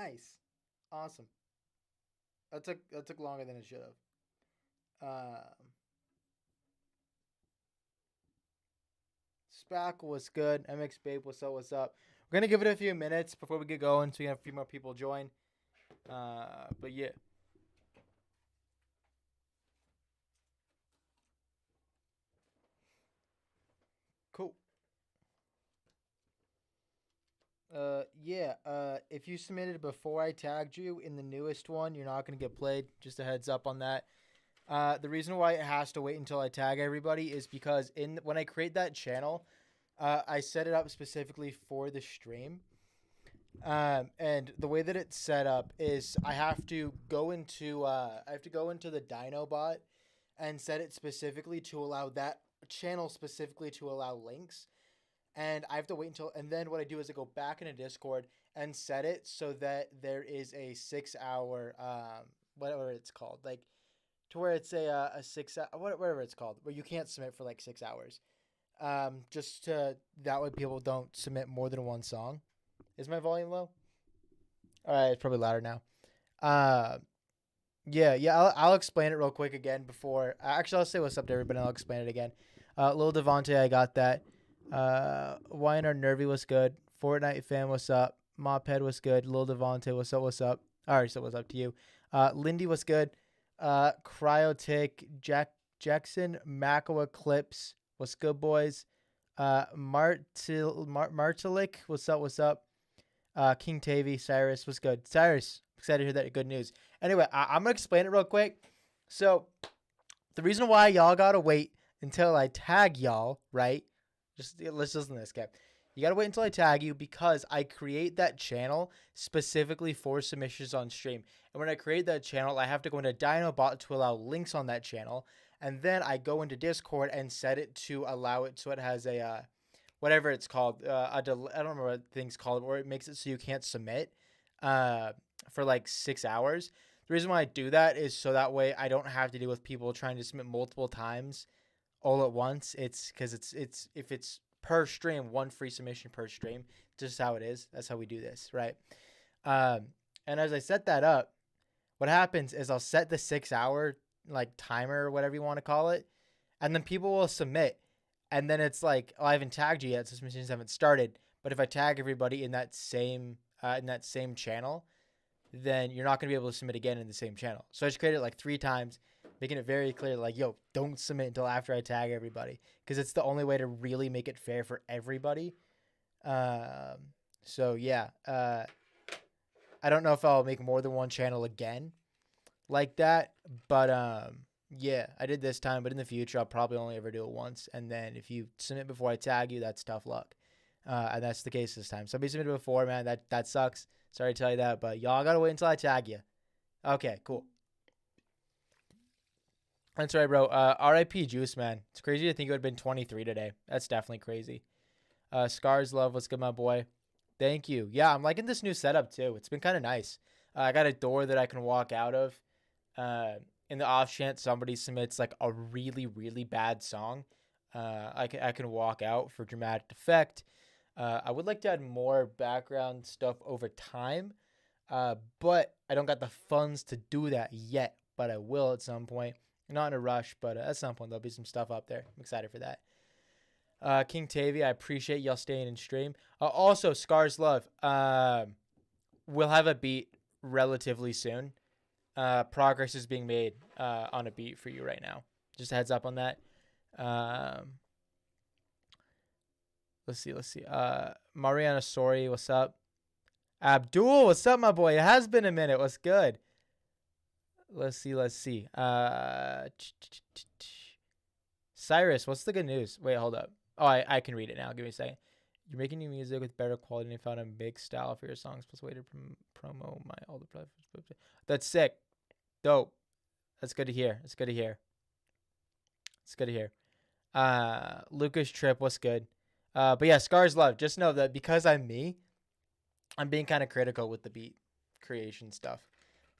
Nice. Awesome. That took longer than it should have. Spackle was good. MX Babe, what's up? What's up? We're gonna give it a few minutes before we get going, so we have a few more people join. But yeah, cool. Yeah. If you submitted before I tagged you in the newest one, you're not gonna get played. Just a heads up on that. The reason why it has to wait until I tag everybody is because when I create that channel, I set it up specifically for the stream. And the way that it's set up is I have to go into the Dinobot and set it specifically to allow that channel specifically to allow links. And I have to wait until and then what I do is I go back into Discord and set it so that there is a 6 hour whatever it's called, like to where it's a 6 hour whatever it's called, where you can't submit for like 6 hours. Just to that way people don't submit more than one song. Is my volume low? All right, it's probably louder now. Uh, yeah. I'll explain it real quick again before. Actually, I'll say what's up to everybody. And I'll explain it again. Lil Devonte, I got that. YNR Nervy was good. Fortnite fan, what's up? Mophead was good. Lil Devonte, what's up? What's up? All right, so what's up to you? Lindy was good. Cryotic, Jackson, Makawa Clips, what's good, boys? Martalik, what's up? What's up? King Tavy, Cyrus, what's good? Cyrus, excited to hear that good news. Anyway, I'm gonna explain it real quick. So the reason why y'all gotta wait until I tag y'all, right? Just let's listen to this, okay? You gotta wait until I tag you because I create that channel specifically for submissions on stream. And when I create that channel, I have to go into Dinobot to allow links on that channel, and then I go into Discord and set it to allow it so it has a whatever it's called, I don't remember what things called, or it makes it so you can't submit uh, for like 6 hours. The reason why I do that is so that way I don't have to deal with people trying to submit multiple times all at once. It's because it's if it's per stream, one free submission per stream. Just how it is. That's how we do this, right? Um, and as I set that up, what happens is I'll set the 6 hour like timer or whatever you want to call it, and then people will submit, and then it's like, oh, I haven't tagged you yet, so submissions haven't started. But if I tag everybody in that same channel, then you're not gonna be able to submit again in the same channel. So I just created it like 3 times, making it very clear, like, yo, don't submit until after I tag everybody, because it's the only way to really make it fair for everybody. Um, so yeah, I don't know if I'll make more than one channel again like that, but yeah, I did this time, but in the future I'll probably only ever do it once, and then if you submit before I tag you, that's tough luck. And that's the case this time. Somebody submitted before, man. That sucks. Sorry to tell you that, but y'all gotta wait until I tag you. Okay, cool. That's right, bro. R.I.P. Juice, man. It's crazy to think it would have been 23 today. That's definitely crazy. Scars Love, what's good, my boy? Thank you. Yeah, I'm liking this new setup too. It's been kind of nice. I got a door that I can walk out of. Uh, in the off chance somebody submits like a really, really bad song, I can walk out for dramatic effect. I would like to add more background stuff over time, but I don't got the funds to do that yet. But I will at some point. Not in a rush, but at some point there'll be some stuff up there. I'm excited for that. King Tavy, I appreciate y'all staying in stream. Also, Scars Love, we'll have a beat relatively soon. Progress is being made on a beat for you right now. Just a heads up on that. Um, let's see. Mariana Sori, what's up? Abdul, what's up, my boy? It has been a minute. What's good? Let's see. Cyrus, what's the good news? Wait, hold up. Oh, I can read it now. Give me a second. You're making new music with better quality and found a big style for your songs. Plus, way to promo my all the platforms. That's sick. Dope. That's good to hear. It's good to hear. It's good to hear. Lucas Trip, what's good? But yeah, Scars Love. Just know that because I'm me, I'm being kind of critical with the beat creation stuff.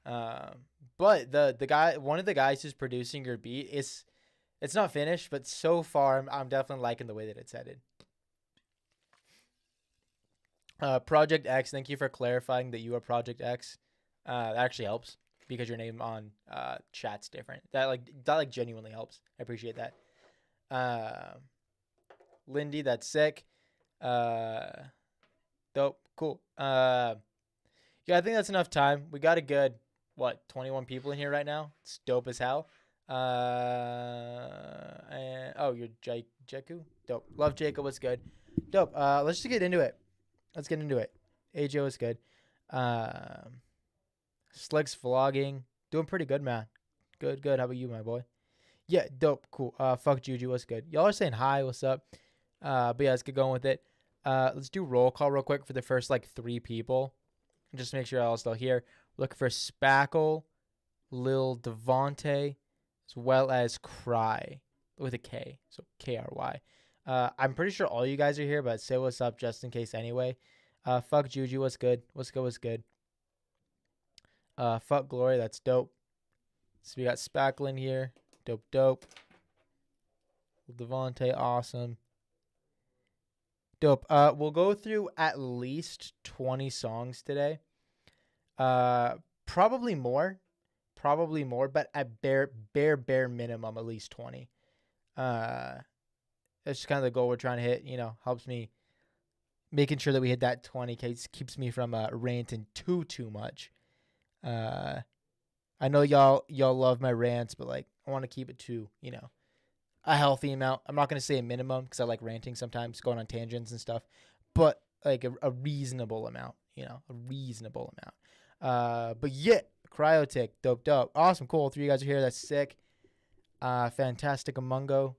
But the guy, one of the guys who's producing your beat, it's not finished, but so far I'm definitely liking the way that it's headed. Project X, thank you for clarifying that you are Project X. That actually helps because your name on chat's different. That genuinely helps. I appreciate that. Lindy, that's sick. Dope, cool. Yeah, I think that's enough time. We got a good 21 people in here right now. It's dope as hell. And, oh, you're Jeku? Dope. Love Jacob. What's good? Dope. Let's just get into it. Let's get into it. AJ was good. Slick's vlogging. Doing pretty good, man. Good. How about you, my boy? Yeah, dope. Cool. Fuck Juju. What's good? Y'all are saying hi. What's up? But yeah, let's get going with it. Let's do roll call real quick for the first 3 people. Just make sure y'all still here. Looking for Spackle, Lil Devonte, as well as Cry with a K. So Kry. I'm pretty sure all you guys are here, but say what's up just in case anyway. Fuck Juju. What's good? What's good? Fuck Glory. That's dope. So we got Spackle in here. Dope. Devonte, awesome. Dope. We'll go through at least 20 songs today. Probably more, but at bare minimum, at least 20. That's just kind of the goal we're trying to hit. Helps me making sure that we hit that 20 keeps me from ranting too much. I know y'all love my rants, but I want to keep it to a healthy amount. I'm not gonna say a minimum because I like ranting sometimes, going on tangents and stuff, but a reasonable amount. A reasonable amount. But yeah, Cryotic, dope. Awesome, cool. 3 of you guys are here. That's sick. Fantastic Amungo.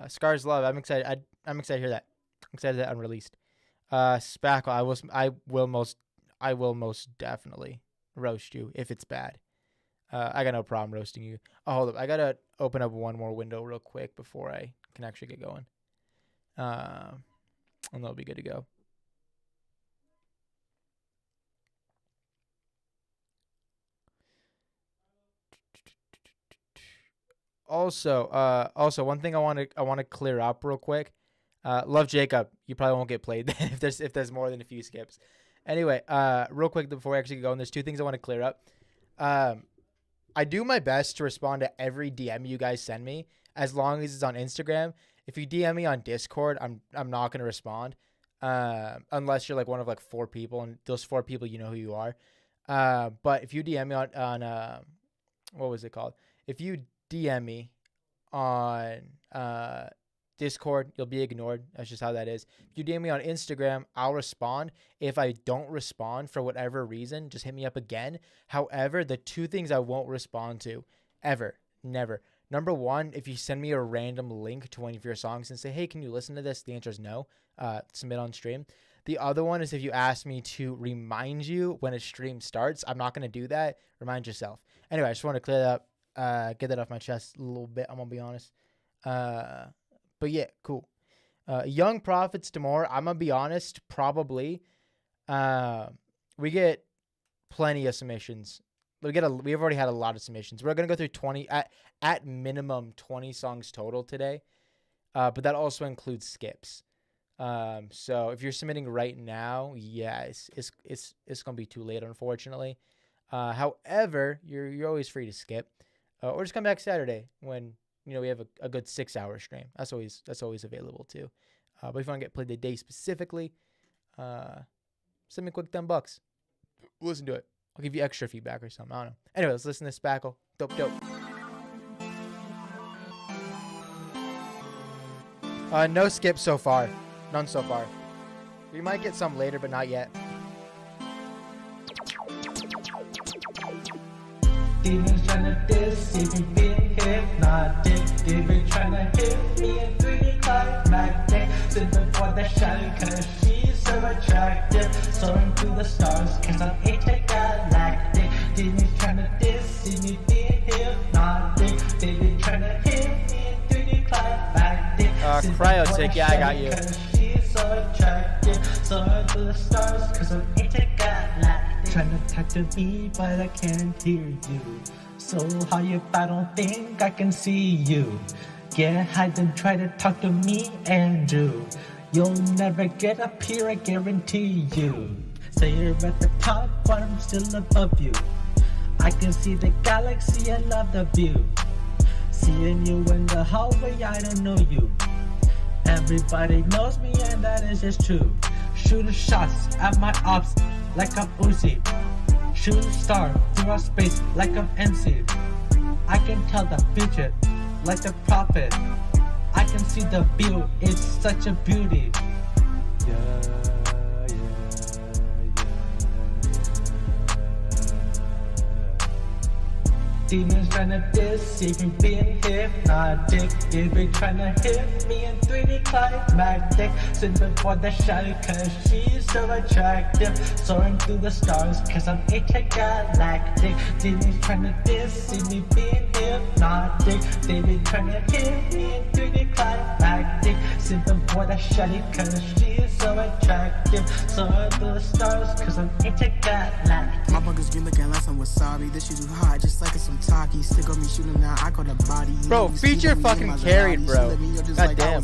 Scars Love. I'm excited. I'm excited to hear that. I'm excited that unreleased. Spackle. I will most definitely roast you if it's bad. I got no problem roasting you. Oh, hold up. I gotta open up one more window real quick before I can actually get going. And that'll be good to go. Also, one thing I want to clear up real quick. Love Jacob. You probably won't get played then if there's more than a few skips. Anyway, real quick before we actually go, and there's 2 things I want to clear up. I do my best to respond to every DM you guys send me, as long as it's on Instagram. If you DM me on Discord, I'm not gonna respond, unless you're one of 4 people, and those 4 people you know who you are. But if you DM me on what was it called? If you DM me on Discord, you'll be ignored. That's just how that is. If you DM me on Instagram, I'll respond. If I don't respond for whatever reason, just hit me up again. However, the 2 things I won't respond to ever, never. Number 1, if you send me a random link to one of your songs and say, hey, can you listen to this? The answer is no. Submit on stream. The other one is if you ask me to remind you when a stream starts. I'm not going to do that. Remind yourself. Anyway, I just want to clear that up. Get that off my chest a little bit. I'm going to be honest. But yeah, cool. Young Prophets tomorrow. I'm going to be honest. Probably. We get plenty of submissions. We've already had a lot of submissions. We're going to go through 20 at minimum 20 songs total today. But that also includes skips. So if you're submitting right now, yeah, it's going to be too late, unfortunately. However, you're always free to skip, or just come back Saturday when we have a good 6-hour stream. That's always available too. But if you want to get played the day specifically, send me a quick $10. Listen to it. I'll give you extra feedback or something. I don't know. Anyway, let's listen to Spackle. Dope. No skips so far. None so far. We might get some later, but not yet. Demons tryna diss, even being hypnotic. Demons tryna hit me in 3D climactic. Send the boy that shine, cause she's so attractive. Soaring through the stars, cause I'm intergalactic. Demons tryna diss, even being hypnotic. Demons tryna hit me in 3D climactic. Cryotic, yeah, I got you. She's so attractive. Soaring through the stars, cause I'm intergalactic. Trying to talk to me, but I can't hear you. So how if I don't think I can see you? Get high then try to talk to me, Andrew. You'll never get up here, I guarantee you. Say you're at the top, but I'm still above you. I can see the galaxy, I love the view. Seeing you in the hallway, I don't know you. Everybody knows me and that is just true. Shooting shots at my ops like I'm Uzi. Shooting star through space like I'm MC. I can tell the future like a prophet. I can see the view, it's such a beauty. Demons tryna deceive me, being hypnotic. They be tryna hit me in 3D climactic. Sin before the shiny cause she's so attractive. Soaring through the stars cause I'm intergalactic. Demons tryna deceive me, being hypnotic. They be tryna hit me in 3D climactic. Sin before the shiny cause she's so attractive. Soaring through the stars cause I'm intergalactic. My burgers green looking like some wasabi. This shit too hot, just like some Taki. Stick on me shooting now, I call the body. Bro, Feature fucking carried, bro. God damn.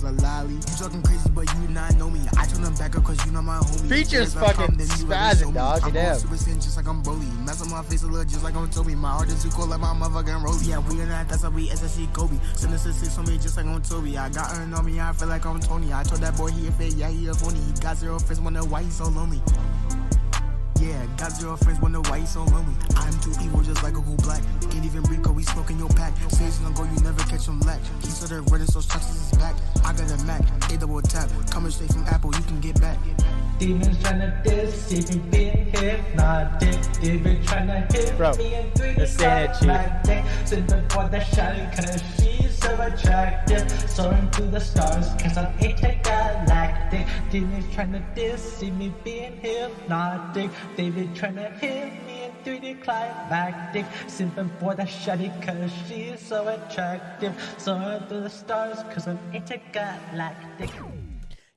You talking crazy, but you not know me. I turn them back up cause you know my homie. Feature's fucking spazzing, dog. I'm Damn. super sin just like I'm Broly. Mess on my face a little just like I'm Toby. My heart is too cold like my motherfucking Rosie. Yeah, we are not, that's how we SSC Kobe. Send us a 6 on me just like I'm Toby. I got earned on me, I feel like I'm Tony. I told that boy he a fake, yeah, he a phony. He got 0 friends, wonder why he so lonely. Yeah, got 0 friends, wonder why you so lonely. I'm too evil, just like a who black. Can't even breathe, cause we smoking your pack. Says on go, you never catch him lack. He started running, so shots is his back. I got a Mac, a double tap. Coming straight from Apple, you can get back. Demons tryna deceive me, being hypnotic. They be tryna hit Bro, me in 3D just saying it, Chief. climactic. Sin before the shiny cause she's so attractive. Soaring through the stars cause I'm intergalactic. Demons tryna deceive me, being hypnotic. They be tryna hit me in 3D climactic. Sin before the shiny cause she's so attractive. Soaring through the stars cause I'm intergalactic.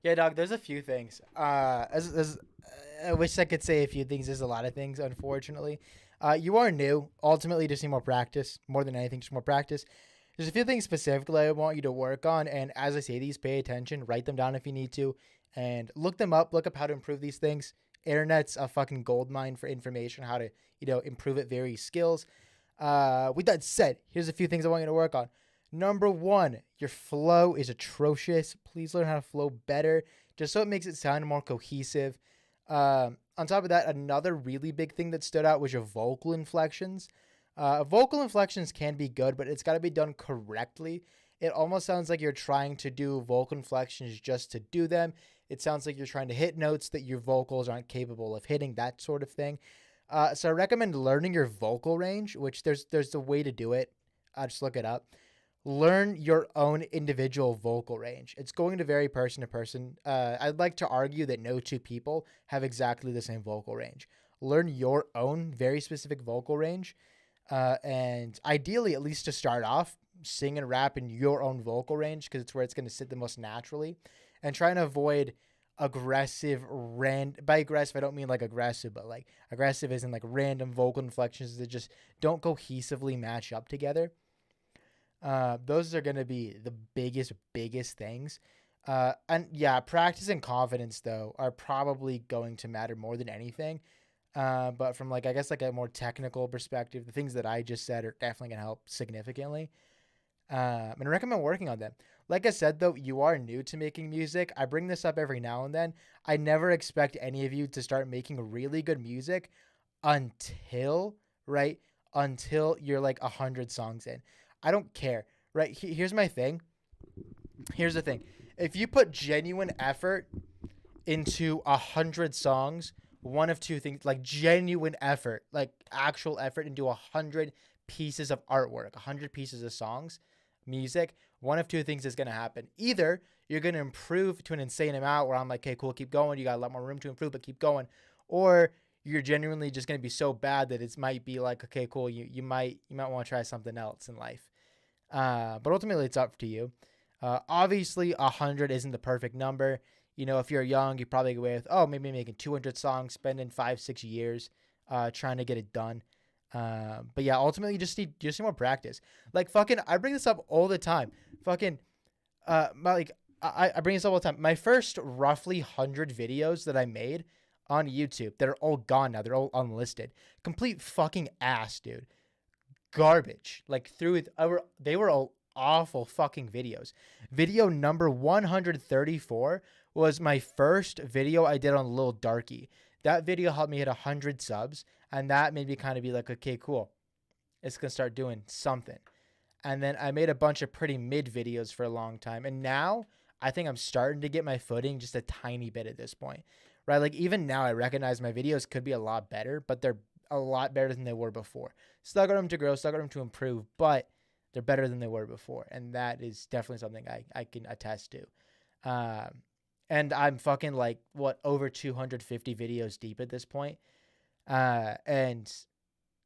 Yeah, dog, there's a few things. As I wish I could say a few things. There's a lot of things, unfortunately. You are new. Ultimately, just need more practice. More than anything, just more practice. There's a few things specifically I want you to work on. And as I say these, pay attention. Write them down if you need to. And look them up. Look up how to improve these things. Internet's a fucking goldmine for information. How to, improve at various skills. With that said, here's a few things I want you to work on. Number 1, your flow is atrocious. Please learn how to flow better, just so it makes it sound more cohesive. On top of that, another really big thing that stood out was your vocal inflections. Vocal inflections can be good, but it's got to be done correctly. It almost sounds like you're trying to do vocal inflections just to do them. It sounds like you're trying to hit notes that your vocals aren't capable of hitting, that sort of thing. So I recommend learning your vocal range, which there's a way to do it. Just look it up. Learn your own individual vocal range. It's going to vary person to person. I'd like to argue that no two people have exactly the same vocal range. Learn your own very specific vocal range. And ideally, at least to start off, sing and rap in your own vocal range because it's where it's going to sit the most naturally. And try and avoid aggressive, by aggressive, I don't mean like aggressive, but like aggressive isn't like random vocal inflections that just don't cohesively match up together. Those are going to be the biggest things. And yeah, practice and confidence though are probably going to matter more than anything. But from like, I guess like a more technical perspective, the things that I just said are definitely going to help significantly. And I recommend working on them. Like I said, though, you are new to making music. I bring this up every now and then. I never expect any of you to start making really good music until you're like 100 songs in. I don't care, right? Here's my thing. Here's the thing. If you put genuine effort into 100 songs, one of two things, like genuine effort, like actual effort into 100 pieces of artwork, 100 pieces of songs, music, one of two things is going to happen. Either you're going to improve to an insane amount where I'm like, okay, cool, keep going. You got a lot more room to improve, but keep going. Or you're genuinely just going to be so bad that it might be like, okay, cool, you might want to try something else in life. But ultimately, it's up to you. Obviously, 100 isn't the perfect number. If you're young, you probably go with, maybe making 200 songs, spending 5-6 years trying to get it done. But yeah, ultimately, you just need more practice. Like, fucking, I bring this up all the time. Fucking, I bring this up all the time. My first roughly 100 videos that I made on YouTube, they're all gone now. They're all unlisted. Complete fucking ass, dude. Garbage. Like they were all awful fucking videos. Video number 134 was my first video I did on Lil Darky. That video helped me hit 100 subs, and that made me kind of be like, okay, cool. It's going to start doing something. And then I made a bunch of pretty mid videos for a long time. And now I think I'm starting to get my footing just a tiny bit at this point, right? Like even now I recognize my videos could be a lot better, but they're a lot better than they were before. Still got room to grow, still got room to improve, but they're better than they were before. And that is definitely something I can attest to. And I'm fucking like, over 250 videos deep at this point. And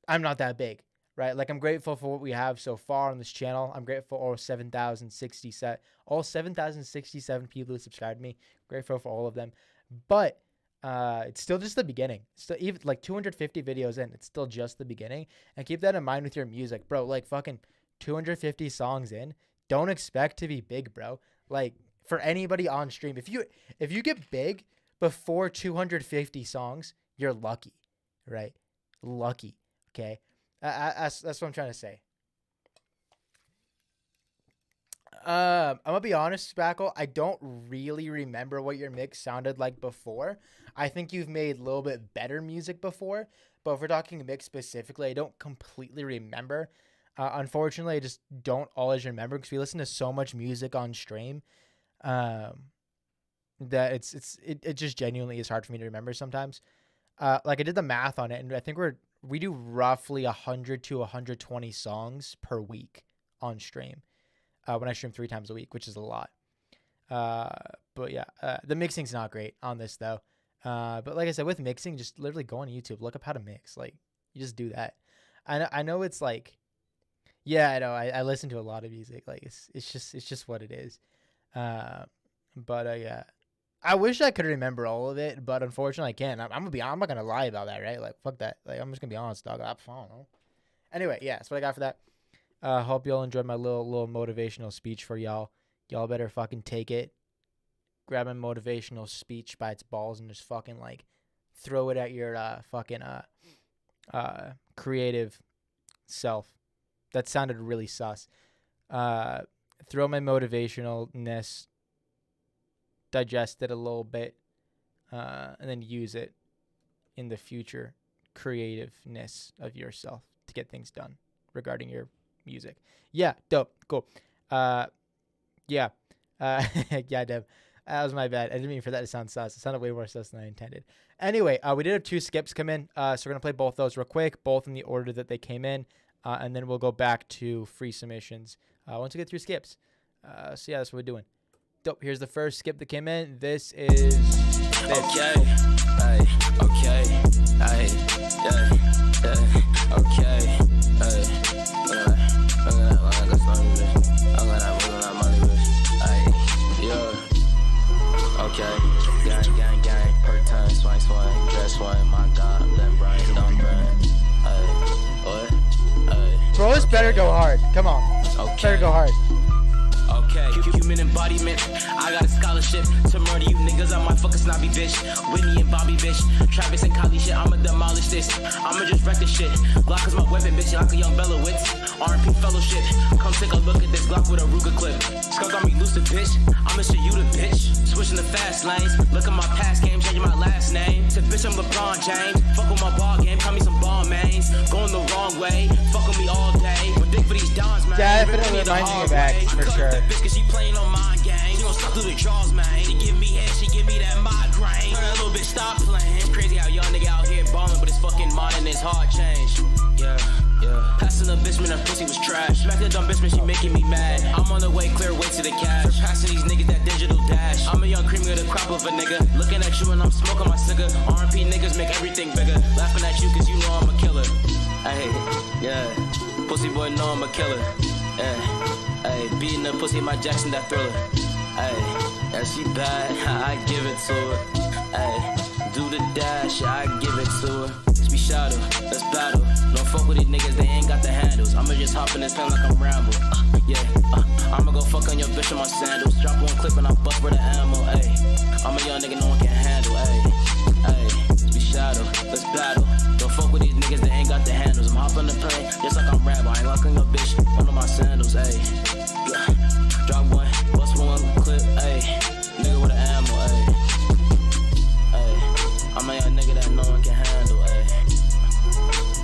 I'm not that big, right? Like I'm grateful for what we have so far on this channel. I'm grateful for all 7,067 people who subscribed to me. Grateful for all of them. But it's still just the beginning. Still, even like 250 videos in, it's still just the beginning. And keep that in mind with your music, bro. Like fucking 250 songs in, don't expect to be big, bro. Like for anybody on stream, if you get big before 250 songs, you're lucky, right? Lucky, okay? That's what I'm trying to say. I'm gonna be honest, Spackle, I don't really remember what your mix sounded like before. I think you've made a little bit better music before, but if we're talking mix specifically, I don't completely remember. Unfortunately, I just don't always remember because we listen to so much music on stream that it just genuinely is hard for me to remember sometimes. Like I did the math on it, and I think we do roughly 100 to 120 songs per week on stream. When I stream 3 times a week, which is a lot. But yeah, the mixing's not great on this though. But like I said, with mixing, just literally go on YouTube, look up how to mix. Like you just do that. I know it's like, yeah, I know. I listen to a lot of music. Like it's just what it is. But yeah, I wish I could remember all of it, but unfortunately I can't. I'm not gonna lie about that, right? Like fuck that. Like I'm just gonna be honest, dog. I don't know. Anyway, yeah, that's what I got for that. Hope y'all enjoyed my little motivational speech for y'all. Y'all better fucking take it. Grab my motivational speech by its balls and just fucking like throw it at your fucking creative self. That sounded really sus. Throw my motivationalness, digest it a little bit, and then use it in the future creativeness of yourself to get things done regarding your music. Yeah, dope, cool. Yeah, yeah, Dev. That was my bad. I didn't mean for that to sound sus. It sounded way more sus than I intended. Anyway, we did have 2 skips come in, so we're gonna play both those real quick, both in the order that they came in, and then we'll go back to free submissions once we get through skips. So yeah, that's what we're doing. Dope. Here's the first skip that came in. This is this. Okay. Hey. Okay. Hey. Yeah. Yeah. Okay. Hey. Okay, gang, per time, swing, dress swing, my God, then brain, don't burn. Hey, what? Hey. Bro, this better go hard. Come on. Okay. Better go hard. Okay, human embodiment. I got a scholarship to murder you niggas. I might fuck a snobby bitch. Whitney and Bobby bitch. Travis and Kylie shit. I'ma demolish this. I'ma just wreck this shit. Glock is my weapon, bitch. Like a young Bellowitz. R&P fellowship. Come take a look at this Glock with a Ruger clip. Skunk on me lucid, bitch. I'ma show you the bitch. Switching the fast lanes. Look at my past game. Changing my last name. Said bitch, I'm LeBron James. Fuck with my ball game. Call me some ball mains. Going the wrong way. Fuck with me all day. But dick for these dons, man. Definitely reminds me of X, for sure. Bitch, cause she playing on my game. She gon' suck through the draws, man. She give me head, she give me that migraine. Turn that little bitch, stop playing. It's crazy how young nigga out here ballin', but it's fucking modern, it's hard change. Yeah, yeah. Passing the bitch, man, her pussy was trash. Smack that dumb bitch, man, she making me mad. I'm on the way, clear way to the cash. Surpassing these niggas, that digital dash. I'm a young cream of the crop of a nigga. Looking at you and I'm smoking my cigar. R&P niggas make everything bigger. Laughing at you cause you know I'm a killer. Hey, yeah. Pussy boy know I'm a killer. Yeah. Hey, beating the pussy, my Jackson, that Thriller. Hey, yeah, she bad, I give it to her. Hey, do the dash, I give it to her. Let's be shadow, let's battle. Don't fuck with these niggas, they ain't got the handles. I'ma just hop in this pen like I'm Rambo. Yeah, I'ma go fuck on your bitch with my sandals. Drop one clip and I bust for the ammo. Ayy, I'm a young nigga no one can handle. Ayy, be shadow, let's battle. Don't fuck with these niggas that ain't got the handles. I'm hopping the plane just like I'm Rambo. I ain't locking your bitch under my sandals. Ayy, drop one, bust for one clip. Ayy, nigga with the ammo. Ayy, I'm a young nigga that no one can handle. Ayy,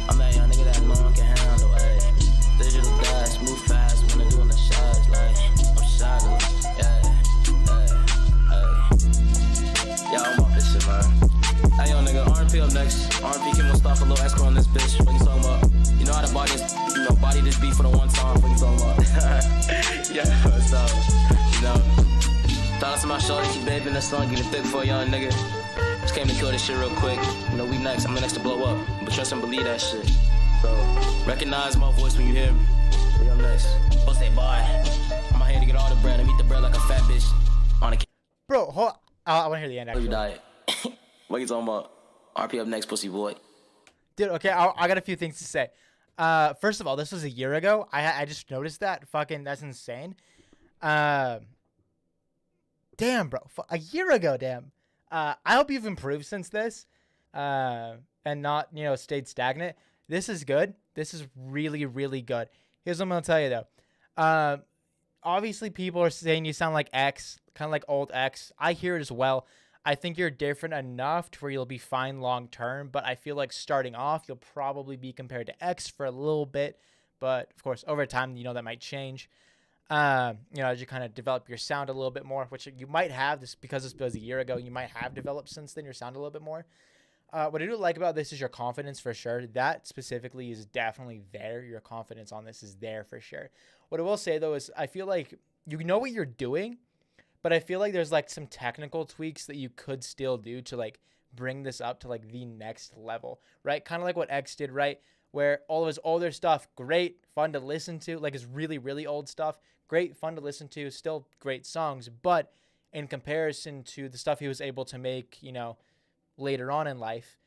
I'm a young nigga that no one can handle. Ayy, digital gas, move fast when I'm doing the shots. Like I'm shadow. Yeah, I'm off this shit, man. Hey, yo, nigga, R&P up next. R&P Kim Mustafa, little escrow on this bitch. What you talking about? You know how to body this beat for the one time. What you talking about? Yeah, so, you know. Thought out to my shorty, keep baby in the sun, getting thick for a young nigga. Just came to kill this shit real quick. You know, we next. I'm the next to blow up. But trust and believe that shit. So, recognize my voice when you hear me. We up next. Bust that boy. I'm out here to get all the bread and eat the bread like a fat bitch on a Bro, hold on. I want to hear the end, actually. diet. What you talking about? RP up next, pussy boy. Dude, okay, I got a few things to say. First of all, this was a year ago. I just noticed that. Fucking, that's insane. Damn, bro. A year ago, damn. I hope you've improved since this. And not, stayed stagnant. This is good. This is really, really good. Here's what I'm going to tell you, though. Obviously, people are saying you sound like X, kind of like old X. I hear it as well. I think you're different enough to where you'll be fine long term, but I feel like starting off, you'll probably be compared to X for a little bit. But of course, over time, that might change. As you kind of develop your sound a little bit more, which you might have this because this was a year ago, you might have developed since then your sound a little bit more. What I do like about this is your confidence for sure. That specifically is definitely there. Your confidence on this is there for sure. What I will say though is I feel like you know what you're doing, but I feel like there's like some technical tweaks that you could still do to like bring this up to like the next level, right? Kind of like what X did, right? Where all of his older stuff, great, fun to listen to, like his really, really old stuff, great, fun to listen to, still great songs. But in comparison to the stuff he was able to make, later on in life,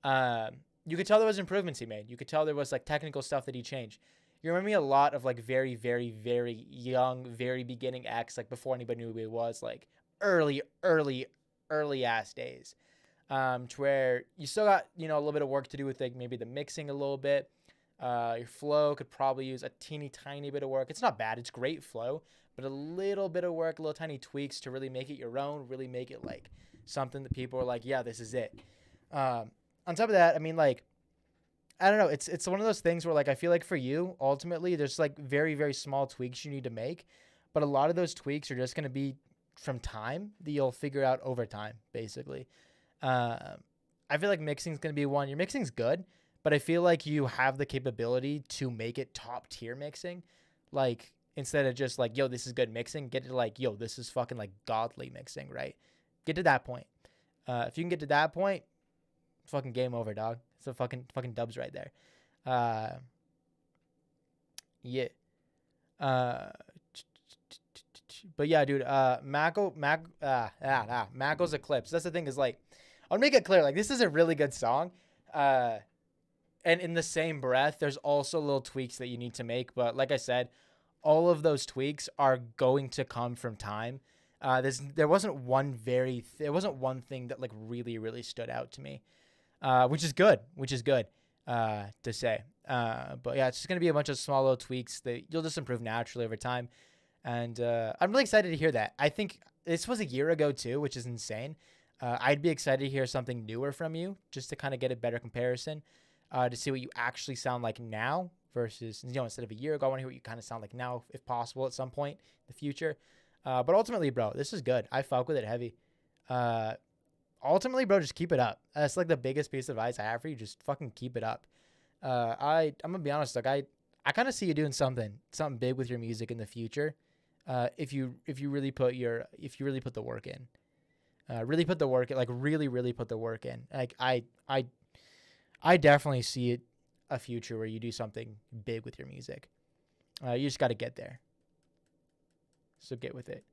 you could tell there was improvements he made. You could tell there was like technical stuff that he changed. You remind me a lot of like very, very, very young, very beginning X, like before anybody knew who he was, like early ass days. To where you still got, a little bit of work to do with like maybe the mixing a little bit. Your flow could probably use a teeny tiny bit of work. It's not bad. It's great flow, but a little bit of work, little tiny tweaks to really make it your own, really make it like something that people are like, yeah, this is it. On top of that, I mean, like, I don't know. It's one of those things where like, I feel like for you, ultimately there's like very, very small tweaks you need to make, but a lot of those tweaks are just going to be from time that you'll figure out over time, basically. I feel like mixing is going to be one. Your mixing's good, but I feel like you have the capability to make it top tier mixing. Like instead of just like, yo, this is good mixing, get to like, yo, this is fucking like godly mixing, right? Get to that point. If you can get to that point, fucking game over, dog. It's a fucking dubs right there. Yeah. But yeah, dude, Mako's Eclipse. That's the thing is like, I'll make it clear, like this is a really good song. And in the same breath, there's also little tweaks that you need to make. But like I said, all of those tweaks are going to come from time. There wasn't one thing that like really, really stood out to me, which is good to say. But yeah, it's just going to be a bunch of small little tweaks that you'll just improve naturally over time. And I'm really excited to hear that. I think this was a year ago too, which is insane. I'd be excited to hear something newer from you just to kind of get a better comparison, to see what you actually sound like now versus, instead of a year ago. I want to hear what you kind of sound like now, if possible, at some point in the future. But ultimately, bro, this is good. I fuck with it heavy. Ultimately, bro, just keep it up. That's like the biggest piece of advice I have for you. Just fucking keep it up. I'm gonna be honest, like I kind of see you doing something big with your music in the future. If you really put the work in. Really put the work in, like really, really put the work in. Like I definitely see it a future where you do something big with your music. You just got to get there. So get with it.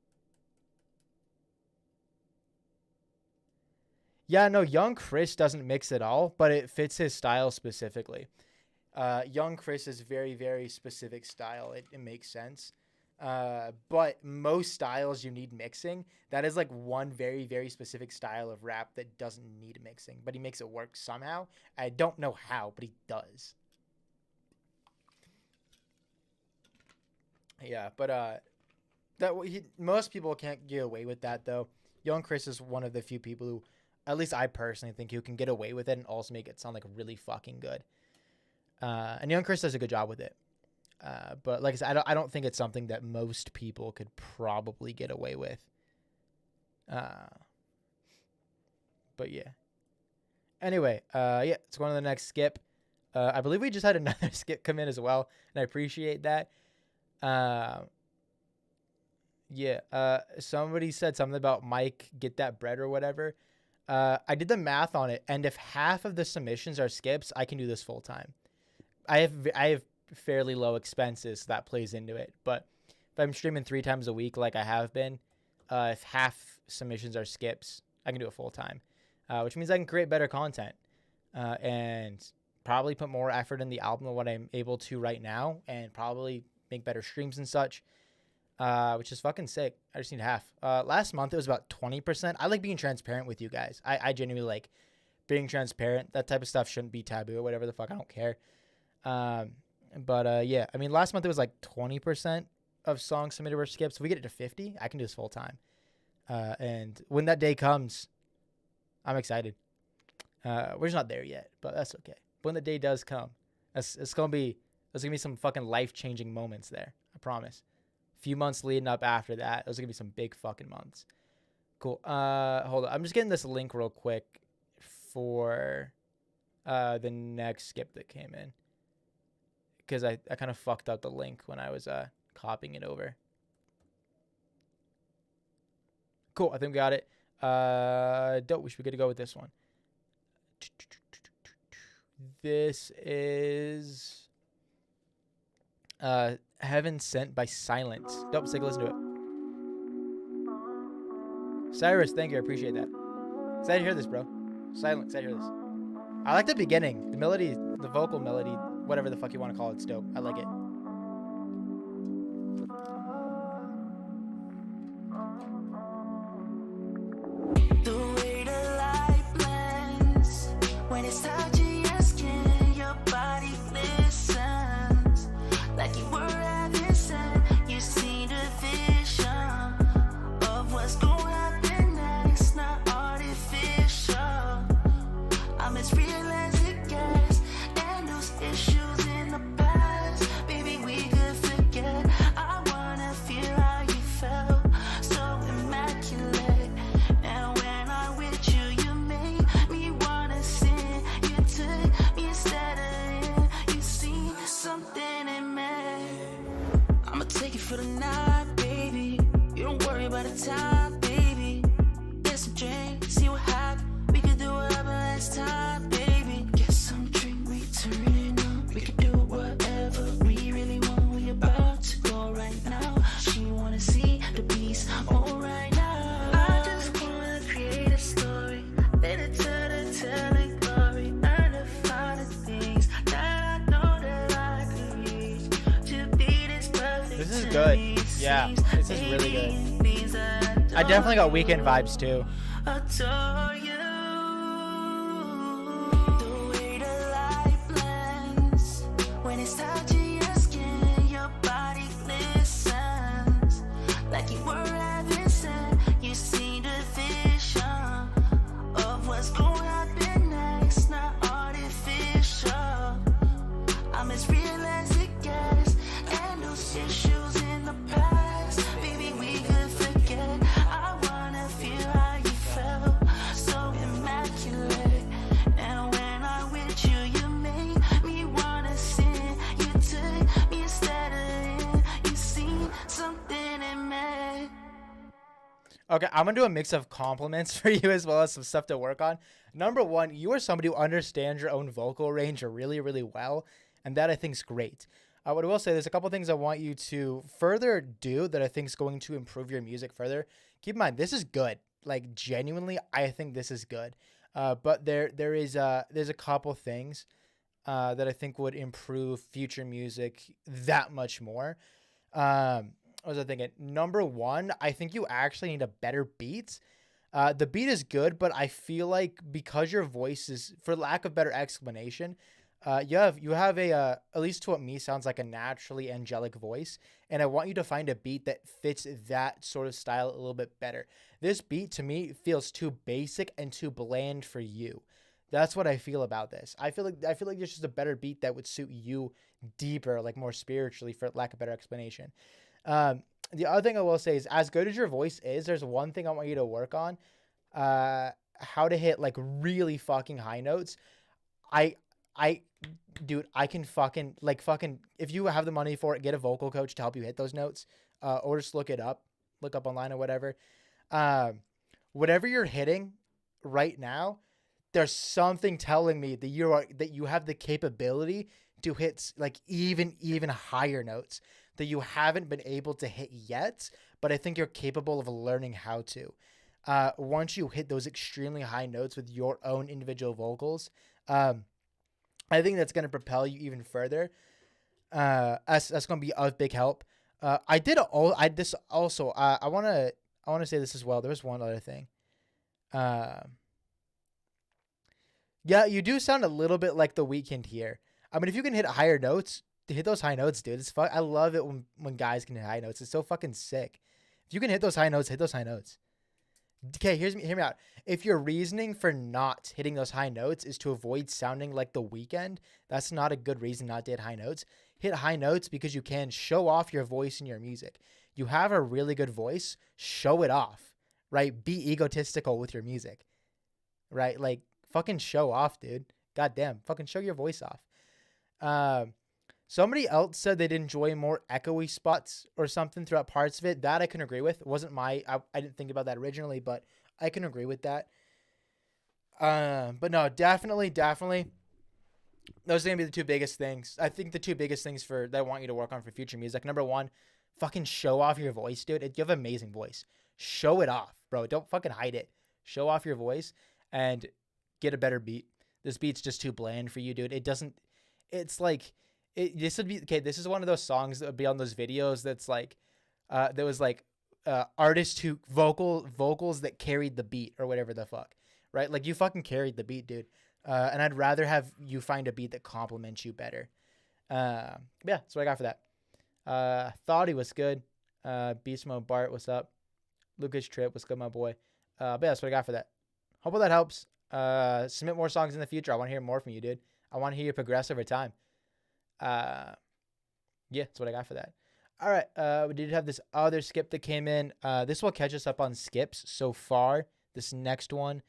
Yeah, no, young Chris doesn't mix at all, but it fits his style specifically. Young Chris is very, very specific style. It makes sense. But most styles you need mixing. That is like one very, very specific style of rap that doesn't need mixing, but he makes it work somehow. I don't know how, but he does. Yeah, but most people can't get away with that though. Young Chris is one of the few people who, at least I personally think, who can get away with it and also make it sound like really fucking good. And Young Chris does a good job with it. But like I said, I don't think it's something that most people could probably get away with. But yeah. Anyway, yeah, let's go on to the next skip. I believe we just had another skip come in as well, and I appreciate that. Yeah. Somebody said something about Mike get that bread or whatever. I did the math on it, and if half of the submissions are skips, I can do this full time. I have fairly low expenses, so that plays into it. But if I'm streaming 3 times a week, like I have been, if half submissions are skips, I can do it full time, which means I can create better content, and probably put more effort in the album than what I'm able to right now, and probably make better streams and such, which is fucking sick. I just need half. Last month it was about 20%. I like being transparent with you guys. I genuinely like being transparent. That type of stuff shouldn't be taboo or whatever the fuck. I don't care. But yeah, I mean, last month it was like 20% of songs submitted were skips. If we get it to 50, I can do this full time. And when that day comes, I'm excited. We're just not there yet, but that's okay. When the day does come, there's gonna be some fucking life-changing moments there. I promise. A few months leading up after that, those are gonna be some big fucking months. Cool. Hold on. I'm just getting this link real quick for the next skip that came in, because I kind of fucked up the link when I was copying it over. Cool. I think we got it. Dope. We should be good to go with this one. This is Heaven Sent by Silence. Dope. Let's take a listen to it. Cyrus, thank you. I appreciate that. Excited to hear this, bro. Silence. Excited to hear this. I like the beginning. The melody, the vocal melody, whatever the fuck you want to call it, it's dope. I like it. The way the light blends when it's touching your skin, your body listens like you were having said. You see the vision of what's going to happen next, not artificial. I'm as real as it gets, and those issues in the past, baby, we could forget. I wanna feel how you felt, so immaculate. And when I'm with you, you make me wanna sing. You took me instead of in. You see something in me. I'ma take it for the night, baby. You don't worry about the time, baby. Get some drink, see what happens. We could do whatever last time, baby. Get some drink, we turn it on. We could do whatever we really want. We about to go right now. She wanna see the beast all right now. I just wanna create a story, let it tell the glory. Learn to find the things that I know that I could reach to be this perfect. This is good. Yeah, this is really good. I definitely got Weekend vibes too. Adore you. The way the light blends when it's touching your skin, your body listens like you were having said. You see the vision of what's going to happen next, not artificial. I'm as real as it gets, and those issues in the past, baby, we could forget. I wanna feel how you felt, so immaculate. And when I'm with you, you make me wanna sing. You took me instead of in. You see something in me. Okay, I'm gonna do a mix of compliments for you as well as some stuff to work on. Number one, you are somebody who understands your own vocal range really, really well, and that I think is great. What I will say, there's a couple things I want you to further do that I think is going to improve your music further. Keep in mind, this is good. Like, genuinely, I think this is good. But there's a couple things that I think would improve future music that much more. What was I thinking? Number one, I think you actually need a better beat. The beat is good, but I feel like because your voice is, for lack of better explanation, you have a at least to what me sounds like a naturally angelic voice, and I want you to find a beat that fits that sort of style a little bit better. This beat to me feels too basic and too bland for you. That's what I feel about this. I feel like there's just a better beat that would suit you deeper, like more spiritually, for lack of better explanation. The other thing I will say is, as good as your voice is, there's one thing I want you to work on. How to hit like really fucking high notes. Dude, I can fucking if you have the money for it, get a vocal coach to help you hit those notes, or just look up online or whatever. Whatever you're hitting right now, there's something telling me that you have the capability to hit like even higher notes that you haven't been able to hit yet, but I think you're capable of learning how to. Once you hit those extremely high notes with your own individual vocals, I think that's going to propel you even further. That's going to be of big help. I want to say this as well. There was one other thing. Yeah, you do sound a little bit like The Weeknd here. I mean, if you can hit higher notes, hit those high notes, dude. It's I love it when guys can hit high notes. It's so fucking sick. If you can hit those high notes, hit those high notes. Okay, hear me out. If your reasoning for not hitting those high notes is to avoid sounding like The Weeknd, that's not a good reason not to hit high notes. Hit high notes because you can show off your voice in your music. You have a really good voice, show it off, right? Be egotistical with your music, right? Like, fucking show off, dude. Goddamn, fucking show your voice off. Somebody else said they'd enjoy more echoey spots or something throughout parts of it. That I can agree with. It wasn't I didn't think about that originally, but I can agree with that. But no, definitely. Those are going to be the two biggest things. I think the two biggest things that I want you to work on for future music. Number one, fucking show off your voice, dude. You have an amazing voice. Show it off, bro. Don't fucking hide it. Show off your voice and get a better beat. This beat's just too bland for you, dude. This would be okay. This is one of those songs that would be on those videos. That's like, there was like, artists who vocals that carried the beat or whatever the fuck, right? Like you fucking carried the beat, dude. And I'd rather have you find a beat that complements you better. Yeah, that's what I got for that. Thought he was good. Beast Mode Bart, what's up? Lucas Tripp, what's good, my boy? But yeah, that's what I got for that. Hope that helps. Submit more songs in the future. I want to hear more from you, dude. I want to hear you progress over time. Yeah, that's what I got for that. All right, we did have this other skip that came in. This will catch us up on skips so far. This next one,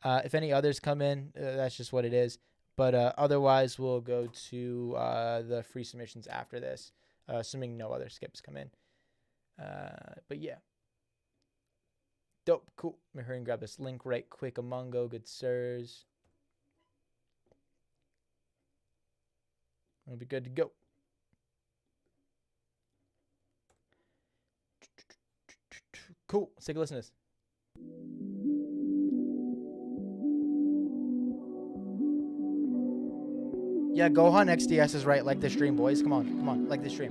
if any others come in, that's just what it is. But otherwise, we'll go to the free submissions after this, assuming no other skips come in. But yeah, dope, cool. Let me hurry and grab this link right quick. Amongo, good sirs. We'll be good to go. Cool. Let's take a listen to this. Yeah, Gohan XDS is right. Like the stream, boys. Come on. Like the stream.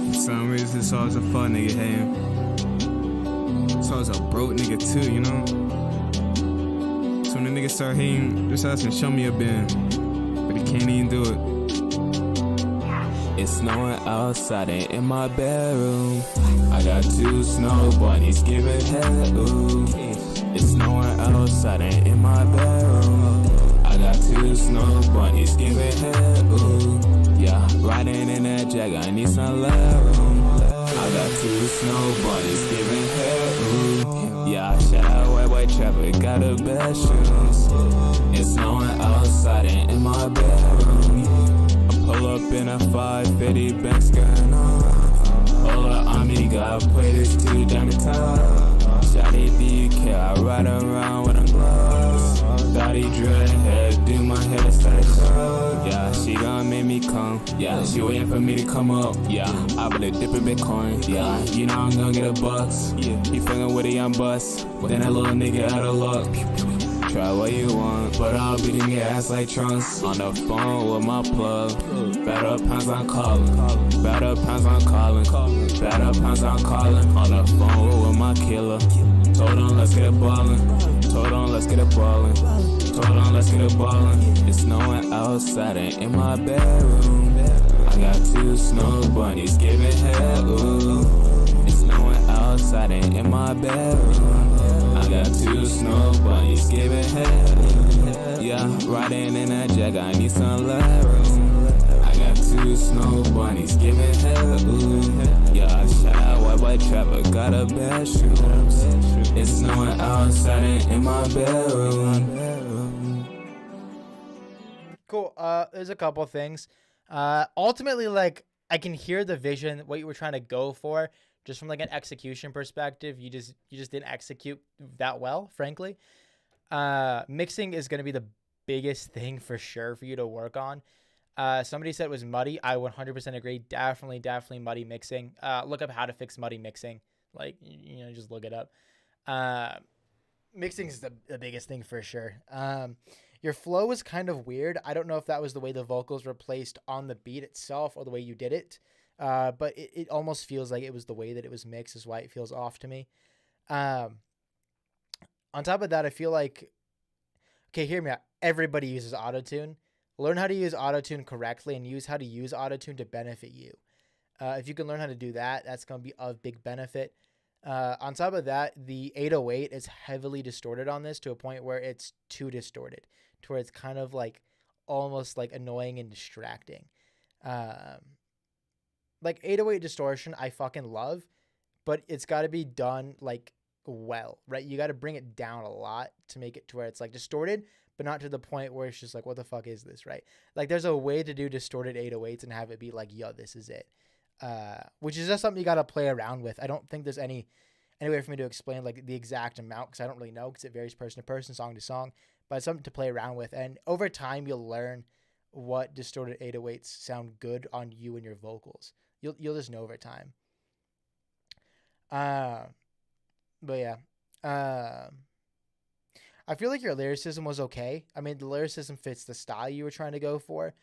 For some reason, it's always a fun nigga hating. It's always a broke nigga too, you know? So when the nigga start hating, just ask him, show me a bend. But he can't even do it. It's snowing outside and in my bedroom. I got 2 snow bunnies giving head, ooh. It's snowing outside and in my bedroom. I got 2 snow bunnies giving head, ooh. Yeah, riding in that jag, I need some legroom. I got 2 snow bunnies giving head, ooh. Yeah, shout out White Trapper, got the best shoes. It's snowing outside and in my bedroom. Pull up in a 550 Benz gun on. Pull up on me, gotta play this 2 diamond time. Shotty BK, I ride around with a gloves. Thotty dreadhead, do my hair style. Yeah, Yeah, she gon' make me come. Yeah, she waiting for me to come up. Yeah, I better dip in Bitcoin. Yeah, you know I'm gonna get a bucks. Yeah, he fucking with a young bus. Then that little nigga out of luck. Try what you want, but I'll be beating your ass like trunks. On the phone with my plug. Better pounds I'm calling. Better pounds I'm calling. Better pounds I'm calling. On the phone with my killer. Told on, let's get it ballin'. Told on, let's get it ballin'. Told on, let's get it ballin'. It's snowing outside and in my bedroom. I got 2 snow bunnies giving head, ooh. It's snowing outside and in my bedroom. I got 2 snow bunnies giving head. Yeah, riding in that jag, I need some legroom. I got 2 snow bunnies giving head, ooh. Yeah, shout out White Boy Trapper, got a bad shoes. It's snowing outside and in my bedroom. Cool. There's a couple things. Ultimately, like, I can hear the vision, what you were trying to go for, just from like an execution perspective. You just didn't execute that well, frankly. Mixing is gonna be the biggest thing for sure for you to work on. Somebody said it was muddy. I 100% agree. Definitely muddy mixing. Look up how to fix muddy mixing. Like, you know, just look it up. Mixing is the biggest thing for sure. Your flow was kind of weird. I don't know if that was the way the vocals were placed on the beat itself or the way you did it. But it almost feels like it was the way that it was mixed is why it feels off to me. On top of that, I feel like, okay, hear me out. Everybody uses autotune. Learn how to use autotune correctly and use how to use autotune to benefit you. If you can learn how to do that, that's going to be of big benefit. On top of that, the 808 is heavily distorted on this to a point where it's too distorted, to where it's kind of like almost like annoying and distracting. Like 808 distortion, I fucking love, but it's got to be done like well, right? You got to bring it down a lot to make it to where it's like distorted, but not to the point where it's just like, what the fuck is this, right? Like there's a way to do distorted 808s and have it be like, yo, this is it. Which is just something you got to play around with. I don't think there's any way for me to explain like the exact amount because I don't really know because it varies person to person, song to song, but it's something to play around with. And over time, you'll learn what distorted 808s sound good on you and your vocals. You'll just know over time. But yeah. I feel like your lyricism was okay. I mean, the lyricism fits the style you were trying to go for,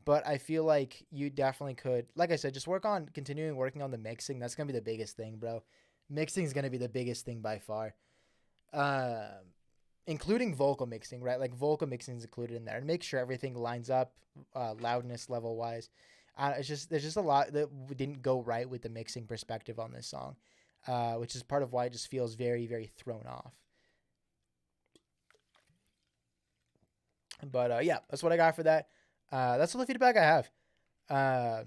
but I feel like you definitely could, like I said, just working on the mixing. That's going to be the biggest thing, bro. Mixing is going to be the biggest thing by far. Including vocal mixing, right? Like vocal mixing is included in there, and make sure everything lines up, loudness level wise. There's just a lot that didn't go right with the mixing perspective on this song, which is part of why it just feels very, very thrown off. But yeah, that's what I got for that. That's all the feedback I have.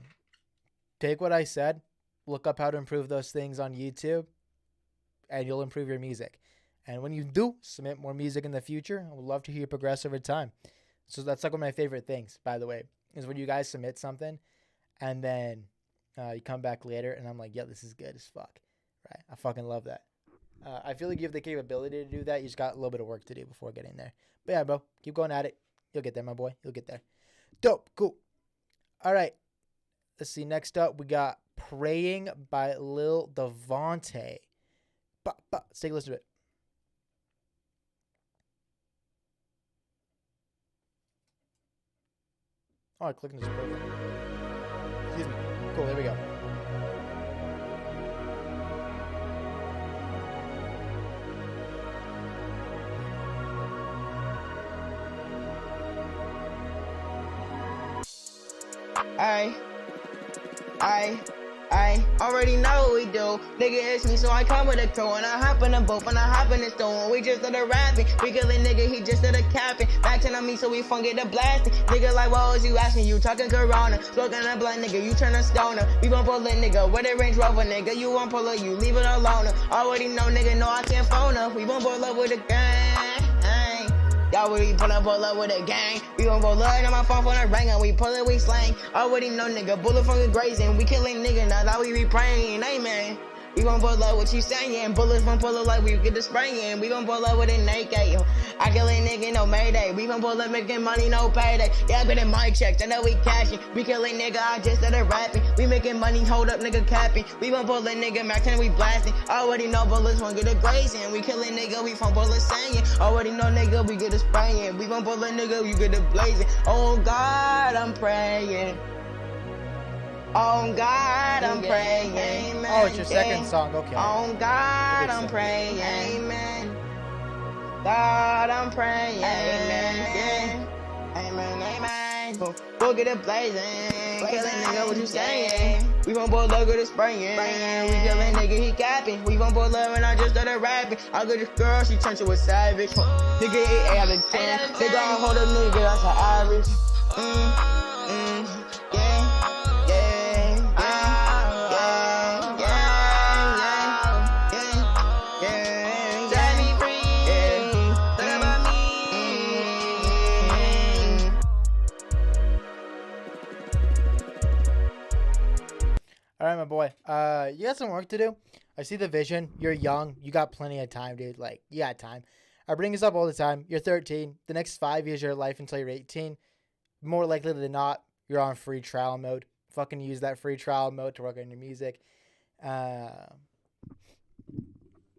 Take what I said, look up how to improve those things on YouTube, and you'll improve your music. And when you do submit more music in the future, I would love to hear you progress over time. So that's like one of my favorite things, by the way, is when you guys submit something and then you come back later and I'm like, yeah, this is good as fuck. Right? I fucking love that. I feel like you have the capability to do that. You just got a little bit of work to do before getting there. But yeah, bro, keep going at it. You'll get there, my boy. You'll get there. Dope. Cool. All right. Let's see. Next up, we got Praying by Lil Devontae. Let's take a listen to it. Oh, I clicked on this program. Excuse me. Cool, there we go. I already know what we do. Nigga, it's me, so I come with a crew. And I hop in the boat, and I hop in the stone. We just started rapping. We killing nigga, he just started capping. Back to me, so we fun get the blasting. Nigga, like, what was you asking? You talking Corona. Smoking a blunt, nigga, you turn a stoner. We gon' pull a nigga, with a Range Rover, nigga. You won't pull up, you leave it alone. Already know, nigga, no, I can't phone her. We gon' pull up with a gang. Y'all already pull up with a gang. We gon' pull up on my phone for the ring and we pull it, we slang. Already know, nigga, bullet from the grazing. We killing nigga, now that we be praying, amen. We gon' pull up what you saying. Bullets gon' pull up like we get the spraying. We gon' pull up with an AK, yo. I kill a nigga, no mayday. We gon' pull up making money, no payday. Yeah, I been in mic checks, I know we cashing. We kill a nigga, I just started rapping. We making money, hold up, nigga capping. We gon' pull a nigga, Mac 10, we blasting. Already know bullets won't get a grazing. We kill a nigga, we from bullets saying. Already know nigga, we get a spraying. We gon' pull a nigga, you get a blazing. Oh God, I'm praying. Oh God, I'm praying. Amen. Oh, it's your second song. Okay. Oh God, I'm praying. Amen. God, I'm praying. Amen. Amen. Amen. Go get it blazing. Kill a nigga, what you saying? We gon' pull up with a spraying. We kill a nigga, he capping. We gon' pull up and I just started rapping. I got this girl, she turned to a savage. Nigga 8 out of 10. They gon' hold a nigga, that's an average. All right, my boy. You got some work to do. I see the vision. You're young. You got plenty of time, dude. Like, you got time. I bring this up all the time. You're 13. The next 5 years of your life until you're 18, more likely than not, you're on free trial mode. Fucking use that free trial mode to work on your music.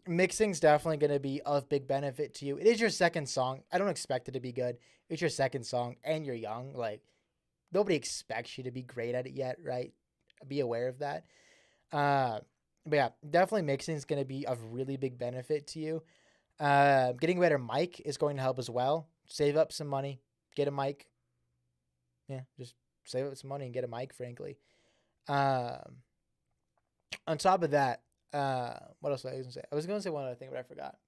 Mixing's definitely going to be of big benefit to you. It is your second song. I don't expect it to be good. It's your second song, and you're young. Like, nobody expects you to be great at it yet, right? Be aware of that. But yeah, definitely mixing is going to be of really big benefit to you. Getting a better mic is going to help as well. Save up some money, get a mic. Yeah, just save up some money and get a mic, frankly. On top of that, what else was I going to say? I was going to say one other thing, but I forgot.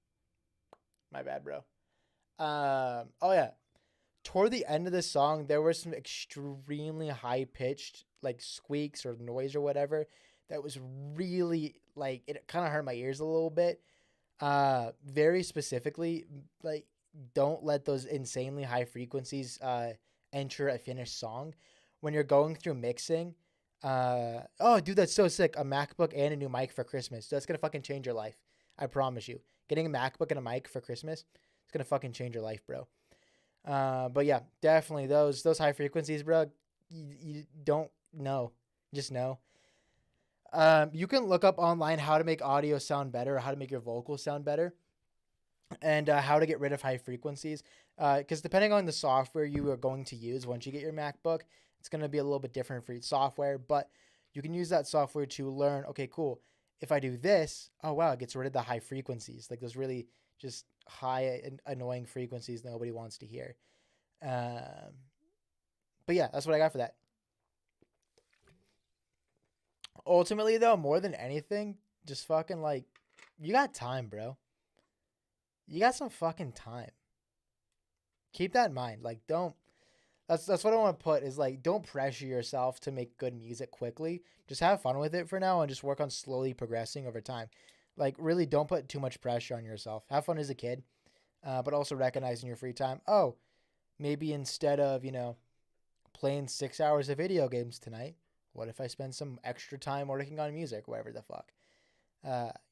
My bad, bro. Oh yeah. Toward the end of the song, there were some extremely high-pitched, like, squeaks or noise or whatever that was really, like, it kind of hurt my ears a little bit. Very specifically, like, don't let those insanely high frequencies enter a finished song. When you're going through mixing, oh, dude, that's so sick. A MacBook and a new mic for Christmas. That's going to fucking change your life. I promise you. Getting a MacBook and a mic for Christmas, it's going to fucking change your life, bro. But yeah, definitely those high frequencies, bro. You don't know, just know. You can look up online how to make audio sound better, how to make your vocals sound better, and how to get rid of high frequencies. Because depending on the software you are going to use once you get your MacBook, it's going to be a little bit different for each software. But you can use that software to learn, okay, cool. If I do this, oh wow, it gets rid of the high frequencies, like those really just high and annoying frequencies nobody wants to hear. But yeah, that's what I got for that. Ultimately, though, more than anything, just fucking, like, you got time, bro. You got some fucking time. Keep that in mind. Like, don't. That's what I want to put is, like, don't pressure yourself to make good music quickly. Just have fun with it for now and just work on slowly progressing over time. Like, really don't put too much pressure on yourself. Have fun as a kid, but also recognize in your free time, oh, maybe instead of, playing 6 hours of video games tonight, what if I spend some extra time working on music, whatever the fuck.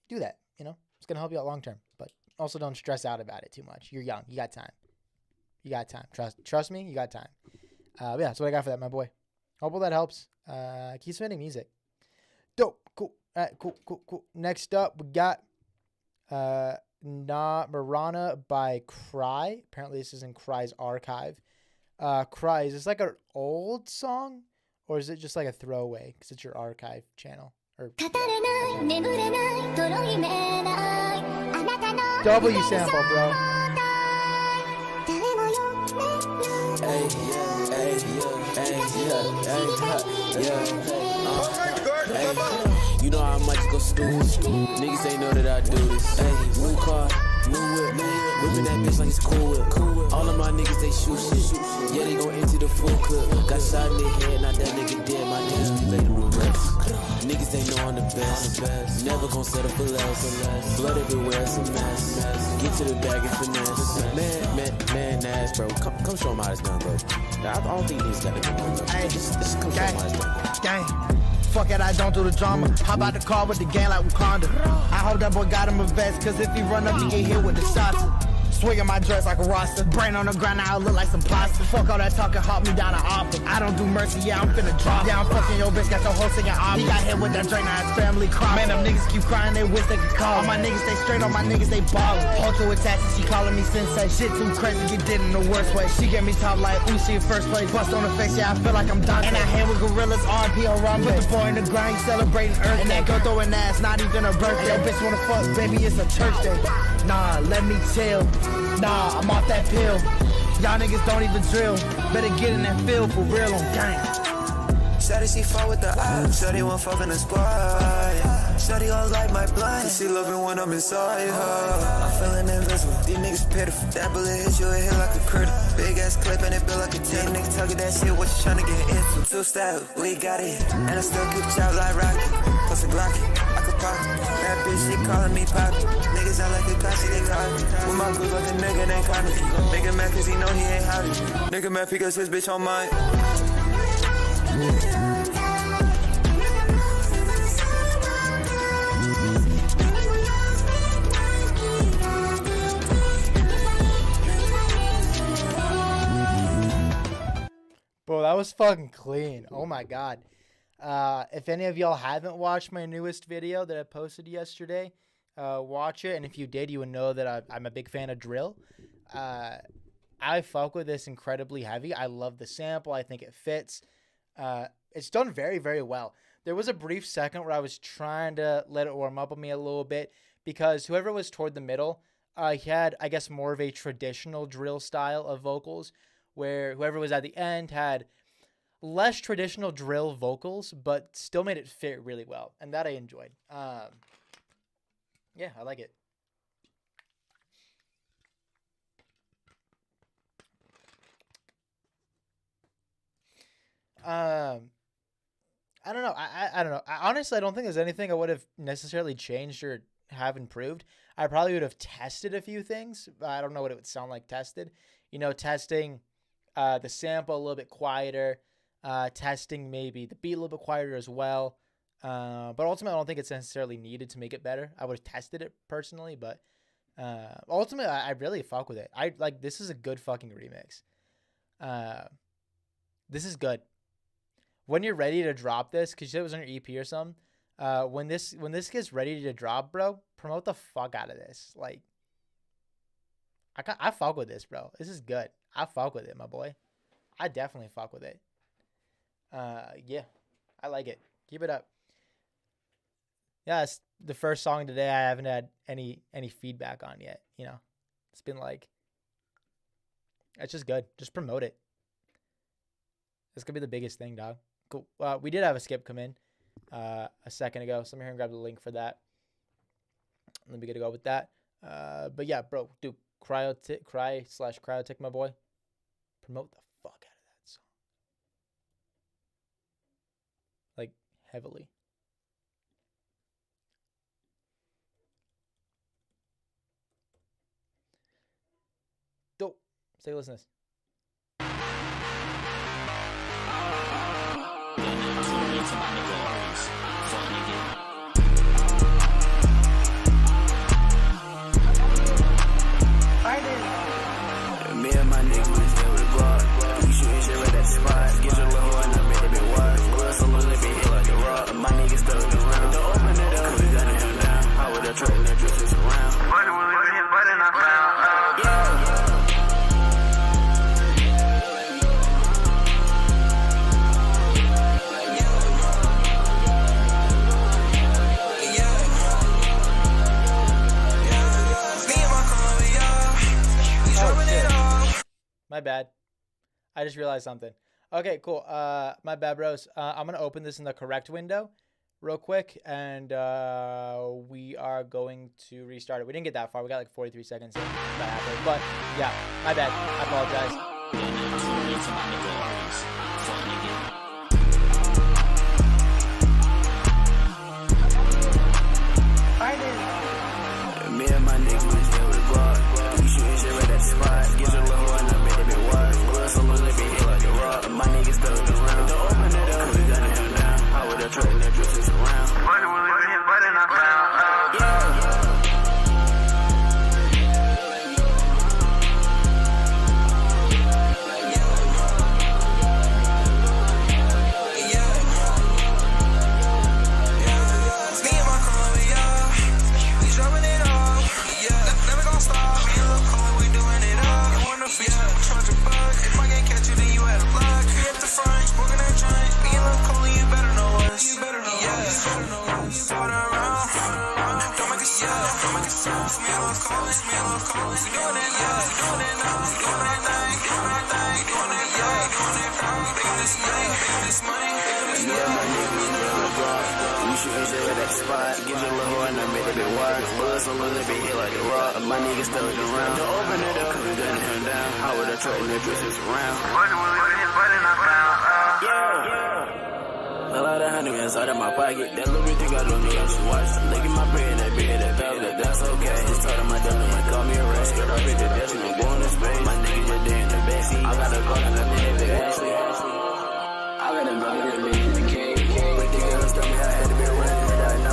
Do that, It's going to help you out long term, but also don't stress out about it too much. You're young. You got time. You got time. Trust me, you got time. Yeah, that's what I got for that, my boy. Hope that helps. Keep submitting music. Dope. Cool. All right, cool. Next up, we got Na Marana by Cry. Apparently, this is in Cry's archive. Cry, is this like an old song? Or is it just like a throwaway? Because it's your archive channel. Or W sample, bro. You know how much go stupid. Niggas ain't know that I do this. New car, new whip, whipping that bitch like it's cool whip. All of my niggas they shoot shit. Yeah, they gon' empty the full clip. Got shot in the head, not that nigga dead. My niggas be laid to rest. Niggas they know I'm the best. Never gon' settle for less. Blood everywhere, it's a mess. Get to the bag and finesse. Man, ass, bro. Come show him how it's done, bro. I don't think these got to go on, bro. Just come show him how it's done. Gang. Fuck it, I don't do the drama. Hop out the car with the gang like Wakanda. I hope that boy got him a vest, cause if he run up, he get hit with the shots. Swinging my dress like a roster. Brain on the ground, now I look like some pasta. Fuck all that talking, hop me down an opera. I don't do mercy, yeah, I'm finna drop. Yeah, I'm fucking your bitch, got your whole singing opera. He got hit with that drink, now his family cry. Man, them niggas keep crying, they wish they could call. All my niggas stay straight, all my niggas they ballin'. Hold to attach, she calling me sensei. Shit too crazy, get did in the worst way. She gave me top like Uzi in first place. Bust on the face, yeah, I feel like I'm Dante. And I hang with gorillas, RP on Rum. Put the boy in the grind, celebrating Earth. And that girl throwing ass, not even a birthday. Yo, bitch wanna fuck, baby, it's a church day. Nah, let me chill. Nah, I'm off that pill. Y'all niggas don't even drill. Better get in that field for real on gang. Shawty, she fall with the eyes. Shawty won't fuck in the squad. Shawty gon' light my blind. She love it when I'm inside her. I'm feeling invisible. These niggas pitiful. That bullet hit you, it hit like a critter. Big ass clip and it built like a 10. Niggas talking that shit, what you tryna get into? Two style, we got it. And I still keep chop like Rocky. Plus a Glocky, I could pop. That bitch, she calling me Poppy. Niggas out like a Kasi, they call me. With my goose like a nigga named Connie. Nigga mad cause he know he ain't howdy. Nigga mad because his bitch on mine. Bro, that was fucking clean. Oh my god. If any of y'all haven't watched my newest video that I posted yesterday, watch it. And if you did, you would know that I'm a big fan of drill. I fuck with this incredibly heavy. I love the sample. I think it fits. It's done very, very well. There was a brief second where I was trying to let it warm up on me a little bit because whoever was toward the middle, he had, I guess, more of a traditional drill style of vocals, where whoever was at the end had less traditional drill vocals, but still made it fit really well. And that I enjoyed. Yeah, I like it. I don't know. I don't know. Honestly, I don't think there's anything I would have necessarily changed or have improved. I probably would have tested a few things. But I don't know what it would sound like tested. You know, testing the sample a little bit quieter, testing maybe the beat a little bit quieter as well. But ultimately, I don't think it's necessarily needed to make it better. I would have tested it personally, but ultimately, I really fuck with it. This is a good fucking remix. This is good. When you're ready to drop this, because you said it was on your EP or something, when this gets ready to drop, bro, promote the fuck out of this. Like, I fuck with this, bro. This is good. I fuck with it, my boy. I definitely fuck with it. Yeah, I like it. Keep it up. Yeah, it's the first song today I haven't had any feedback on yet. You know, it's been like, it's just good. Just promote it. This could be the biggest thing, dog. Cool. We did have a skip come in a second ago, so I'm here and grab the link for that. Let me get to go with that. But yeah, bro, dude, cry/cryotic, my boy. Promote the fuck out of that song. Like, heavily. Dope. Let's take a listen to this. Me and my nigga was there with blood. We shooting shit right at the spot. Get your little one, I made it be wide. Blood so long, they be hit like a rock. My niggas stuck around. Don't open it up, we got it down. I would have tried that dress around. But when we hit button, I found. Yeah. My bad. I just realized something. Okay, cool. My bad, bros. I'm going to open this in the correct window real quick, and we are going to restart it. We didn't get that far. We got like 43 seconds. But yeah, my bad. I apologize. Me and my niggas was here with the block. We shooting shit right at the spot. Gives a little and I made it be wild. Blood so little, it be hit like a rock. My niggas stuck around. Don't open it up, we gunning him down. I would've tried that bitches around. Spot, gives a little and I made it be wild. Blood so little, it be hit like a rock. My niggas stuck around. Don't open it up, we gunning him down. I would've tried that bitches around. Yeah. A lot of honey inside of my pocket. That little bit think I don't need to watch. Look at my bread, that bed, that belt, that's okay. Just told him I done it, like call me a rat. Scared off at the desk, we go in the space. My niggas just there in the backseat. I got a gun and I'm in the Ashley. I got a gun and I'm in the cave. But the girls told me I had to be running.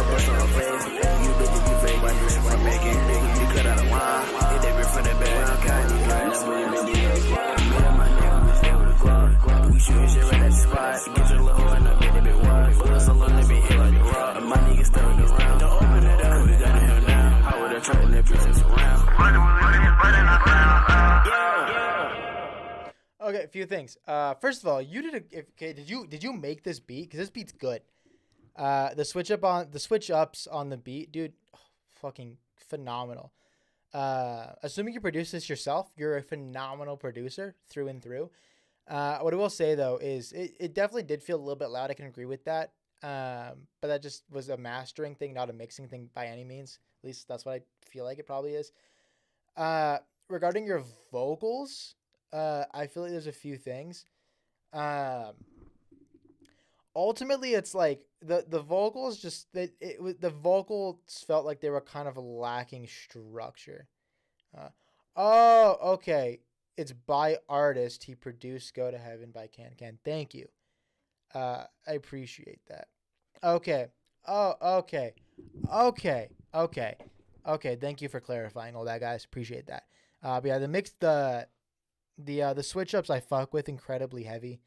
Bust on her face. You bitches be fake, my bitch from making big. You cut out a wine. Hit that bitch from the back. I'm kinda glad. That's what you been doing. Me and my nigga, we stay with the club. We shooting shit right at the spot. Get your little and I made it be wild. Blood so long, it be hit like a rock. My niggas stuck around. Don't open it up, we got him down. I would've tried that bitches around. Okay, a few things. First of all, you did you make this beat? Because this beat's good. The switch ups on the beat, dude, fucking phenomenal. Assuming you produce this yourself, you're a phenomenal producer through and through. What I will say though is it definitely did feel a little bit loud. I can agree with that. But that just was a mastering thing, not a mixing thing by any means. At least that's what I feel like it probably is. Regarding your vocals, I feel like there's a few things. Ultimately, it's like the vocals just the vocals felt like they were kind of lacking structure. Okay, it's by artist. He produced "Go to Heaven" by Can Can. Thank you. I appreciate that. Okay. Okay. Thank you for clarifying all that, guys. Appreciate that. But yeah, the switch ups I fuck with incredibly heavy.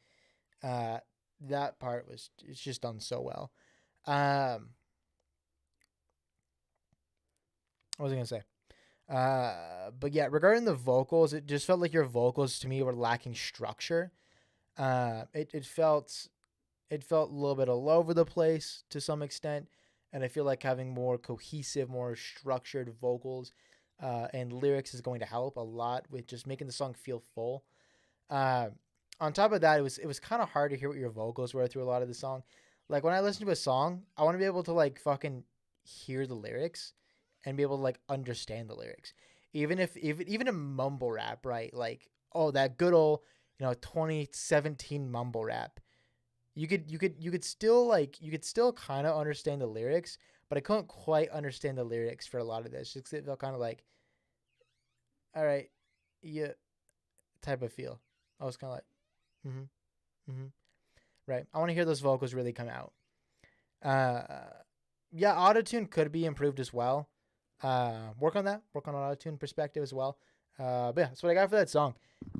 That part it's just done so well. What was I gonna say? But yeah, regarding the vocals, it just felt like your vocals to me were lacking structure. It felt a little bit all over the place to some extent, and I feel like having more cohesive, more structured vocals and lyrics is going to help a lot with just making the song feel full. On top of that, it was kind of hard to hear what your vocals were through a lot of the song. Like when I listen to a song, I want to be able to like fucking hear the lyrics and be able to like understand the lyrics. Even a mumble rap, right? Like, oh, that good old, 2017 mumble rap. You could still kind of understand the lyrics, but I couldn't quite understand the lyrics for a lot of this. Just 'cause it felt kind of like, all right, yeah, type of feel. I was kind of like, right. I want to hear those vocals really come out. Yeah, autotune could be improved as well. Work on that. Work on an autotune perspective as well. But yeah, that's what I got for that song.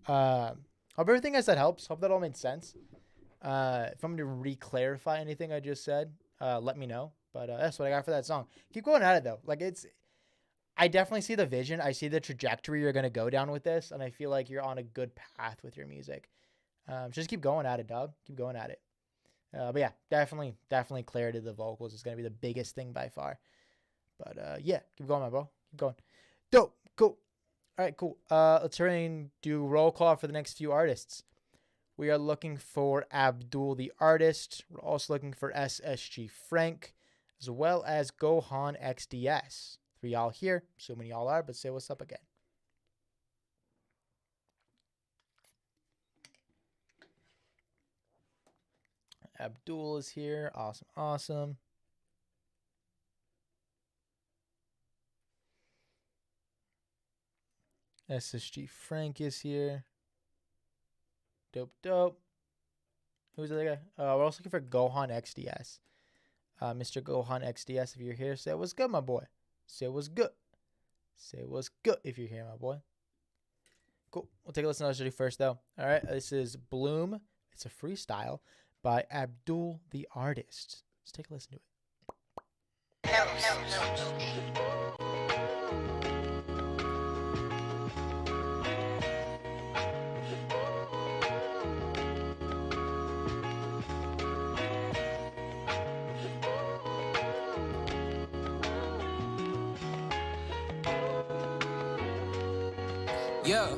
Hope everything I said helps. Hope that all made sense. If I'm going to re-clarify anything I just said, let me know. But that's what I got for that song. Keep going at it though. Like I definitely see the vision. I see the trajectory you're going to go down with this, and I feel like you're on a good path with your music. Just keep going at it, dog. Keep going at it. But yeah, definitely clarity of the vocals is going to be the biggest thing by far. But yeah, keep going, my bro. Keep going. Dope. Cool. All right, cool. Let's try and do roll call for the next few artists. We are looking for Abdul the Artist. We're also looking for SSG Frank, as well as Gohan XDS. 3 y'all here. So many y'all are, but say what's up again. Abdul is here. Awesome, awesome. SSG Frank is here. Dope, dope. Who's the other guy? We're also looking for Gohan XDS. Mr. Gohan XDS, if you're here, say what's good, my boy. Say what's good. Say what's good if you're here, my boy. Cool. We'll take a listen to SSG first, though. All right. This is Bloom. It's a freestyle by Abdul the Artist. Let's take a listen to it. Yeah.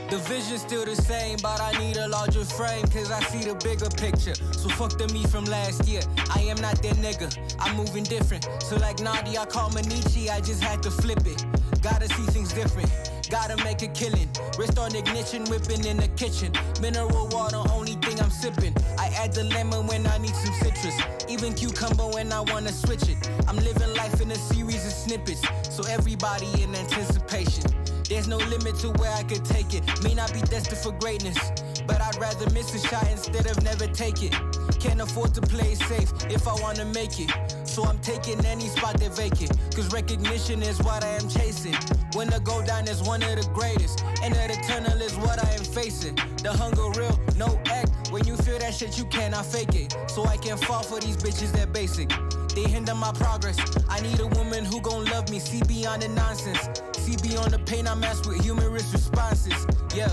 The vision's still the same, but I need a larger frame, cause I see the bigger picture. So fuck the me from last year. I am not that nigga, I'm moving different. So like Nadia, I call Manichi, I just had to flip it. Gotta see things different, gotta make a killing. Wrist on ignition, whipping in the kitchen. Mineral water, only thing I'm sipping. I add the lemon when I need some citrus. Even cucumber when I wanna switch it. I'm living life in a series of snippets, so everybody in anticipation. There's no limit to where I could take it. May not be destined for greatness, but I'd rather miss a shot instead of never take it. Can't afford to play it safe if I wanna make it. So I'm taking any spot that vacant, cause recognition is what I am chasing. When I go down is one of the greatest, and the tunnel is what I am facing. The hunger real, no act. When you feel that shit, you cannot fake it. So I can fall for these bitches that basic. They hinder my progress. I need a woman who gon' love me, see beyond the nonsense. See beyond the pain I mask with humorous responses. Yeah,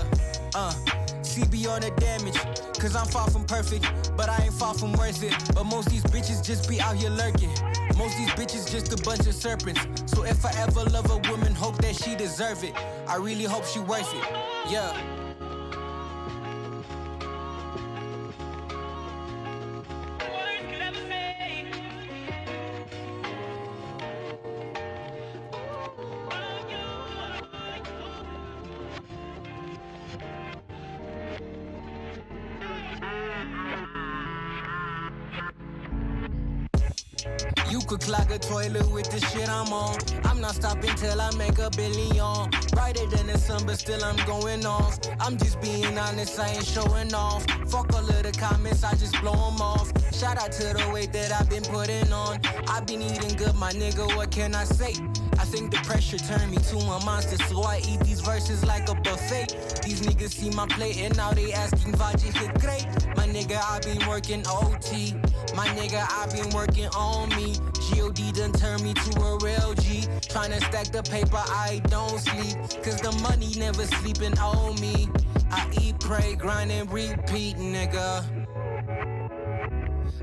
see beyond the damage. Cause I'm far from perfect, but I ain't far from worth it. But most these bitches just be out here lurking. Most these bitches just a bunch of serpents. So if I ever love a woman, hope that she deserve it. I really hope she worth it. Yeah. You could clog a toilet with the shit I'm on. I'm not stopping till I make $1 billion. Brighter than the sun, but still I'm going off. I'm just being honest, I ain't showing off. Fuck all of the comments, I just blow them off. Shout out to the weight that I've been putting on. I've been eating good, my nigga, what can I say? I think the pressure turned me to a monster, so I eat these verses like a buffet. These niggas see my plate and now they asking Vaji hit great. My nigga, I been working OT. My nigga, I been working on me. G.O.D. done turned me to a real G. Tryna stack the paper, I don't sleep. Cause the money never sleeping on me. I eat, pray, grind, and repeat, nigga.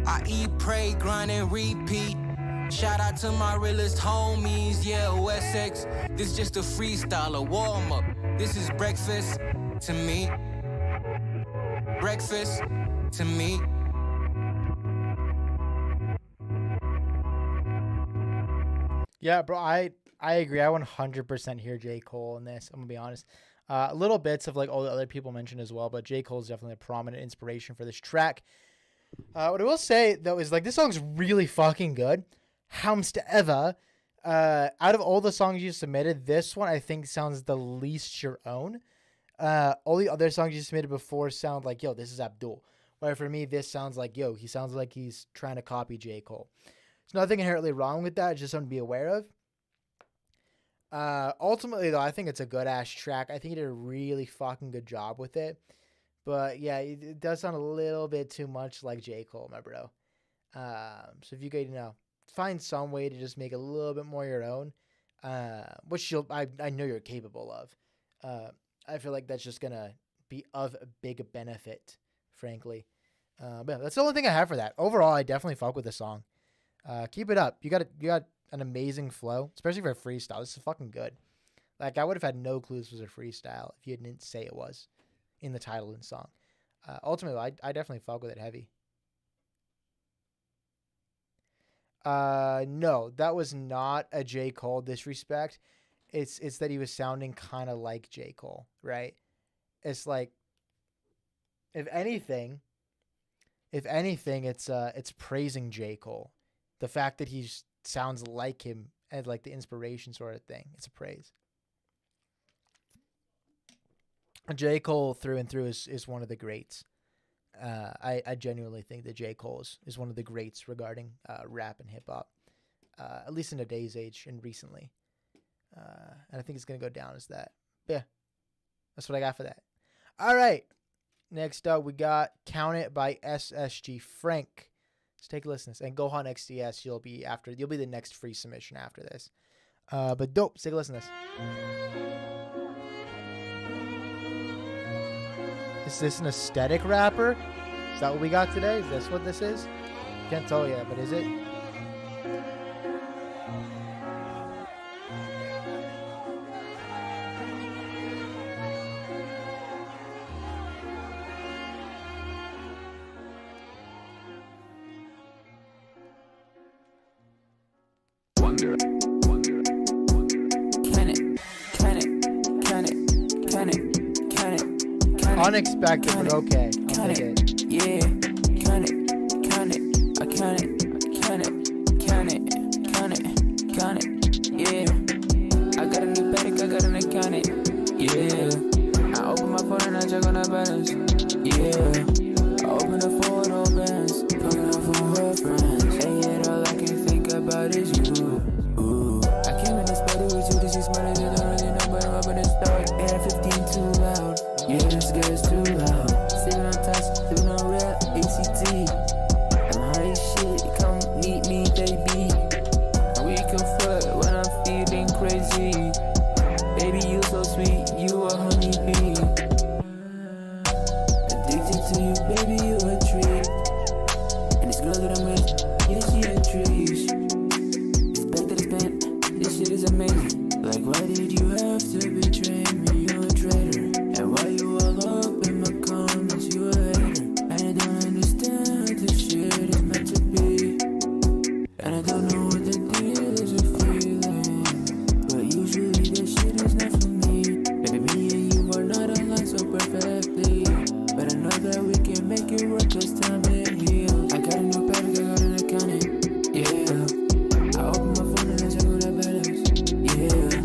I eat, pray, grind, and repeat. Shout out to my realest homies, yeah, OSX. This just a freestyle, a warm-up. This is breakfast to me. Breakfast to me. Yeah, bro, I agree. I 100% hear J. Cole in this. I'm going to be honest. Little bits of like all the other people mentioned as well, but J. Cole is definitely a prominent inspiration for this track. What I will say, though, is like this song's really fucking good. However, out of all the songs you submitted, this one I think sounds the least your own. All the other songs you submitted before sound like, yo, this is Abdul. Where for me, this sounds like, yo, he sounds like he's trying to copy J. Cole. There's nothing inherently wrong with that. It's just something to be aware of. Ultimately, though, I think it's a good-ass track. I think he did a really fucking good job with it. But, yeah, it does sound a little bit too much like J. Cole, my bro. So if you could, find some way to just make it a little bit more your own, which I know you're capable of. I feel like that's just going to be of a big benefit, frankly. But yeah, that's the only thing I have for that. Overall, I definitely fuck with the song. Keep it up. You got an amazing flow, especially for a freestyle. This is fucking good. Like, I would have had no clue this was a freestyle if you didn't say it was in the title and song. Ultimately, I definitely fuck with it heavy. No, that was not a J. Cole disrespect. It's that he was sounding kind of like J. Cole, right? It's like, if anything, if anything, it's praising J. Cole. The fact that he sounds like him and like the inspiration sort of thing. It's a praise. J. Cole through and through is one of the greats. I genuinely think that J. Cole is one of the greats regarding rap and hip hop, at least in today's age and recently. And I think it's going to go down as that. But yeah, that's what I got for that. All right. Next up, we got Count It by SSG Frank. Let's take a listen to this. And Gohan XDS, you'll be the next free submission after this. But dope. Let's take a listen to this. Is this an aesthetic rapper? Is that what we got today? Is this what this is? Can't tell yet, but is it? Unexpected, but okay. I'll take it. Yeah, count it. I count it. Yeah, I got a new bag, I got an account it. Yeah, I open my phone and I check on the balance. Yeah, I open the phone, opens, looking out for her friends. And yet all I can think about is you. Ooh, I came in this party with you, this is smarter than I don't really know, but I'm up in the start. Air 15 too loud. Yeah, this girl's too loud. Sipping on touch, sipping on real ACT. I'm high as shit, come meet me, baby. And we can fuck when I'm feeling crazy. Baby, you so sweet, you a honeybee. Addicted to you, baby, you a treat. And this girl that I'm with, yeah, she a treat. This back that is bent, this shit is amazing. Like, why did you have to betray me? You a traitor. And why you all up in my comments, you a hater. I don't understand this shit is meant to be. And I don't know what the deal is with feeling. But usually this shit is not for me. Maybe me and you are not aligned so perfectly. But I know that we can make it work cause time it heals. I got a new bag, I got an account. Yeah, I open my phone and I check on that balance. Yeah,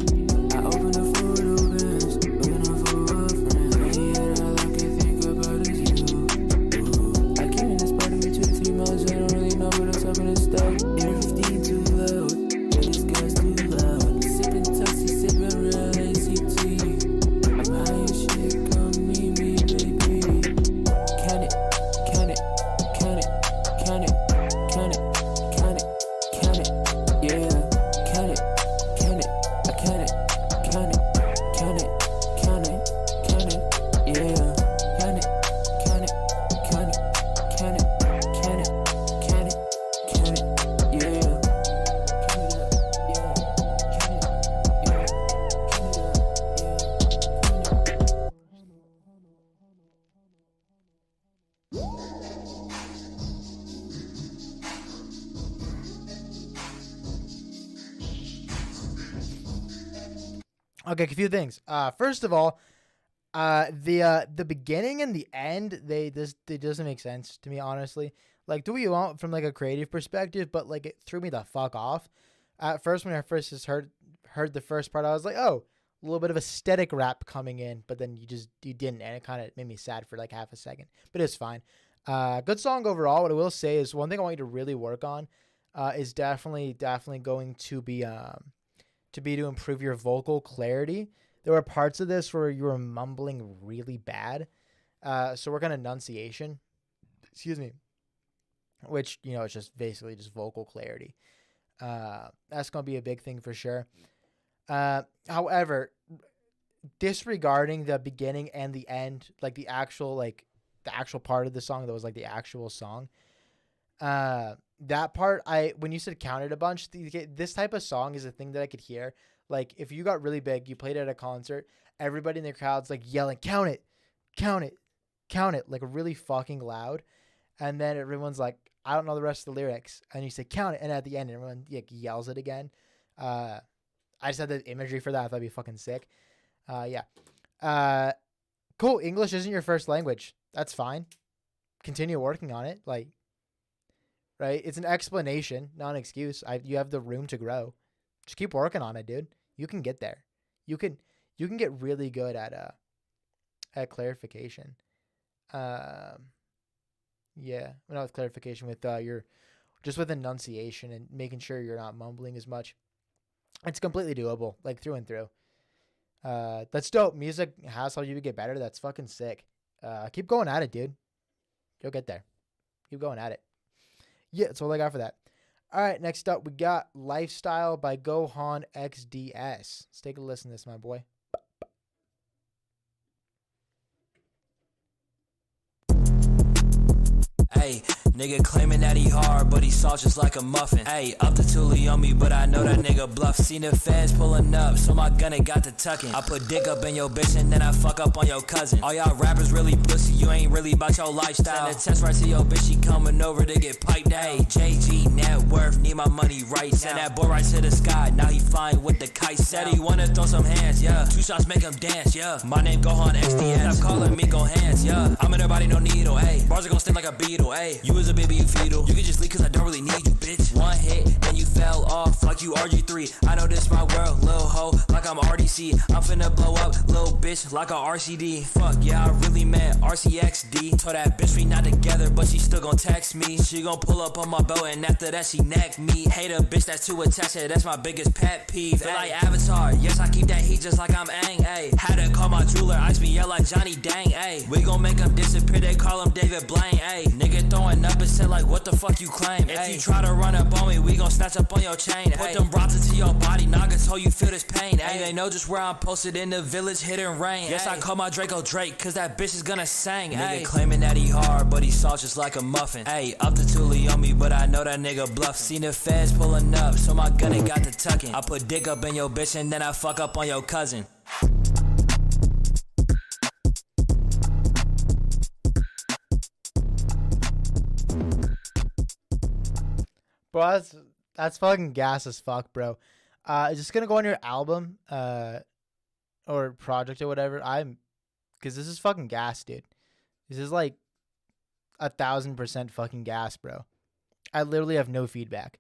I open the photo bins, looking out for her friends. And yet all I can think about is you. Ooh, I came in this party with 2 to 3 miles, I don't really know what I'm talking to stuff. Air 15 too loud, yeah, this girl's too loud. Sipping toxic, sipping real ACT. I'm high as shit, come meet me, baby. Count it. Yeah, count it. I count it. Yeah, count it. Okay, a few things. First of all, the beginning and the end, it doesn't make sense to me, honestly. Like, do what you want from like a creative perspective, but like it threw me the fuck off. At first, when I first just heard the first part, I was like, oh, a little bit of aesthetic rap coming in, but then you didn't, and it kind of made me sad for like half a second. But it's fine. Good song overall. What I will say is one thing I want you to really work on is definitely going to be to improve your vocal clarity. There were parts of this where you were mumbling really bad. So work on enunciation. Excuse me. Which, it's just basically just vocal clarity. That's going to be a big thing for sure. However, disregarding the beginning and the end, like the actual part of the song that was like the actual song, that part, when you said counted a bunch, this type of song is a thing that I could hear. Like if you got really big, you played at a concert, everybody in the crowd's like yelling, count it, like really fucking loud. And then everyone's like, I don't know the rest of the lyrics. And you say, count it. And at the end, everyone yells it again. I just had the imagery for that. I thought it'd be fucking sick. Yeah. Cool. English isn't your first language. That's fine. continue working on it. Like, right? It's an explanation, not an excuse. You have the room to grow. Just keep working on it, dude. You can get there. You can get really good at clarification. Yeah, not with clarification, with with enunciation and making sure you're not mumbling as much. It's completely doable, like through and through. That's dope. Music has helped you get better. That's fucking sick. Keep going at it, dude. You'll get there. Keep going at it. Yeah, that's all I got for that. All right, next up, we got Lifestyle by Gohan XDS. Let's take a listen to this, my boy. Hey, nigga claiming that he hard, but he soft just like a muffin. Hey, up the Thule on me, but I know that nigga bluff. Seen the feds pulling up, so my gun ain't got the tucking. I put dick up in your bitch and then I fuck up on your cousin. All y'all rappers really pussy, you ain't really about your lifestyle. Send a text right to your bitch, she coming over to get piped. Hey, JG net worth, need my money right now. Send that boy right to the sky, now he flying with the kite. Said he wanna throw some hands, yeah. 2 shots make him dance, yeah. My name Gohan XDS, stop calling me go hands, yeah. I'm in her body, no needle, hey. Bars are gonna sting like a beetle, hey. You was a baby, you fetal. You can just leave cause I don't really need you, bitch. One hit, then you fell off like you RG3. I know this my world, lil' hoe, like I'm RDC. I'm finna blow up, lil' bitch, like a RCD. Fuck, yeah, I really meant RCXD. Told that bitch we not together, but she still gon' text me. She gon' pull up on my belt and after that she neck me. Hate a bitch that's too attached, that's my biggest pet peeve. Feel like Avatar, yes, I keep that heat just like I'm Aang, ayy. Had to call my jeweler, ice me out like Johnny Dang, ayy. We gon' make him disappear, they call him David Blaine, ayy. Nigga throwing up and said like, what the fuck you claim? If you try to run up on me, we gon' snatch up on your chain. Put them rods into your body, Naga told you feel this pain. Ay, they know just where I'm posted in the village, hitting rain. Yes, I call my Draco Drake, cause that bitch is gonna sing. Nigga claiming that he hard, but he soft just like a muffin. Ay, up the Thule on me, but I know that nigga bluff. Seen the feds pulling up, so my gun ain't got the tucking. I put dick up in your bitch and then I fuck up on your cousin. Bro, that's fucking gas as fuck, bro. Is this gonna go on your album, or project or whatever? Cause this is fucking gas, dude. This is like 1,000% fucking gas, bro. I literally have no feedback.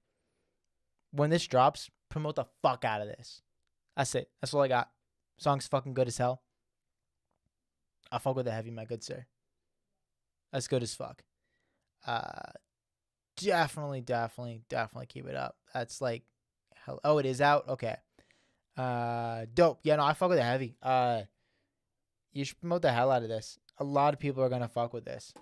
When this drops, promote the fuck out of this. That's it. That's all I got. Song's fucking good as hell. I'll fuck with the heavy, my good sir. That's good as fuck. Definitely keep it up. That's like, hell. Oh, it is out. Okay. Dope. Yeah, no, I fuck with the heavy. You should promote the hell out of this. A lot of people are gonna fuck with this.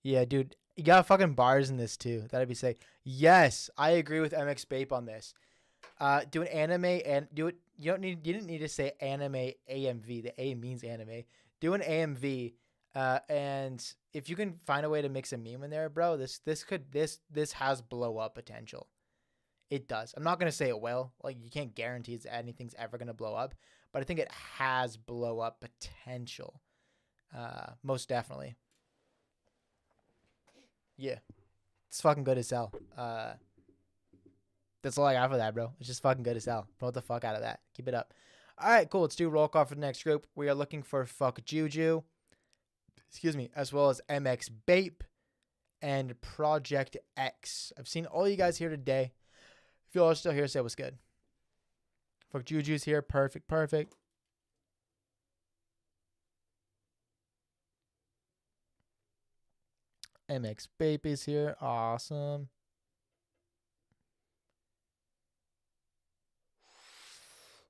Yeah, dude, you got fucking bars in this too. That'd be sick. Yes, I agree with MX Bape on this. Do an anime and do it. You didn't need to say anime AMV. The A means anime. Do an AMV. And if you can find a way to mix a meme in there, bro, this has blow up potential. It does. I'm not gonna say it will. Like, you can't guarantee anything's ever gonna blow up, but I think it has blow up potential. Most definitely. Yeah, it's fucking good as hell. That's all I got for that, bro. It's just fucking good as hell. Promote the fuck out of that. Keep it up. All right, cool. Let's do roll call for the next group. We are looking for Fuck Juju. Excuse me, as well as MX Bape and Project X. I've seen all you guys here today. If you all are still here, say what's good. Fuck Juju's here. Perfect. MX Bape is here. Awesome.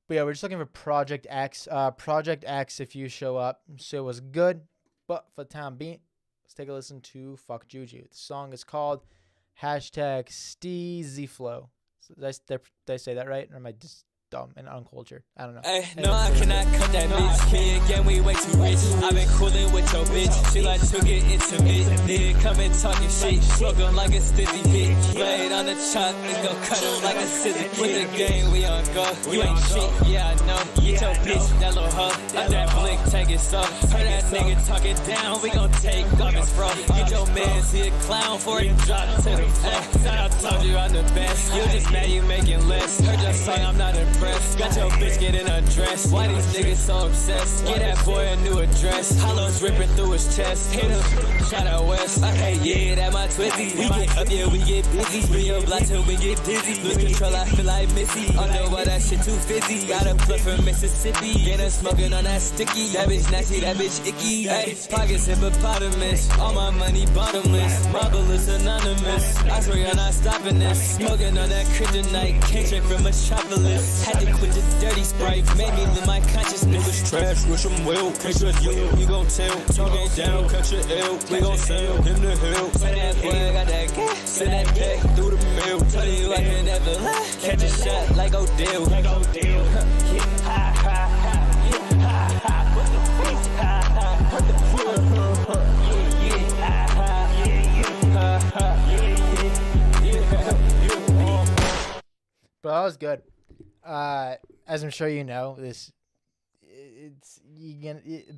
But yeah, we're just looking for Project X. Project X, if you show up, say what's good. But for the time being, let's take a listen to Fuck Juju. The song is called #SteezyFlow. So did I say that right? Or am I just dumb and uncultured? I don't know. Hey, no, I cannot cut that bitch. Here again, we way too rich. I've been coolin' with your bitch. She like to get intimate. Nigga come and talking shit. Smoking like a stizzy bitch. Blade on the chop, and go cut him like a scissor. With the game, we on go. You ain't shit, yeah, I know. Get your bitch, that little hoe. Out that blitz. public take it so. Heard that nigga talking down, we gon' take off his fro. Get your man, see a clown for he drop to the floor. I told you I'm the best, you just mad you making less. Heard your song, I'm not impressed. Got your bitch getting undressed. Why these niggas so obsessed? Get that boy a new address. Hollows ripping through his chest. Hit him, shout out west. Okay, yeah, that my twisty. We get up, yeah, we get busy. Spin your block till we get dizzy. Lose control, I feel like Missy. Oh no, why that shit too fizzy. Got a plug from Mississippi. Get her smoking on that sticky. That bitch nasty, that bitch icky. Hey, pockets hippopotamus. All my money bottomless. Marvelous anonymous. I swear you're not stopping this. Smoking on that kryptonite. Came straight from Metropolis. Had to quit the dirty Sprite. Made me lose my consciousness. Niggas trash, wish them well. Can't trust you gon' tell. Talk ain't down, cut your L. We gon' sell him the hill. Say that boy got that gas. Send that pack through the mail. Tell you I can never lie. Catch a shot like Odell. Like Odell. Ha ha ha. Ha ha. What the fuck? Ha ha. What the fuck? Yeah, ha ha. Ha ha. But that was good. As I'm sure you know,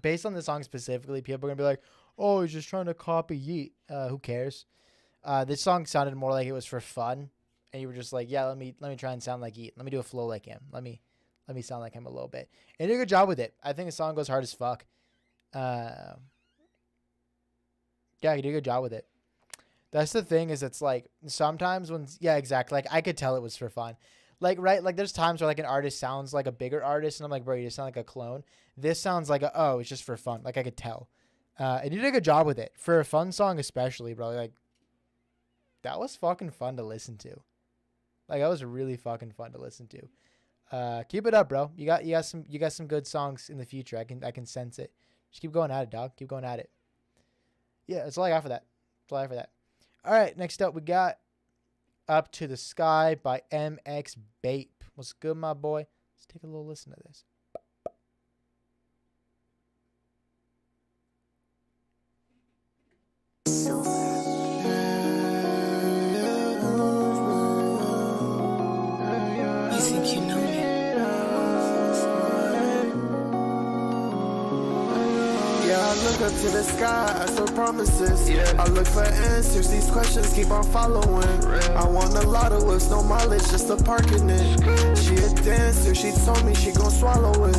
based on the song specifically, people are gonna be like, "Oh, he's just trying to copy Yeet." Who cares? This song sounded more like it was for fun, and you were just like, "Yeah, let me try and sound like Yeet. Let me do a flow like him. Let me sound like him a little bit." And you did a good job with it. I think the song goes hard as fuck. Yeah, you did a good job with it. That's the thing, is it's like sometimes yeah, exactly. Like I could tell it was for fun. Like, right, like there's times where like an artist sounds like a bigger artist and I'm like, bro, you just sound like a clone. This sounds like it's just for fun. Like I could tell. And you did a good job with it. For a fun song especially, bro. Like that was fucking fun to listen to. Like that was really fucking fun to listen to. Keep it up, bro. You got some good songs in the future. I can sense it. Just keep going at it, dog. Keep going at it. Yeah, that's all I got for that. That's all I got for that. All right, next up we got Up to the Sky by MX Bape. What's good, my boy? Let's take a little listen to this. You think you know me? Yeah, I look up to the sky, I saw promises. I look for answers, these questions keep on following. I want a lot of what's no mileage, just a parking it. She a dancer, she told me she gon' swallow it.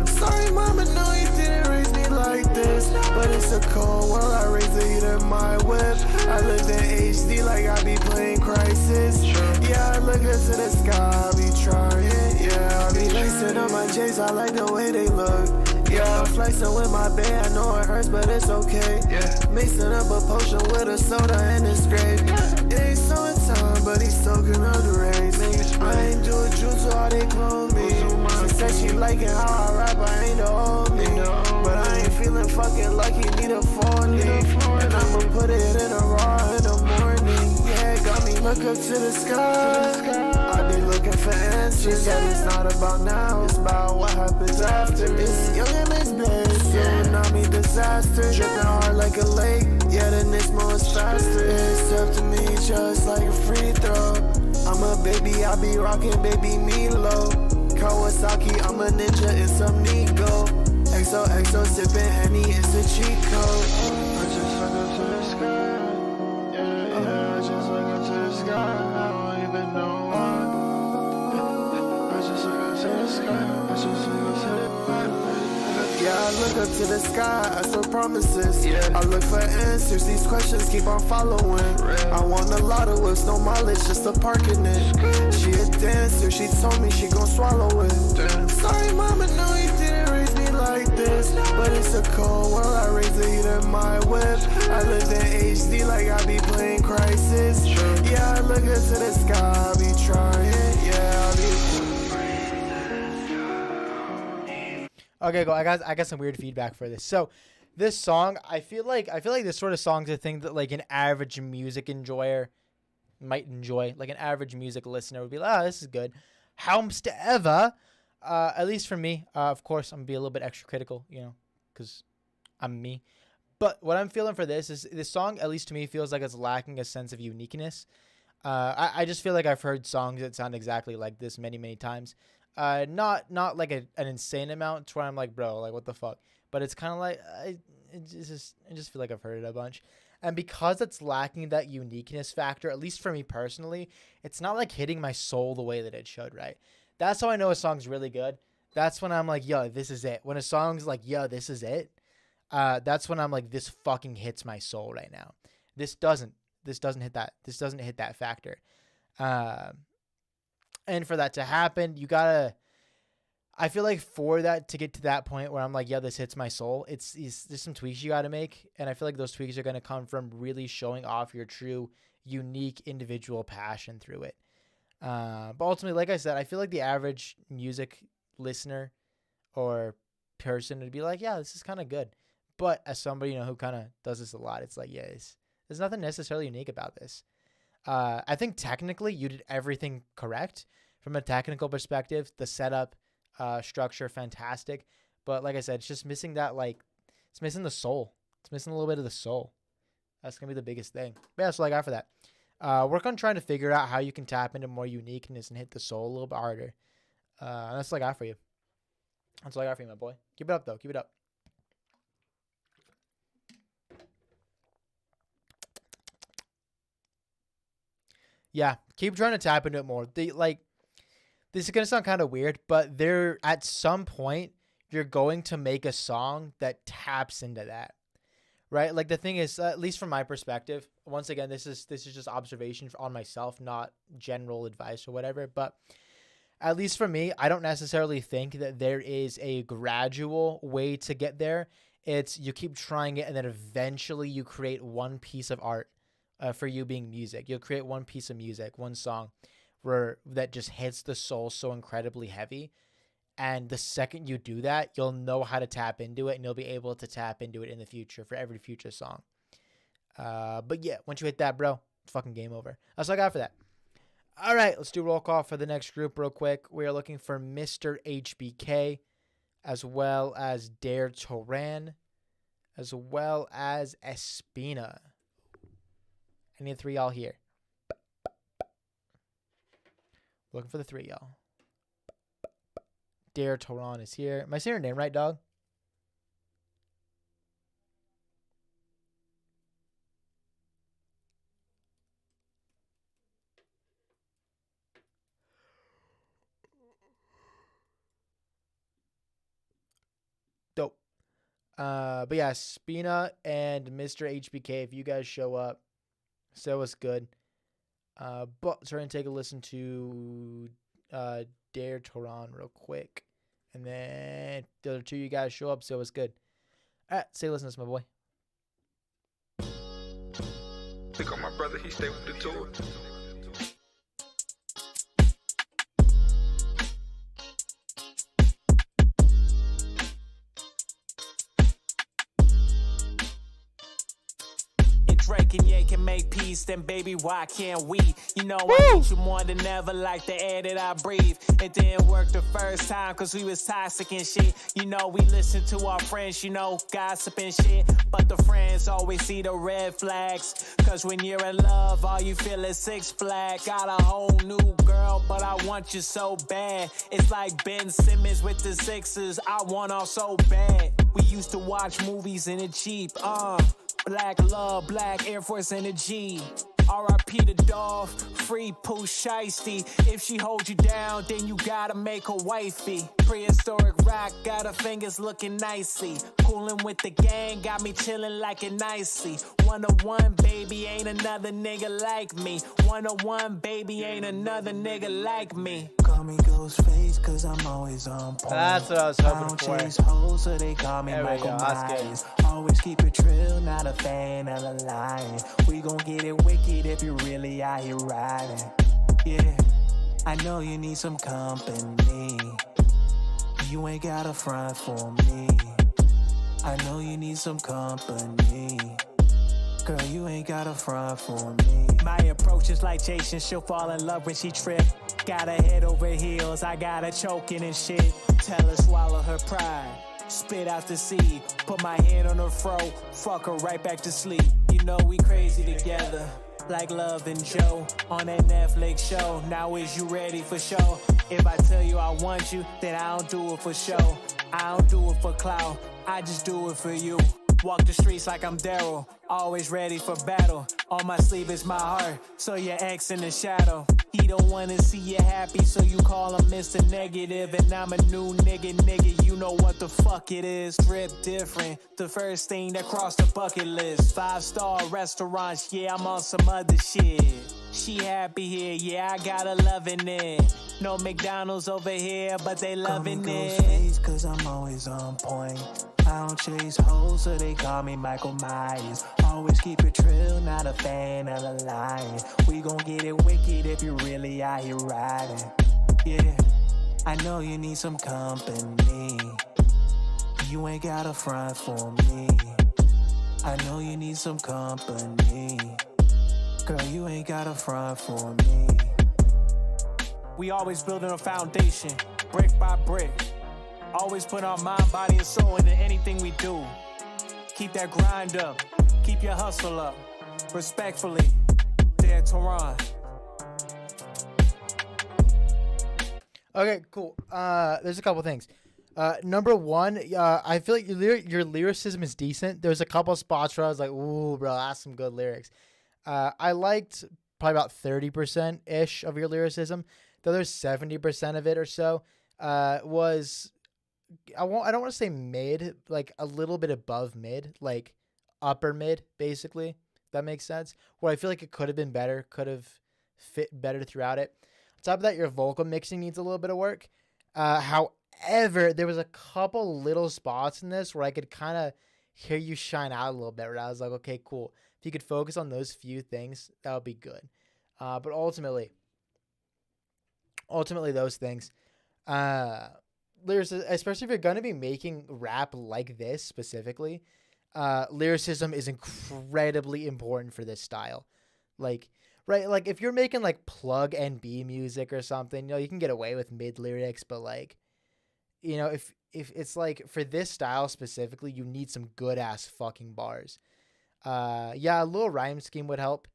Sorry mama, no you didn't raise me like this. But it's a cold world, I raised the heat in my whip. I live in HD like I be playing Crisis. Yeah, I look up to the sky, I be trying. Yeah, I be lacing up my J's, I like the way they look. Yeah, I'm flexing with my band, I know it hurts, but it's okay. Mixing up a potion with a soda and it's great. It ain't summertime, but he's soaking up the rays. I ain't do a jutsu, all they clone me. She said she liking how I rap, I ain't the old me. But I ain't feeling fucking lucky, need a 40. And I'ma put it in a raw in the morning. Yeah, got me look up to the sky. I be looking for answers, yeah, it's not about now, it's about what happens after. It's young and it's bad, tsunami disaster. Dripping hard like a lake, yeah, the next moment's faster. It's up to me, just like a free throw. I'm a baby, I be rocking baby Milo. Kawasaki, I'm a ninja in some Nigo. XOXO sipping Henny, it's a cheat code. I just look up to the sky. Yeah, I just look up to the sky. I don't even know why. I just look up to the sky. I just look up to the sky. Yeah, I look up to the sky, I saw promises. I look for answers, these questions keep on following. I want a lot of what's no mileage, just a parking it. She a dancer, she told me she gon' swallow it. Sorry mama, no you didn't raise me like this. But it's a cold world, I raised the heat in my whip. I live in HD like I be playing Crisis. Yeah, I look up to the sky, I be trying. Yeah, I be... Okay, go. I got some weird feedback for this. So, this song, I feel like this sort of song's a thing that like an average music enjoyer might enjoy. Like an average music listener would be like, "Oh, this is good." However, at least for me, of course, I'm gonna be a little bit extra critical, you know, because I'm me. But what I'm feeling for this is this song, at least to me, feels like it's lacking a sense of uniqueness. I just feel like I've heard songs that sound exactly like this many times. Not like an insane amount to where I'm like, bro, like what the fuck. But it's kind of like I just feel like I've heard it a bunch. And because it's lacking that uniqueness factor, at least for me personally, it's not like hitting my soul the way that it should, right? That's how I know a song's really good. That's when I'm like, yo, this is it. When a song's like, yo, this is it, that's when I'm like, this fucking hits my soul right now. This doesn't hit that. This doesn't hit that factor. And for that to happen, I feel like for that to get to that point where I'm like, yeah, this hits my soul, there's some tweaks you got to make. And I feel like those tweaks are going to come from really showing off your true, unique, individual passion through it. But ultimately, like I said, I feel like the average music listener or person would be like, yeah, this is kind of good. But as somebody, who kind of does this a lot, it's like, yeah, there's nothing necessarily unique about this. I think technically you did everything correct from a technical perspective. The setup, structure, fantastic. But like I said, it's just missing that, it's missing the soul. It's missing a little bit of the soul. That's going to be the biggest thing. But yeah, that's all I got for that. Work on trying to figure out how you can tap into more uniqueness and hit the soul a little bit harder. That's all I got for you. That's all I got for you, my boy. Keep it up, though. Keep it up. Yeah, keep trying to tap into it more. This is going to sound kind of weird, but at some point, you're going to make a song that taps into that, right? Like, the thing is, at least from my perspective, once again, this is just observation on myself, not general advice or whatever, but at least for me, I don't necessarily think that there is a gradual way to get there. It's you keep trying it, and then eventually you create one piece of art. For you being music, you'll create one piece of music, one song that just hits the soul so incredibly heavy. And the second you do that, you'll know how to tap into it, and you'll be able to tap into it in the future for every future song. But yeah, once you hit that, bro, it's fucking game over. That's all I got for that. All right, let's do roll call for the next group real quick. We are looking for Mr. HBK, as well as Dare Toran, as well as Espina. Any of the three y'all here? Looking for the three y'all. Dare Toran is here. Am I saying her name right, dog? Dope. But yeah, Spina and Mr. HBK, if you guys show up, so it's good. But try and take a listen to Dare Toran real quick. And then the other two you guys show up, so it's good. All right, say listen to this, my boy. Look on my brother, he stay with the tour. Drake and Ye can make peace, then baby, why can't we? You know I need you more than ever, like the air that I breathe. It didn't work the first time, cause we was toxic and shit. You know, we listen to our friends, gossip and shit. But the friends always see the red flags. Cause when you're in love, all you feel is Six Flags. Got a whole new girl, but I want you so bad. It's like Ben Simmons with the Sixers, I want all so bad. We used to watch movies in a Jeep, Black love, black Air Force and a G. R.I.P. the Dolph, free Pooh Shiesty. If she holds you down, then you gotta make her wifey. Prehistoric rock, got her fingers looking nicely. Coolin' with the gang, got me chillin' like an icy. 101, baby, ain't another nigga like me. 101, baby, ain't another nigga like me. Call me Ghostface, cause I'm always on point. That's what I was hoping I don't for. chase hoes, so they call me There we Michael go, that's good. Myers. Always keep it trill, not a fan of a lion. We gon' get it wicked if you really out here riding. Yeah, I know you need some company. You ain't got a front for me. I know you need some company. Girl, you ain't got a front for me. My approach is like Jason, she'll fall in love when she trip. Got her head over heels, I got her choking and shit. Tell her swallow her pride, spit out the seed. Put my hand on her throat, fuck her right back to sleep. You know we crazy together. like Love and Joe on that Netflix show. Now is you ready for show? If I tell you I want you, then I don't do it for show. I don't do it for clout, I just do it for you. Walk the streets like I'm Daryl, always ready for battle. On my sleeve is my heart, so your ex in the shadow. He don't wanna see you happy, so you call him Mr. Negative. And I'm a new nigga, you know what the fuck it is. Drip different, the first thing that crossed the bucket list. 5-star restaurants, yeah, I'm on some other shit. She happy here, yeah, I got her loving it. No McDonald's over here, but they loving it. Cause I'm always on point. I don't chase hoes, so they call me Michael Myers. Always keep it trill, not a fan of the lion. We gon' get it wicked if you really out here riding. Yeah, I know you need some company. You ain't got a front for me. I know you need some company. Girl, you ain't got a front for me. We always building a foundation, brick by brick. Always put our mind, body, and soul into anything we do. Keep that grind up, keep your hustle up. Respectfully, dear Tehran. Okay, cool. There's a couple things. Number one, I feel like your lyricism is decent. There's a couple spots where I was like, ooh, bro, that's some good lyrics. I liked probably about 30%-ish of your lyricism. The other 70% of it or so was, I don't want to say mid, like a little bit above mid, like upper mid, basically. If that makes sense. Where I feel like it could have been better, could have fit better throughout it. On top of that, your vocal mixing needs a little bit of work. However, there was a couple little spots in this where I could kind of hear you shine out a little bit. Where I was like, okay, cool. If you could focus on those few things, that would be good. But ultimately, those things, especially if you're going to be making rap like this specifically, lyricism is incredibly important for this style. Like, right, like if you're making like plug and B music or something, you know, you can get away with mid lyrics, but like, you know, if it's like for this style specifically, you need some good ass fucking bars. Yeah, a little rhyme scheme would help.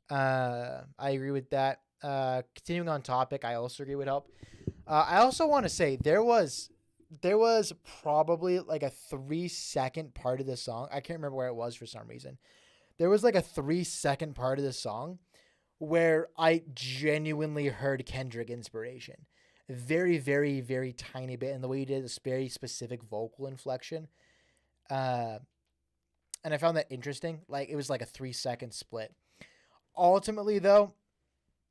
I agree with that. Continuing on topic, I also agree would help. I also want to say there was probably like a 3-second part of the song. I can't remember where it was for some reason. There was like a 3-second part of the song where I genuinely heard Kendrick inspiration. Very, very, very tiny bit. And the way he did this very specific vocal inflection. And I found that interesting. Like, it was like a 3-second split. Ultimately, though,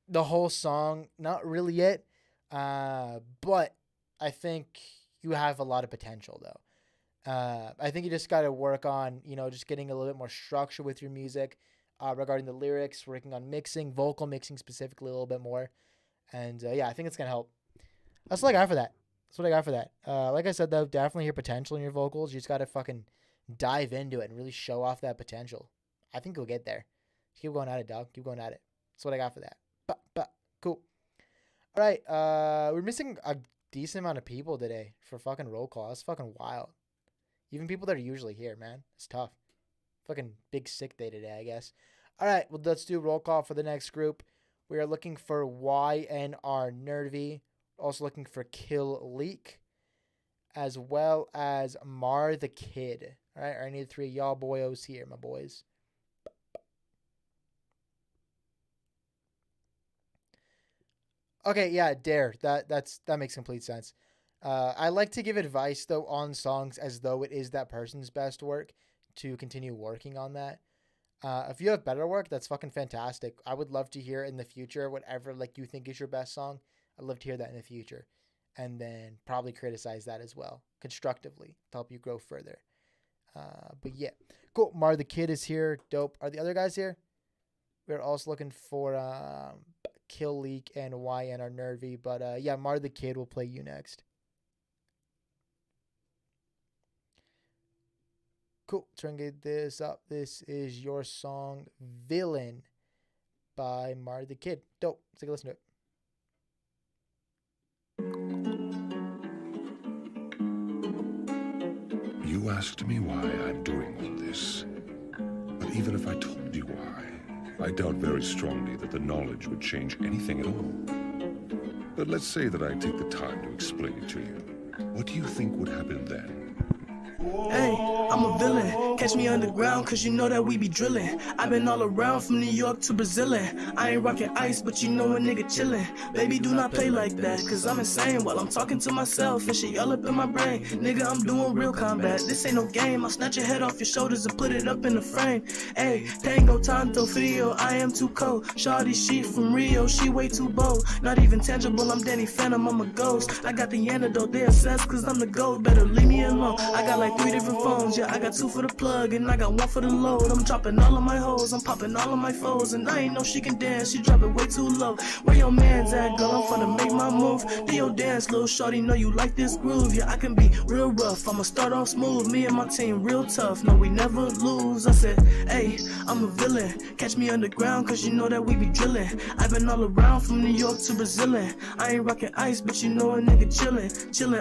the whole song, not really it. But I think you have a lot of potential, though. I think you just got to work on, you know, just getting a little bit more structure with your music regarding the lyrics, working on mixing, vocal mixing specifically a little bit more. And, yeah, I think it's going to help. That's what I got for that. Like I said, though, definitely hear potential in your vocals. You just got to fucking dive into it and really show off that potential. I think you'll get there. Keep going at it, dog. Keep going at it. That's what I got for that. But cool. All right. We're missing a decent amount of people today for fucking roll call. That's fucking wild. Even people that are usually here, man. It's tough. Fucking big sick day today, I guess. All right. Well, let's do roll call for the next group. We are looking for YNR Nervy. Also looking for Kill Leak, as well as Mar the Kid. All right, I need 3 of y'all boyos here, my boys. Okay, yeah, Dare. That makes complete sense. I like to give advice though on songs as though it is that person's best work to continue working on that. If you have better work, that's fucking fantastic. I would love to hear in the future whatever like you think is your best song. I'd love to hear that in the future. And then probably criticize that as well, constructively, to help you grow further. But yeah. Cool. Mar the Kid is here. Dope. Are the other guys here? We're also looking for Kill Leak and YNR Nervy. But yeah, Mar the Kid will play you next. Cool. Try and get this up. This is your song, Villain, by Mar the Kid. Dope. Let's take a listen to it. You asked me why I'm doing all this. But even if I told you why, I doubt very strongly that the knowledge would change anything at all. But let's say that I take the time to explain it to you. What do you think would happen then? Hey, I'm a villain. Catch me underground, cause you know that we be drilling. I've been all around from New York to Brazilin. I ain't rocking ice, but you know a nigga chillin'. Baby, do not play like that, cause I'm insane while I'm talking to myself and shit all up in my brain. Nigga, I'm doing real combat. This ain't no game. I'll snatch your head off your shoulders and put it up in the frame. Hey, Tango Tanto Frio, I am too cold. Shawty, she from Rio, she way too bold. Not even tangible, I'm Danny Phantom, I'm a ghost. I got the antidote, they obsessed cause I'm the gold. Better leave me alone. I got like 3 different phones, yeah, I got 2 for the plug and I got 1 for the load. I'm dropping all of my hoes, I'm popping all of my foes, and I ain't know she can dance, she drop it way too low. Where your man's at, girl? I'm finna make my move. Do your dance, little shorty, know you like this groove. Yeah, I can be real rough, I'ma start off smooth. Me and my team real tough, no, we never lose. I said, hey, I'm a villain. Catch me underground, cause you know that we be drilling. I've been all around from New York to Brazilin. I ain't rocking ice, but you know a nigga chillin'.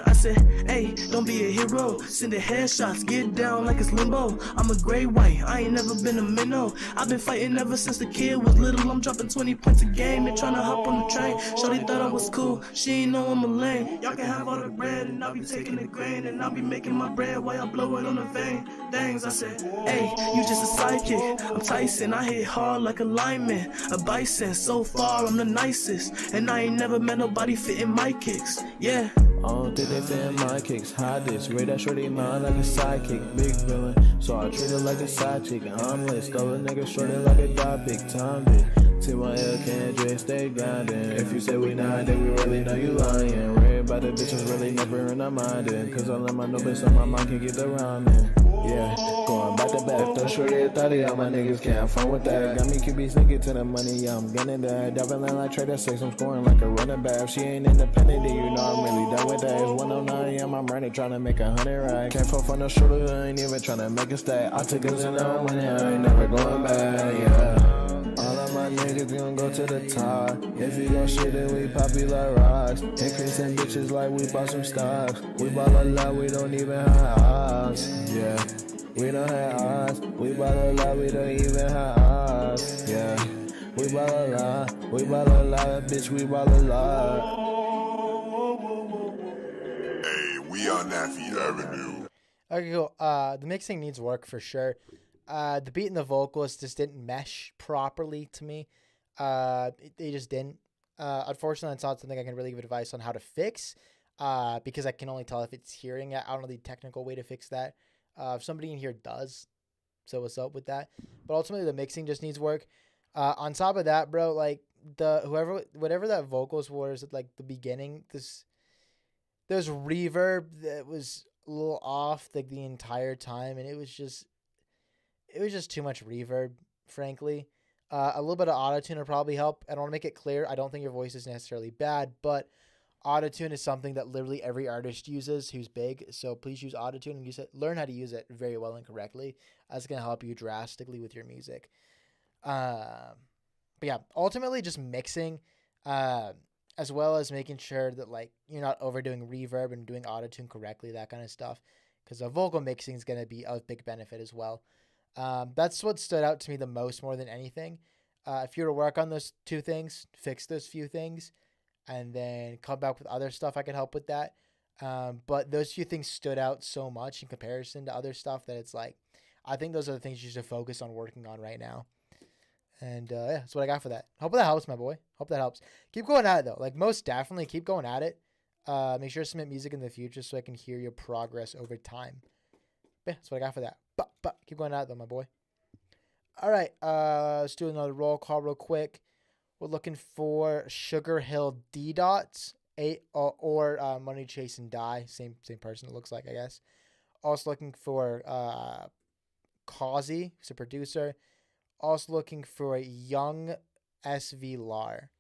I said, hey, don't be a hero. Send the headshots, get down like it's limbo. I'm a gray white, I ain't never been a minnow. I've been fighting ever since the kid was little. I'm dropping 20 points a game and tryna hop on the train. Shorty thought I was cool, she ain't know I'm a lame. Y'all can have all the bread and I'll be taking the grain, and I'll be making my bread while y'all blow it on the vein. Dangs, I said, hey, you just a sidekick. I'm Tyson, I hit hard like a lineman, a bison. So far I'm the nicest, and I ain't never met nobody fitting my kicks. Yeah. I don't think they fit in my kicks. Hide this, rate that shorty mine like a sidekick. Big villain, so I treat it like a side chick. I'm lit, stole a nigga shorty like a dog, big time bitch. T1L can't dress, stay grinding. If you say we not, then we really know you lying. Read about the bitches really never in our mind. Cause all of my new bitch on my mind can get around me. Yeah, going back to back, throw shorty a 30, all my niggas can't fun with that. Got me QB sneaking to the money, yeah, I'm gunning that. Diving like Trader 6, I'm scoring like a running back. If she ain't independent, then you know I'm really done with that. It's 109, yeah, I'm running, trying to make 100 right. Can't fall from the shoulder, I ain't even trying to make a stack. I took us and I'm winning, I ain't never going back, yeah. All of my niggas gon' go to the top. If you gon' shit, then we poppy like rocks. Increasing bitches like we bought some stocks. We bought a lot, we don't even have odds. Yeah, we don't have odds. We bought a lot, we don't even have odds. Yeah, we bought a lot, bitch, we bought a lot. Hey, we on Naffy Avenue. Okay, cool. The mixing needs work for sure. The beat and the vocals just didn't mesh properly to me. They just didn't. Unfortunately, it's not something I can really give advice on how to fix, because I can only tell if it's hearing it. I don't know the technical way to fix that. If somebody in here does, so what's up with that? But ultimately, the mixing just needs work. On top of that, bro, like whatever that vocals was at like the beginning, there's reverb that was a little off like the entire time, and it was just too much reverb, frankly. A little bit of autotune would probably help. I don't want to make it clear, I don't think your voice is necessarily bad, but autotune is something that literally every artist uses who's big. So please use autotune and use it. Learn how to use it very well and correctly. That's going to help you drastically with your music. But yeah, ultimately just mixing, as well as making sure that like you're not overdoing reverb and doing autotune correctly, that kind of stuff. Because the vocal mixing is going to be a big benefit as well. That's what stood out to me the most, more than anything. If you were to work on those 2 things, fix those few things, and then come back with other stuff, I could help with that. But those few things stood out so much in comparison to other stuff that it's like, I think those are the things you should focus on working on right now. And yeah, that's what I got for that. Hope that helps, my boy. Hope that helps. Keep going at it, though. Like, most definitely keep going at it. Make sure to submit music in the future so I can hear your progress over time. But yeah, that's what I got for that. But keep going at it, though, my boy. All right, let's do another roll call real quick. We're looking for Sugar Hill D Dots, or Money Chase and Die. Same person, it looks like, I guess. Also looking for Causey, who's a producer. Also looking for Young SV Lar.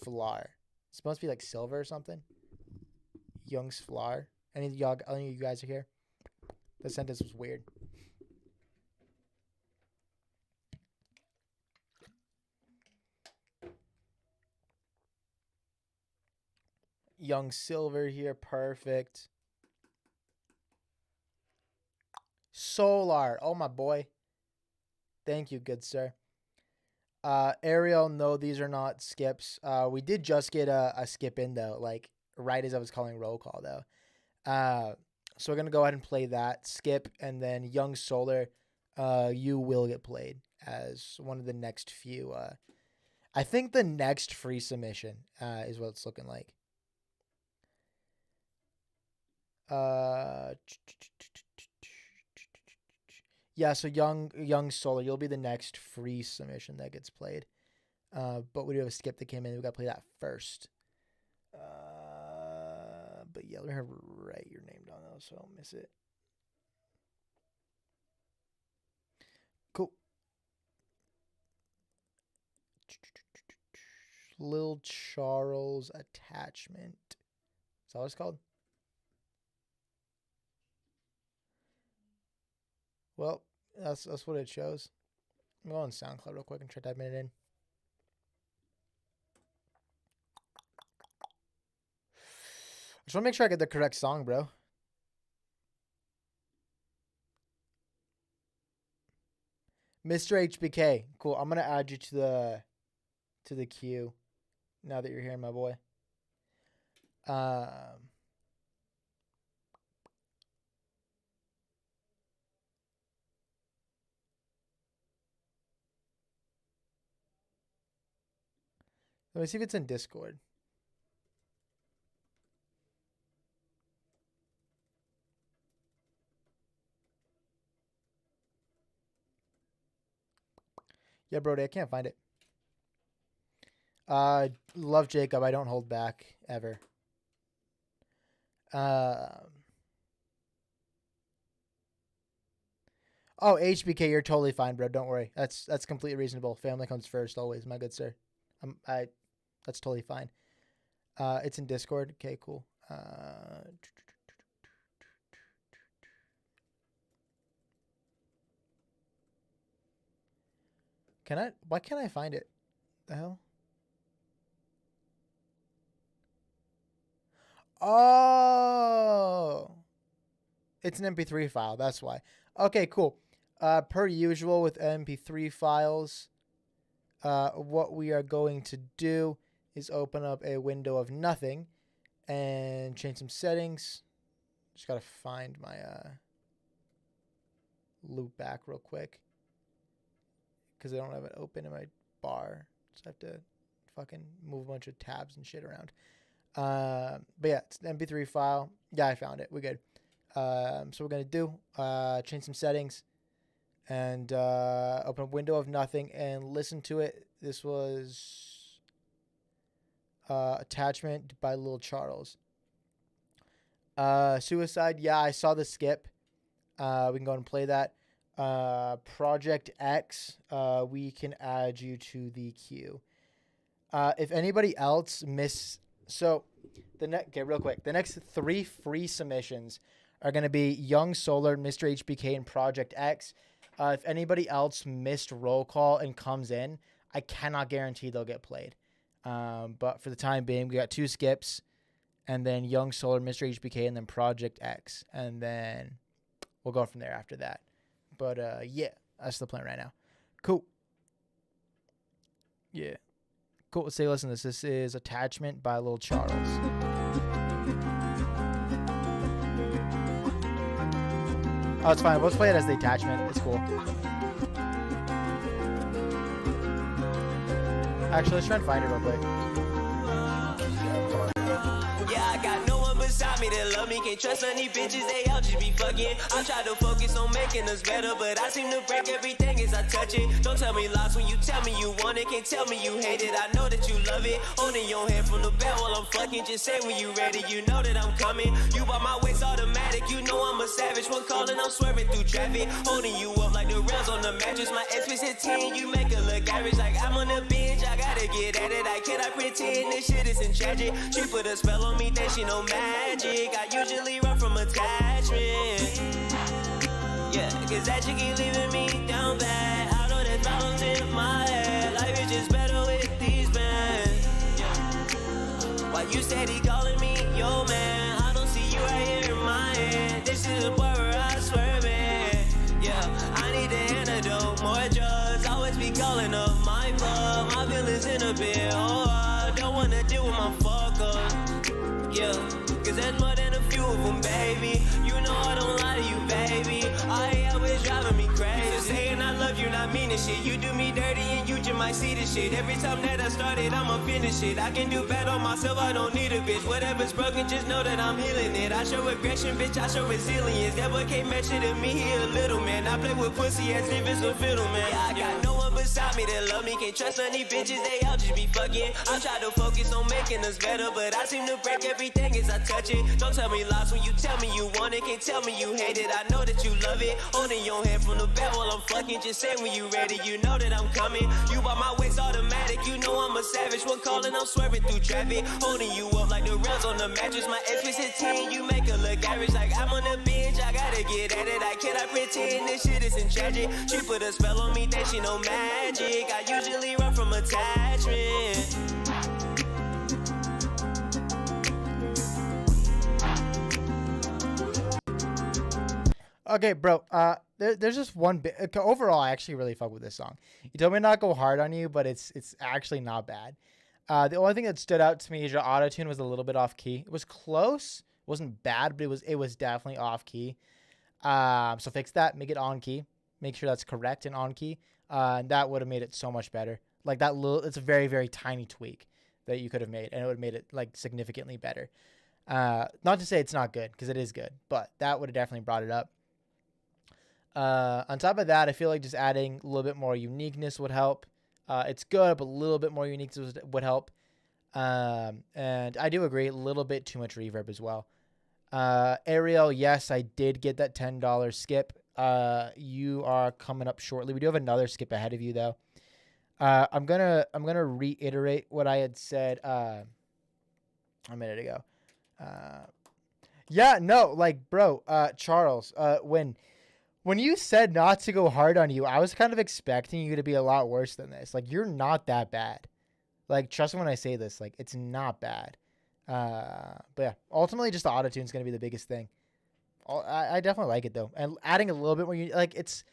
Flar. It's supposed to be like Silver or something. Young Flar. Any of you guys are here? The sentence was weird. Young Silver here, perfect. Solar, oh my boy. Thank you, good sir. Ariel, no, these are not skips. We did just get a skip in though, like right as I was calling roll call though. So we're gonna go ahead and play that skip, and then Young Solar, you will get played as one of the next few. I think the next free submission is what it's looking like. Yeah, so Young Solar, you'll be the next free submission that gets played. But we do have a skip that came in. We got to play that first. But yeah, let me write your name down though, so I don't miss it. Cool. Lil Charles Attachment. Is that what it's called? Well, that's what it shows. I'm going on SoundCloud real quick and try typing it in. I just want to make sure I get the correct song, bro. Mr. HBK. Cool. I'm gonna add you to the queue now that you're here, my boy. Let me see if it's in Discord. Yeah, Brody, I can't find it. Love Jacob. I don't hold back ever. Oh, HBK, you're totally fine, bro. Don't worry. That's completely reasonable. Family comes first, always, my good sir. That's totally fine. It's in Discord. Okay, cool. Why can't I find it? The hell? Oh, it's an MP3 file. That's why. Okay, cool. Per usual with MP3 files, what we are going to do is open up a window of nothing and change some settings. Just gotta find my loop back real quick because I don't have it open in my bar, so I have to fucking move a bunch of tabs and shit around. But yeah, it's an MP3 file. Yeah, I found it. We're good. So we're gonna do change some settings and open a window of nothing and listen to it. This was Attachment by Lil Charles. Suicide, yeah, I saw the skip. We can go and play that. Project X, we can add you to the queue. If anybody else so okay, real quick, the next 3 free submissions are going to be Young Solar, Mr. HBK, and Project X. If anybody else missed roll call and comes in, I cannot guarantee they'll get played. But for the time being, we got 2 skips, and then Young Solar, Mr. HBK, and then Project X. And then we'll go from there after that. But yeah, that's the plan right now. Cool. Yeah. Cool. Let's listen to this. This is Attachment by Lil Charles. Oh, it's fine. Let's play it as the attachment. It's cool. Actually, let's try and find it real quick. Yeah, I got no one beside me that love me. Can't trust any bitches, they all just be fucking. I try to focus on making us better, but I seem to break everything as I touch it. Don't tell me lies when you tell me you want it. Can't tell me you hate it, I know that you love it. Holding your hand from the bed while I'm fucking. Just say when you ready, you know that I'm coming. You bought my waist automatic, you know I'm a savage. One calling, I'm swerving through traffic. Holding you up like the rails on the mattress. My ex was 10, you make it look average. Like I'm on the bench, I gotta get at it. I cannot pretend this shit isn't tragic. She put a spell on me, then she know magic. I usually run from attachment. Yeah, cause that chick keep leaving me down bad. I know there's problems in my head. Life is just better with these men. Yeah. Why you steady calling me yo man? I don't see you right here in my head. This is the part where I swear, man. Yeah, I need the antidote, more drugs. Always be calling up my phone. I always driving me crazy. Just saying I love you, not meaning shit. You do me dirty and you just might see this shit. Every time that I started, I'ma finish it. I can do bad on myself, I don't need a bitch. Whatever's broken, just know that I'm healing it. I show aggression, bitch, I show resilience. That boy can't match it to me, he a little man. I play with pussy as if it's a fiddle, man. Yeah, I got no one beside me that love me. Can't trust any bitches, they all just be fucking. I try to focus on making us better, but I seem to break everything as I touch it. Don't tell me lies when you tell me you want it. Can't tell me you hate it, I know that you love it. Holding your hand from the back while I'm fucking. Just say when you ready, you know that I'm coming. You by my waist automatic, you know I'm a savage. One calling, I'm swerving through traffic. Holding you up like the rails on the mattress. My ex is 10, you make her look average. Like I'm on the bench, I gotta get at it. I cannot pretend this shit isn't tragic. She put a spell on me, that she no magic. I usually run from attachment. Okay, bro. There's just one bit. Overall, I actually really fuck with this song. You told me not go hard on you, but it's actually not bad. The only thing that stood out to me is your auto-tune was a little bit off key. It was close. It wasn't bad, but it was definitely off key. So fix that. Make it on key. Make sure that's correct and on key. And that would have made it so much better. Like that little, it's a very, very tiny tweak that you could have made, and it would have made it like significantly better. Not to say it's not good, because it is good, but that would have definitely brought it up. On top of that, I feel like just adding a little bit more uniqueness would help. It's good, but a little bit more uniqueness would help. And I do agree, a little bit too much reverb as well. Ariel, yes, I did get that $10 skip. You are coming up shortly. We do have another skip ahead of you though. I'm gonna reiterate what I had said a minute ago. Yeah, no, like bro, Charles, when you said not to go hard on you, I was kind of expecting you to be a lot worse than this. Like, you're not that bad. Like, trust me when I say this. Like, it's not bad. But yeah, ultimately, just the auto-tune is going to be the biggest thing. I definitely like it, though. And adding a little bit more, it's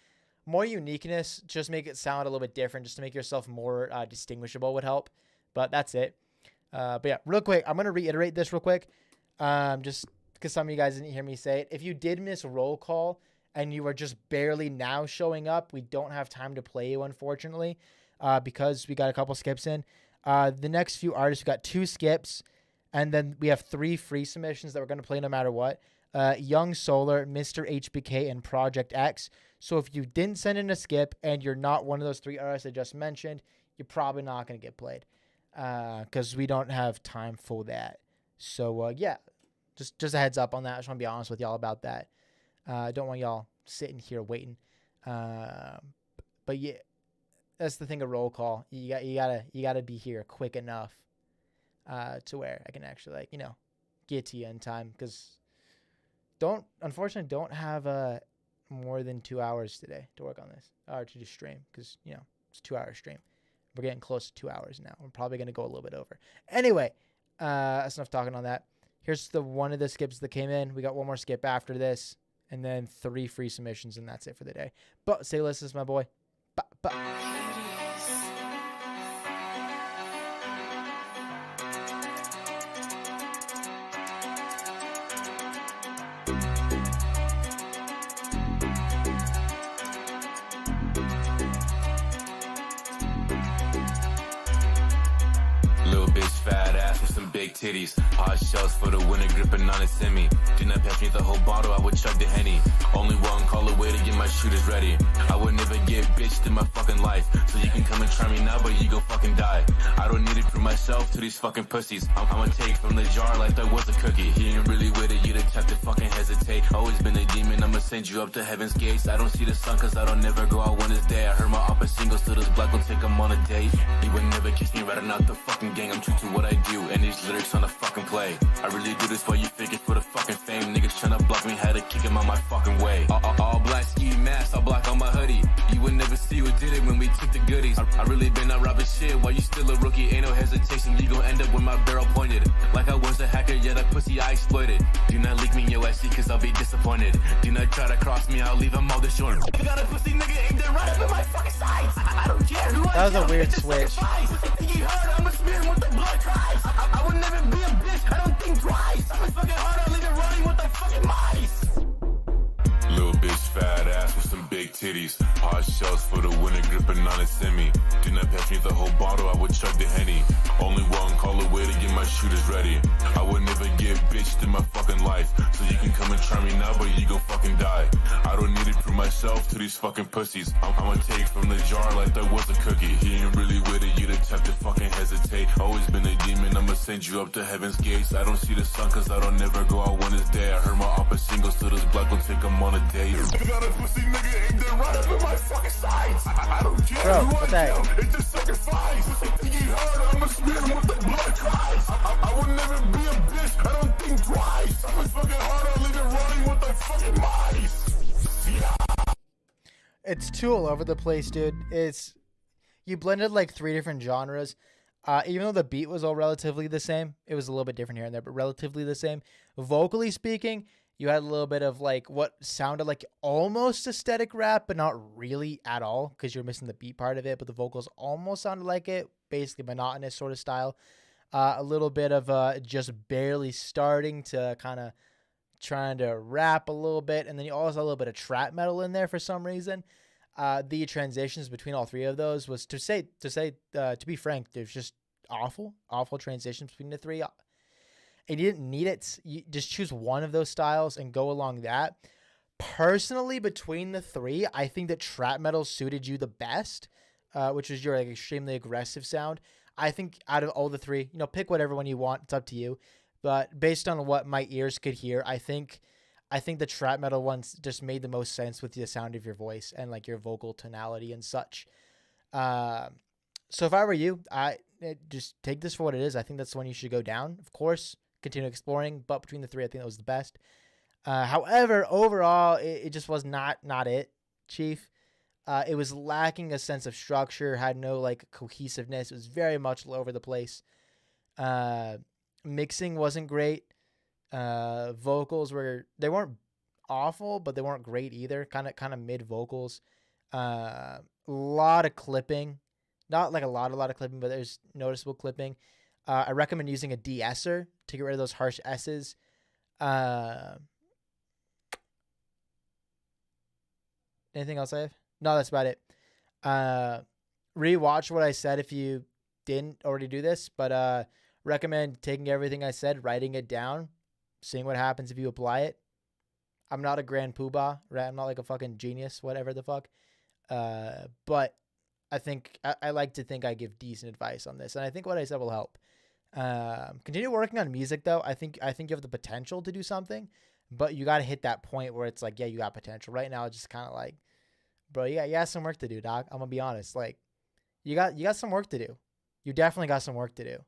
more uniqueness. Just make it sound a little bit different, just to make yourself more distinguishable would help. But that's it. But yeah, real quick, I'm going to reiterate this real quick. Just because some of you guys didn't hear me say it. If you did miss roll call, and you are just barely now showing up, we don't have time to play you, unfortunately, because we got a couple skips in. The next few artists, we got 2 skips, and then we have 3 free submissions that we're going to play no matter what. Young Solar, Mr. HBK, and Project X. So if you didn't send in a skip and you're not one of those 3 artists I just mentioned, you're probably not going to get played because we don't have time for that. So, yeah, just a heads up on that. I just want to be honest with y'all about that. I don't want y'all sitting here waiting. But yeah, that's the thing of roll call. You gotta be here quick enough to where I can actually get to you in time, because unfortunately don't have more than 2 hours today to work on this or to just stream, because it's a 2-hour stream. We're getting close to 2 hours now. We're probably gonna go a little bit over. Anyway, that's enough talking on that. Here's one of the skips that came in. We got one more skip after this, and then 3 free submissions, and that's it for the day. But say less is my boy. Little bitch, fat ass with some big titties. Hot shells for the winter, gripping on a semi. Do not pass me the whole bottle, I would chug the Henny. Only one call away to get my shooters ready. I would never get bitched in my fucking life. So you can come and try me now, but you go fucking die. I don't need it for myself to these fucking pussies. I'ma take from the jar like that was a cookie. He ain't really with it, you'd have to fucking hesitate. Always been a demon, I'ma send you up to heaven's gates. I don't see the sun cause I don't never go out when it's day. I heard my oppa single, so this black will take him on a date. He would never kiss me, ratting out the fucking gang. I'm true to what I do, and these lyrics on the fucking play. I really do this for you figure for the fucking fame. Niggas tryna block me, had to kick him out my fucking way. All black ski mask, all black on my hoodie. You would never see who did it when we took the goodies. I really been out robbing shit while you still a rookie. Ain't no hesitation, you gon' end up with my barrel pointed. Like I was a hacker, yeah, that pussy I exploited. Do not leak me in your SC cause I'll be disappointed. Do not try to cross me, I'll leave them all short. You got a pussy nigga aimed right up in my fucking sides. I don't care who that was a weird switch. I would never be a bitch, I don't think twice. I'm fucking hard, I'll leave it running with the fucking mice. Little bitch fat titties. Hard shells for the winter, gripping on a semi. Do not pass me the whole bottle, I would chug the Henny. Only one call away to get my shooters ready. I would never get bitched in my fucking life. So you can come and try me now, but you gon' fucking die. I don't need it for myself to these fucking pussies. I'ma take from the jar like that was a cookie. He ain't really with it, you the type to fucking hesitate. Always been a demon, I'ma send you up to heaven's gates. I don't see the sun cause I don't never go out when it's day. I heard my oppa single, so this black will take him on a date. Got a pussy nigga ain't that right up in my fucking sides. I don't care Bro, who what's I that? am, it's just sacrifice. Think he hard, I'ma smear him with the blood cries. I will never be a bitch, I don't think twice. I'm as fucking hard, I'll leave it running with the fucking mice. Yeah. It's too all over the place, dude. It's you blended like 3 different genres. Even though the beat was all relatively the same, it was a little bit different here and there, but relatively the same. Vocally speaking, you had a little bit of like what sounded like almost aesthetic rap, but not really at all because you're missing the beat part of it. But the vocals almost sounded like it, basically monotonous sort of style. A little bit of just barely starting to kind of trying to rap a little bit, and then you also had a little bit of trap metal in there for some reason. The transitions between all 3 of those was to be frank, there's just awful transitions between the 3. And you didn't need it. You just choose one of those styles and go along that. Personally, between the 3, I think that trap metal suited you the best, which is your like extremely aggressive sound. I think out of all the 3, pick whatever one you want. It's up to you. But based on what my ears could hear, I think the trap metal ones just made the most sense with the sound of your voice and like your vocal tonality and such. So if I were you, I just take this for what it is. I think that's the one you should go down. Of course, continue exploring, but between the 3, I think that was the best. However, overall, it just was not it, Chief. It was lacking a sense of structure, had no like cohesiveness. It was very much all over the place. Mixing wasn't great. Vocals they weren't awful, but they weren't great either. Kind of mid vocals. A lot of clipping, not like a lot of clipping, but there's noticeable clipping. I recommend using a de-esser to get rid of those harsh S's. Anything else I have? No, that's about it. Rewatch what I said if you didn't already do this, but recommend taking everything I said, writing it down, seeing what happens if you apply it. I'm not a grand poobah, right? I'm not like a fucking genius, whatever the fuck. But I think I like to think I give decent advice on this, and I think what I said will help. Continue working on music though. I think you have the potential to do something, but you got to hit that point where it's like, yeah, you got potential. Right now, it's just kind of like, bro, you got some work to do, dog. I'm gonna be honest. Like, you got some work to do. You definitely got some work to do.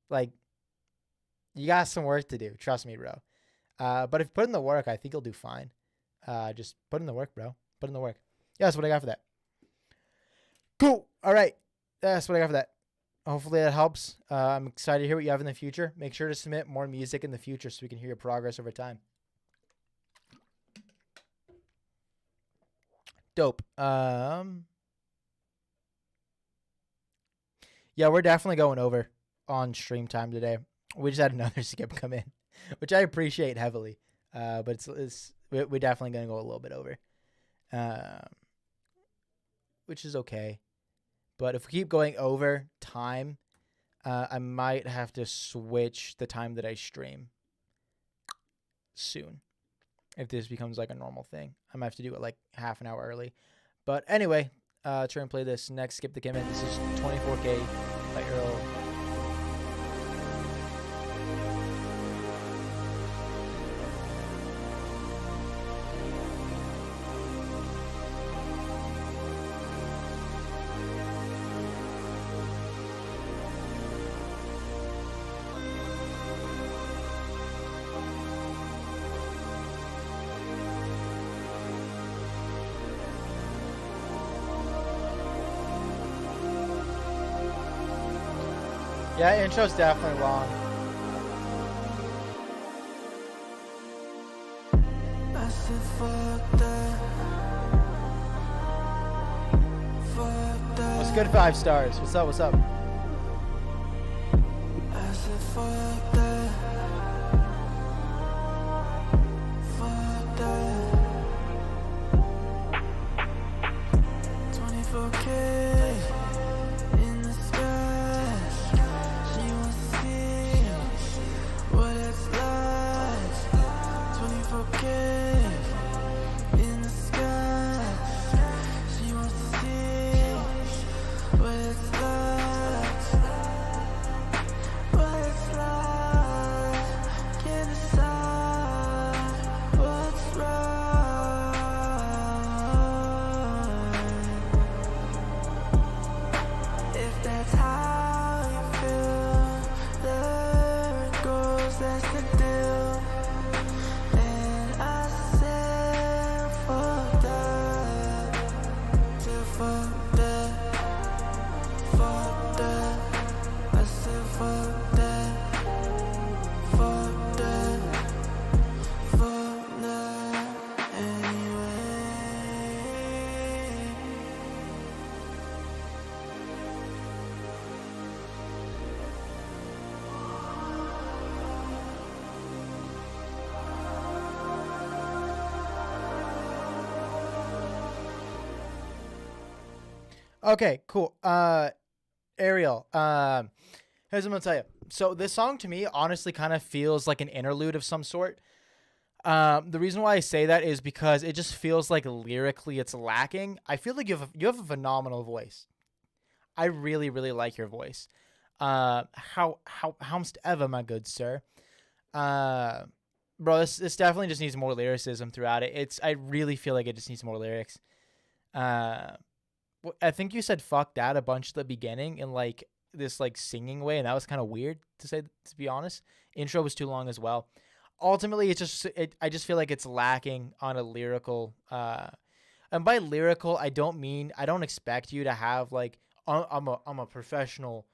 Like, you got some work to do. Trust me, bro. But if you put in the work, I think you'll do fine. Just put in the work, bro. Put in the work. Yeah, that's what I got for that. Cool. All right. That's what I got for that. Hopefully that helps. I'm excited to hear what you have in the future. Make sure to submit more music in the future so we can hear your progress over time. Dope. Yeah, we're definitely going over on stream time today. We just had another skip come in, which I appreciate heavily. But we're definitely going to go a little bit over, which is okay. But if we keep going over time, I might have to switch the time that I stream soon. If this becomes like a normal thing, I might have to do it like half an hour early. But anyway, try and play this next skip that came in. This is 24K by Earl. Yeah, intro's definitely long. What's good, 5 stars? What's up? What's up? Okay, cool. Ariel, here's what I'm gonna tell you. So this song to me honestly kind of feels like an interlude of some sort. The reason why I say that is because it just feels like lyrically it's lacking. I feel like you have a phenomenal voice. I really, really like your voice. How's ever, my good sir. Bro, this definitely just needs more lyricism throughout it. I really feel like it just needs more lyrics. I think you said fuck that a bunch at the beginning in like this like singing way, and that was kind of weird to say, to be honest. Intro was too long as well. Ultimately, I just feel like it's lacking on a lyrical. And by lyrical, I don't expect you to have like I'm a professional,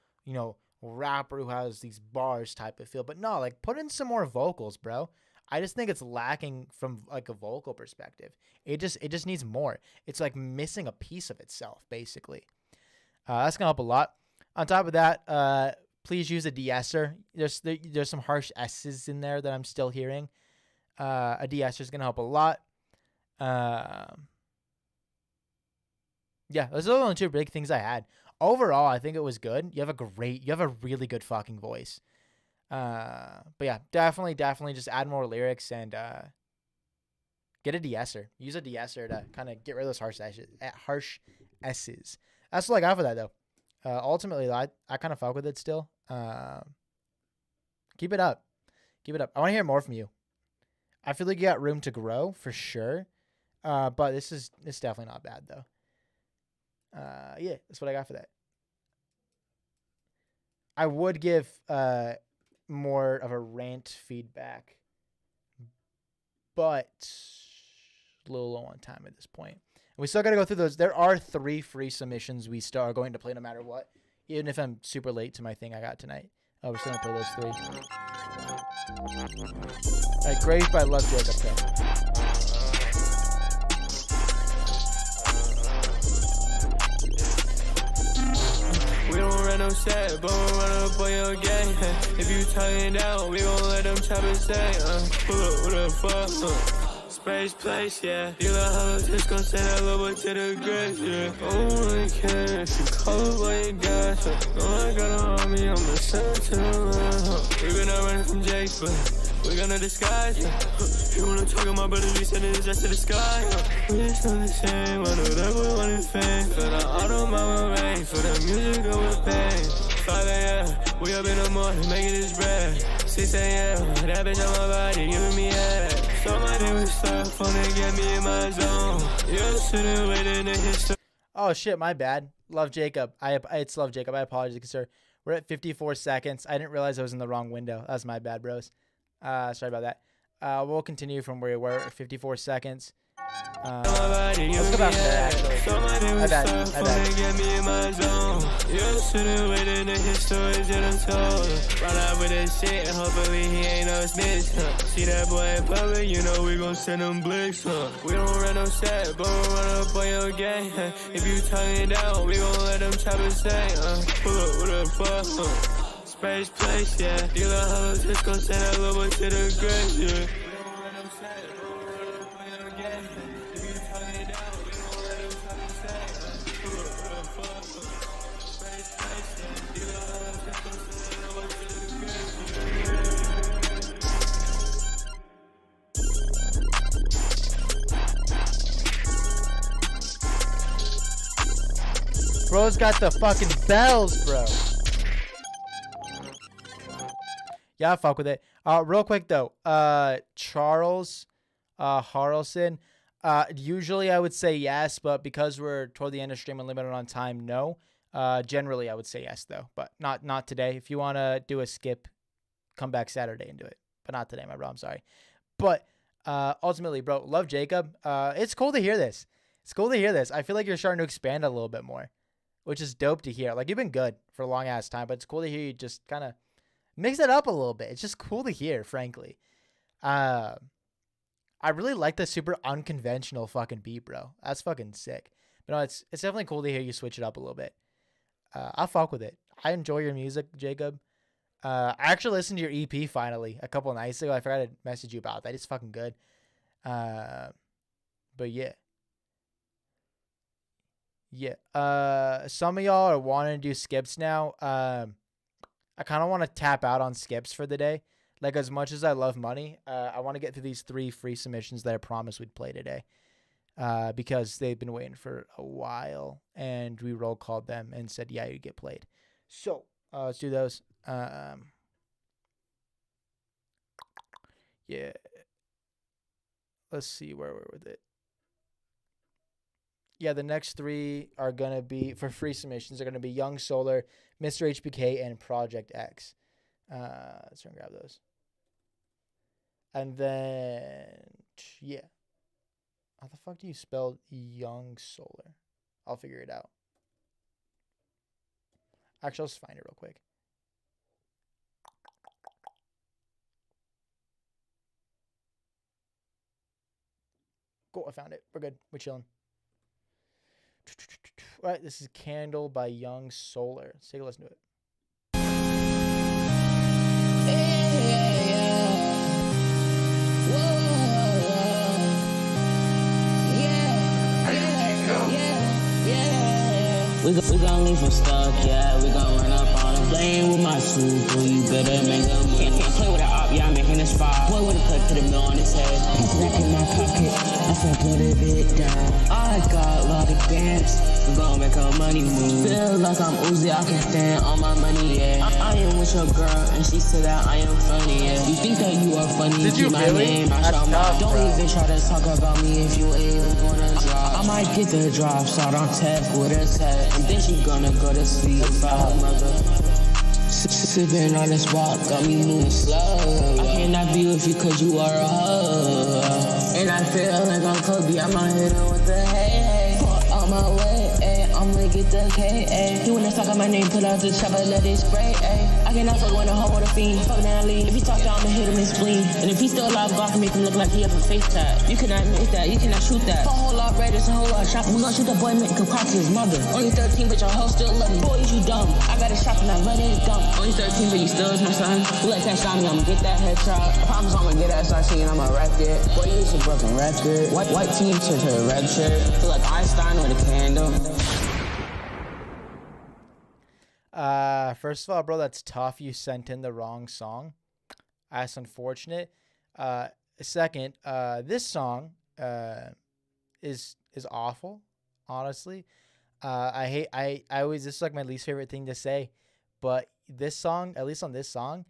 rapper who has these bars type of feel. But no, like put in some more vocals, bro. I just think it's lacking from like a vocal perspective. It just needs more. It's like missing a piece of itself, basically. That's gonna help a lot. On top of that, please use a de-esser. There's some harsh S's in there that I'm still hearing. A de-esser is gonna help a lot. Yeah, those are the only two big things I had. Overall, I think it was good. You have a really good fucking voice. But yeah, definitely just add more lyrics and get a de-esser. Use a de-esser to kind of get rid of those harsh S's. That's all I got for that though. Ultimately, I kind of fuck with it still. Keep it up. I want to hear more from you. I feel like you got room to grow for sure. But it's definitely not bad though. Yeah, that's what I got for that. I would give more of a rant feedback, but a little low on time at this point. We still got to go through those. There are 3 free submissions we still are going to play no matter what, even if I'm super late to my thing I got tonight. Oh, we're still going to play those 3. All right, Grave by Love Jacob. We don't run no set, but we run up on your gang. If you talking down, we gon' let them choppers say, pull up with a fuck, Space place, yeah. You like how just gon' send that little boy to the grave, yeah. Oh, I care if you call it what you got. No, I got on me, I'ma send it to the line. We been out running from Jake, but we gonna disguise. You wanna talk about my brother, we sending his ass to the sky. We still the same, I know that we wanted fame. For the autumn, I'm rain, for the music, go with pain. 5 a.m., we up in the morning, making this bread. 6 a.m., that bitch on my body, giving me head. So my day was stuff, wanna get me in my zone. You're sitting waiting to hit. Oh shit, my bad. Love Jacob. It's Love Jacob. I apologize, sir. We're at 54 seconds. I didn't realize I was in the wrong window. That's my bad, bros. Sorry about that. We'll continue from where we were at 54 seconds. Let's go back to that, actually. My bad. You're sitting waiting to his stories that I'm told. Run out with this shit and hopefully he ain't no snitch. See that boy in public, you know we gon' send him blicks. We don't run no set, but we run up on your gang. If you talking down, we gon' let them choppers say, pull up with a fuck. Space place, yeah. Dealer hoes just gon' send that little boy to the grave, yeah. Bro's got the fucking bells, bro. Yeah, fuck with it. Real quick though, Charles Harrelson. Usually I would say yes, but because we're toward the end of stream and limited on time, no. Generally I would say yes though, but not today. If you wanna do a skip, come back Saturday and do it, but not today, my bro. I'm sorry. But ultimately, bro, Love Jacob. It's cool to hear this. It's cool to hear this. I feel like you're starting to expand a little bit more, which is dope to hear. Like, you've been good for a long ass time, but it's cool to hear you just kind of mix it up a little bit. It's just cool to hear, frankly. I really like the super unconventional fucking beat, bro. That's fucking sick. But no, it's definitely cool to hear you switch it up a little bit. I fuck with it. I enjoy your music, Jacob. I actually listened to your EP finally a couple nights ago. I forgot to message you about that. It's fucking good. But yeah. Yeah. Some of y'all are wanting to do skips now. I kind of want to tap out on skips for the day. Like, as much as I love money, I want to get through these 3 free submissions that I promised we'd play today. Because they've been waiting for a while, and we roll called them and said, yeah, you get played. So, let's do those. Yeah. Let's see where we're with it. Yeah, the next 3 are going to be, for free submissions, are going to be Young Solar, Mr. HBK, and Project X. Let's try and grab those. And then, yeah. How the fuck do you spell Young Solar? I'll figure it out. Actually, I'll just find it real quick. Cool, I found it. We're good. We're chilling. All right, this is Candle by Young Solar. Let's take a listen to it. We gon' leave him stuck, yeah. We gon' run up on him. Playing with my super, you better make a move. Can't play with an op, yeah, I'm making a spot. Boy with a clip, put a mill on his head. Put the rack in my pocket, I said put a bit down. I got a lot of bands, we gon' make our money move. Feel like I'm Uzi, I can stand on my money, yeah. I am with your girl, and she said that I am funny, yeah. You think that you are funny, did you keep really? My name, I shall not. Don't even try to talk about me if you ain't gonna drop. I might get the drop, start on tap with a tap, and then she gonna go to sleep by her mother. Sipping on this walk, got me moving slow. I cannot be with you cause you are a hoe. And I feel like I'm Kobe, I'm out here with the hey. On my way, ayy, I'ma get the K, ayy. You wanna talk on my name, pull out the chopper, let it spray, ayy. I cannot fuck when a hoe with a fiend, fuck down lean. If he talk down, I'ma hit him in spleen. And if he still alive, God can make him look like he have a face tag. You cannot make that, you cannot shoot that. For a whole lot of raiders, a whole lot of shopping. We gon' shoot the boy, make him cry to his mother. Only 13, but your hoe still love me. Boy, you dumb. I got a shop and I run it dumb. Only 13, but you still is my son. You let that shot me, I'ma get that headshot. I promise I'ma get that SRC and I'ma wreck it. Boy, you use a broken record. White team to a red shirt. Feel like Einstein with a candle. First of all, bro, that's tough. You sent in the wrong song. That's unfortunate. Second, this song is awful, honestly. I always, this is like my least favorite thing to say, but this song, at least on this song,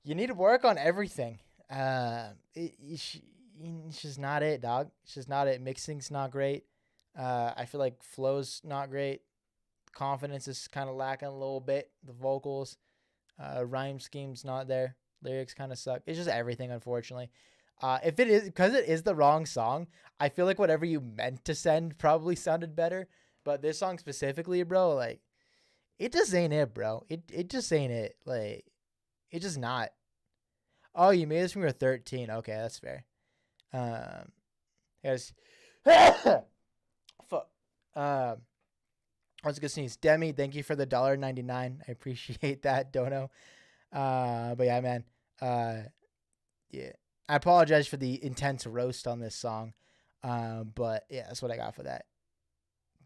you need to work on everything. It's just not it, dog. It's just not it. Mixing's not great. I feel like flow's not great. Confidence is kind of lacking a little bit. The vocals, rhyme scheme's not there. Lyrics kind of suck. It's just everything, unfortunately. If it is, because it is the wrong song, I feel like whatever you meant to send probably sounded better. But this song specifically, bro, like, it just ain't it, bro. It just ain't it. Like, it's just not. Oh, you made this when you were 13. Okay, that's fair. Yes. Fuck. I was gonna sneeze. Demi, thank you for the $1.99. I appreciate that, Dono. But yeah, man. Yeah. I apologize for the intense roast on this song. But yeah, that's what I got for that.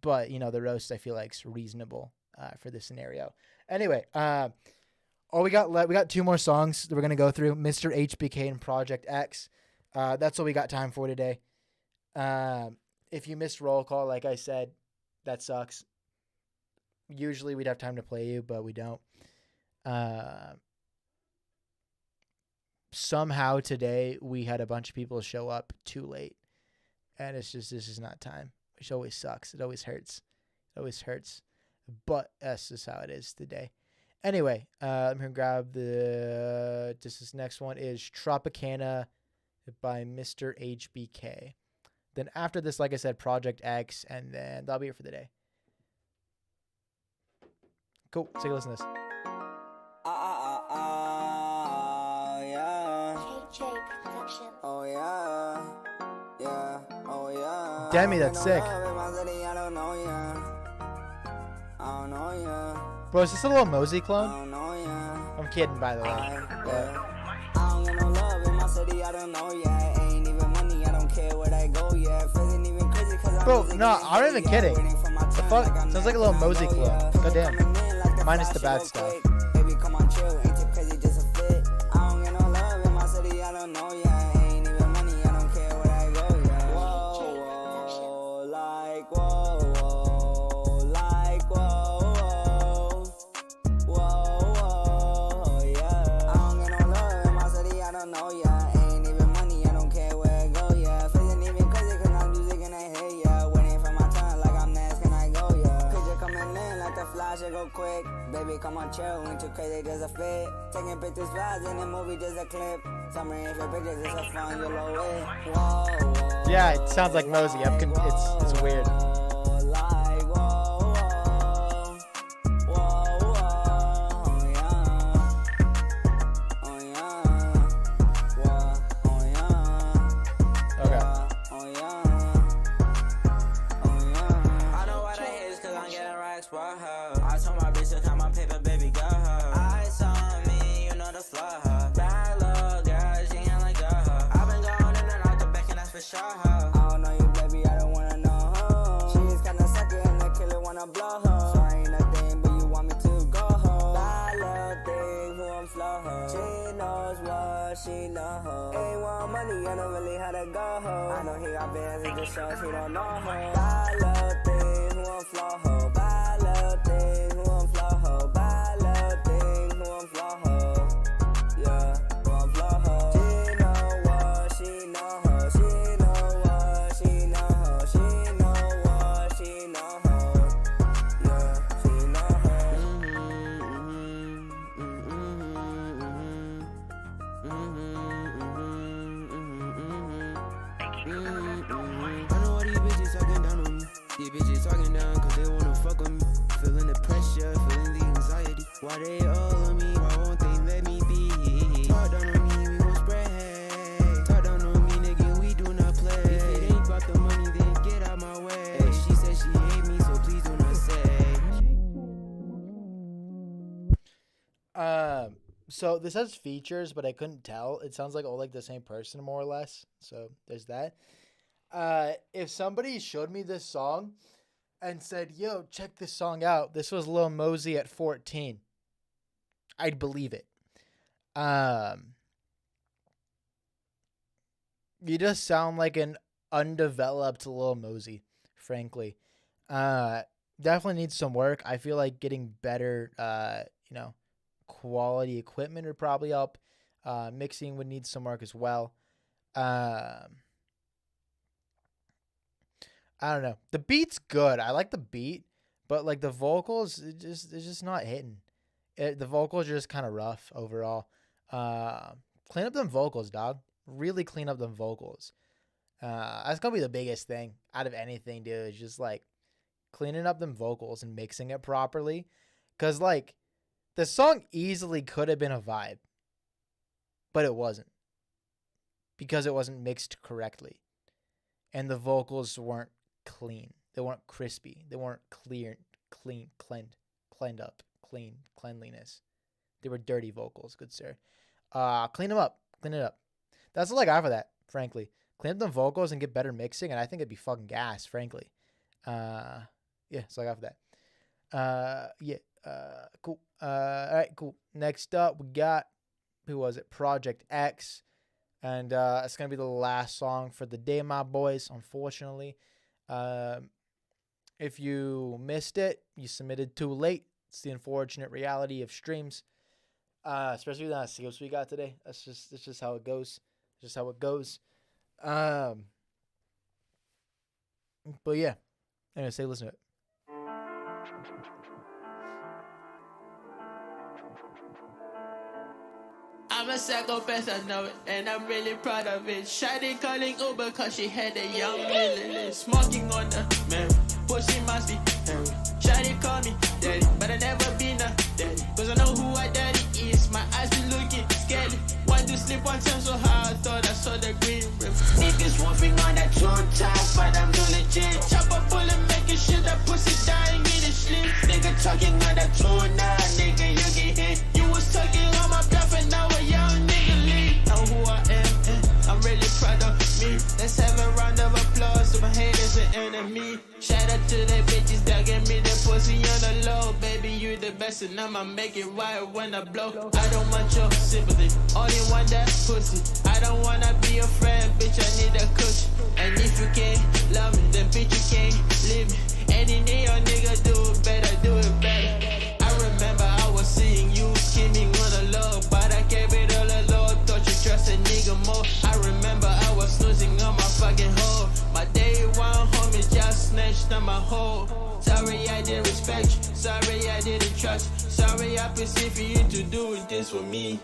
But you know, the roast I feel like is reasonable for this scenario. Anyway, we got 2 more songs that we're gonna go through. Mr. HBK and Project X. That's what we got time for today. If you missed roll call, like I said, that sucks. Usually we'd have time to play you, but we don't. Somehow today we had a bunch of people show up too late, and this is not time, which always sucks. It always hurts. But that's just how it is today. Anyway, I'm gonna grab this next one is Tropicana by Mr. HBK. Then after this, like I said, Project X, and then that'll be it for the day. Cool. Take a listen to this. Demi, that's sick. Bro, is this a little Mosey clone? I'm kidding, by the way. Bro, no, I'm not even kidding. fuck? Sounds like a little Mosey club. Goddamn. Minus the bad stuff. Baby, come on, chill. Ain't too crazy, just a fit. I don't get no love in my city, I don't know, yeah. Ain't even money, I don't care where I go, yeah. Whoa, whoa, like, whoa, whoa, like, whoa, whoa, whoa, yeah. I don't get no love in my city, I don't know, yeah. Ain't even money, I don't care where I go, yeah. Feeling even crazy, cause I'm music in the head, yeah. Waiting for my turn, like I'm next, can I go, yeah. Picture coming in, like the flash, it go quick. Baby, come on, chill, ain't too crazy, just a fit. Taking pictures fast in the movie, just a clip. Summer in for pictures, it's a fun, you'll know it. Whoa, whoa. Yeah, it sounds like Mosey. It's weird. Like, whoa, whoa, whoa, whoa, yeah. Oh, yeah. Whoa, oh, yeah. Okay. Oh, yeah. Oh, yeah. I know why they hate is cause I'm getting racks for her. I told my bitch to count my paper, baby, got her. Eyes on me, you know the flaw. Bad little girl, she ain't like her. I've been going in and out the back and that's for sure. I don't know you, baby, I don't wanna know her. She is kinda sucker and the killer wanna blow her. So I ain't nothing, but you want me to go her. Bad little thing, who I'm flow her. She knows what she know her. Ain't want money, I don't really how to go her. I know he got bands, it just shows he don't know her. Bad little thing, who I'm flow her. Bad little thing, who I'm flow her. Bad little thing, who I'm flow her. Yeah, who I'm flow her. She know what she know her. She know what she know her. She know what she know her. Yeah, she know her. I know all these bitches talking down on me. These bitches talking down cause they wanna fuck with me. Feeling the pressure, feeling the anxiety. Why they all on me? Why won't they let me be? Talk down on me, we gon' spread hate. Talk down on me, nigga, we do not play. If it ain't about the money, then get out my way. She said she hate me, so please do not say. So this has features, but I couldn't tell. It sounds like all like the same person, more or less. So there's that. If somebody showed me this song and said, yo, check this song out, this was Lil Mosey at 14, I'd believe it. You just sound like an undeveloped Lil Mosey, frankly. Definitely needs some work. I feel like getting better, quality equipment would probably help. Mixing would need some work as well. I don't know. The beat's good. I like the beat, but like the vocals, it's just not hitting. The vocals are just kind of rough overall. Clean up them vocals, dog. Really clean up them vocals. That's gonna be the biggest thing out of anything, dude. Is just like cleaning up them vocals and mixing it properly. Cause like the song easily could have been a vibe, but it wasn't. Because it wasn't mixed correctly. And the vocals weren't clean. They weren't crispy. They weren't cleanliness. They were dirty vocals, good sir. Clean them up. Clean it up. That's all I got for that, frankly. Clean up them vocals and get better mixing, and I think it'd be fucking gas, frankly. Yeah, that's all I got for that. Cool. All right, cool. Next up, we got, who was it? Project X. And it's going to be the last song for the day, my boys, unfortunately. If you missed it, you submitted too late. It's the unfortunate reality of streams. Especially with the skills we got today. It's just how it goes. It's just how it goes. But yeah. Anyway, listen to it. I'm a psychopath, I know it, and I'm really proud of it. Shady calling Uber cause she had a young Lily. Smoking on the man, pussy must be Harry. Shady call me daddy, but I never been a daddy. Cause I know who my daddy is, my eyes be looking scary. Want to sleep one time so high, I thought I saw the green rim. Niggas wolfing on that two time, but I'm too legit. Chopper full of making shit, that pussy dying in the sleep. Nigga talking on that 2-9, nigga, you get hit. You was talking on my bluff and now a young nigga leave. Know who I am, I'm really proud of me. Let's have a round of applause to my haters and enemy. Shout out to the bitches that give me the pussy on the low. Baby, you the best and I'ma make it right when I blow. I don't want your sympathy, only want that pussy. I don't wanna be a friend, bitch, I need a coach. And if you can't love me, then bitch, you can't leave me. Anything your nigga do it better, do it better. I remember I was seeing you scheming on the low, but I kept it all alone. Thought you trust a nigga more. I remember I was snoozing on my fucking hoe. My day one homie just snatched on my hoe. Sorry I didn't respect you, sorry I didn't trust. Sorry I perceived you to do this with me.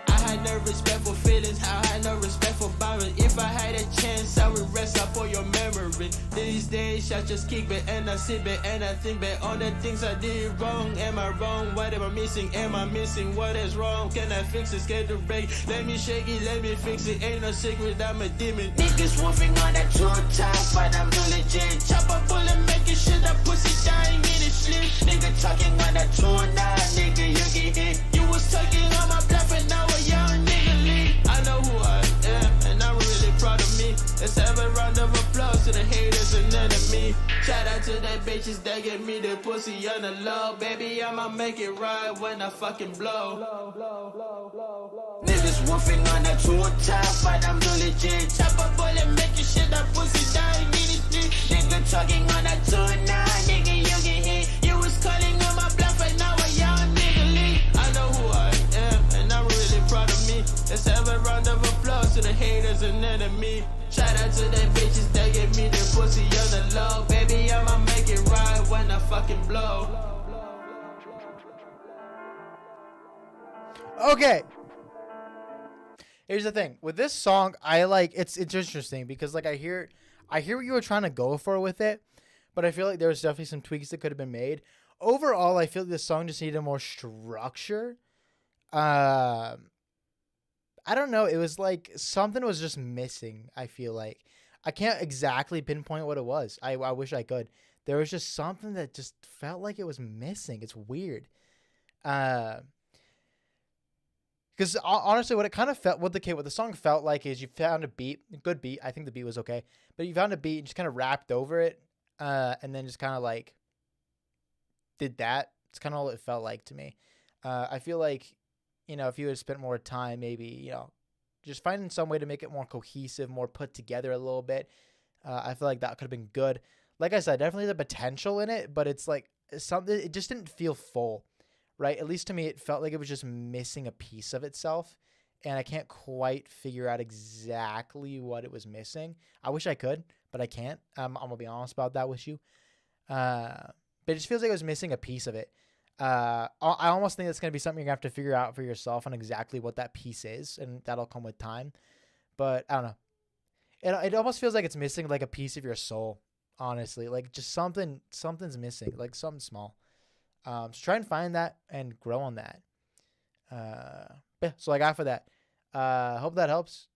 I had no respect for feelings, I had no respect for boundaries. If I had a chance, I would rest up for your memory. These days, I just kick back and I sit back and I think back on the things I did wrong. Am I wrong? What am I missing? Am I missing? What is wrong? Can I fix it? Get the break. Let me shake it, let me fix it. Ain't no secret, I'm a demon. Niggas wolfing on that two top, but I'm no legit. Chop a bullet, making shit, that pussy dying in the slip. Nigga talking on that 2-9, nigga, you get hit. You was talking on my bluff and now a young nigga leave. I know who I am, and I'm really proud of me. Let's have a round of applause to the haters and enemy. Shout out to the bitches that give me the pussy on the low. Baby, I'ma make it right when I fucking blow. Niggas wolfing on that 2-top, but I'm no legit. Chop a bullet, make your shit, that pussy dying in the street. Nigga talking on that 2-9, nigga, you get hit. You was calling on my bluff and now a young nigga leave. I know who I am, and I'm really proud of me. Let's have a round of applause to the haters and enemy. Shout out to the bitches that give me the pussy on the low. Baby, I'ma make it right when I fucking blow. Okay. Here's the thing. With this song, I like it's interesting because like I hear what you were trying to go for with it, but I feel like there was definitely some tweaks that could have been made. Overall, I feel like this song just needed more structure. I don't know. It was like something was just missing. I feel like I can't exactly pinpoint what it was. I wish I could. There was just something that just felt like it was missing. It's weird. Because honestly, what it kind of felt, what the song felt like is you found a beat, a good beat. I think the beat was okay, but you found a beat and just kind of rapped over it, and then just kind of like did that. It's kind of all it felt like to me. I feel like, you know, if you had spent more time, maybe, you know, just finding some way to make it more cohesive, more put together a little bit. I feel like that could have been good. Like I said, definitely the potential in it, but it's like something, it just didn't feel full, right? At least to me, it felt like it was just missing a piece of itself. And I can't quite figure out exactly what it was missing. I wish I could, but I can't. I'm going to be honest about that with you. But it just feels like it was missing a piece of it. I almost think that's going to be something you're going to have to figure out for yourself on exactly what that piece is, and that'll come with time. But I don't know. It almost feels like it's missing like a piece of your soul, honestly. Like just something's missing, like something small. So try and find that and grow on that. Yeah, so I got for that. Hope that helps.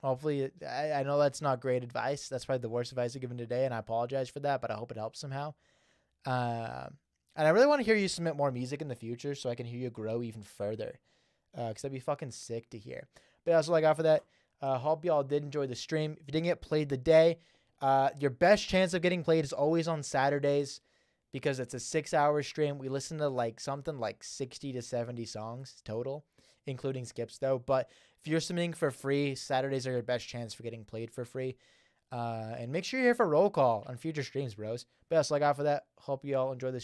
Hopefully, I know that's not great advice. That's probably the worst advice I've given today, and I apologize for that, but I hope it helps somehow. And I really want to hear you submit more music in the future so I can hear you grow even further. Because that'd be fucking sick to hear. But that's all I got for that. Hope y'all did enjoy the stream. If you didn't get played today, your best chance of getting played is always on Saturdays because it's a 6-hour stream. We listen to like something like 60 to 70 songs total, including skips though. But if you're submitting for free, Saturdays are your best chance for getting played for free. And make sure you're here for roll call on future streams, bros. But that's all I got for that. Hope you all enjoy this.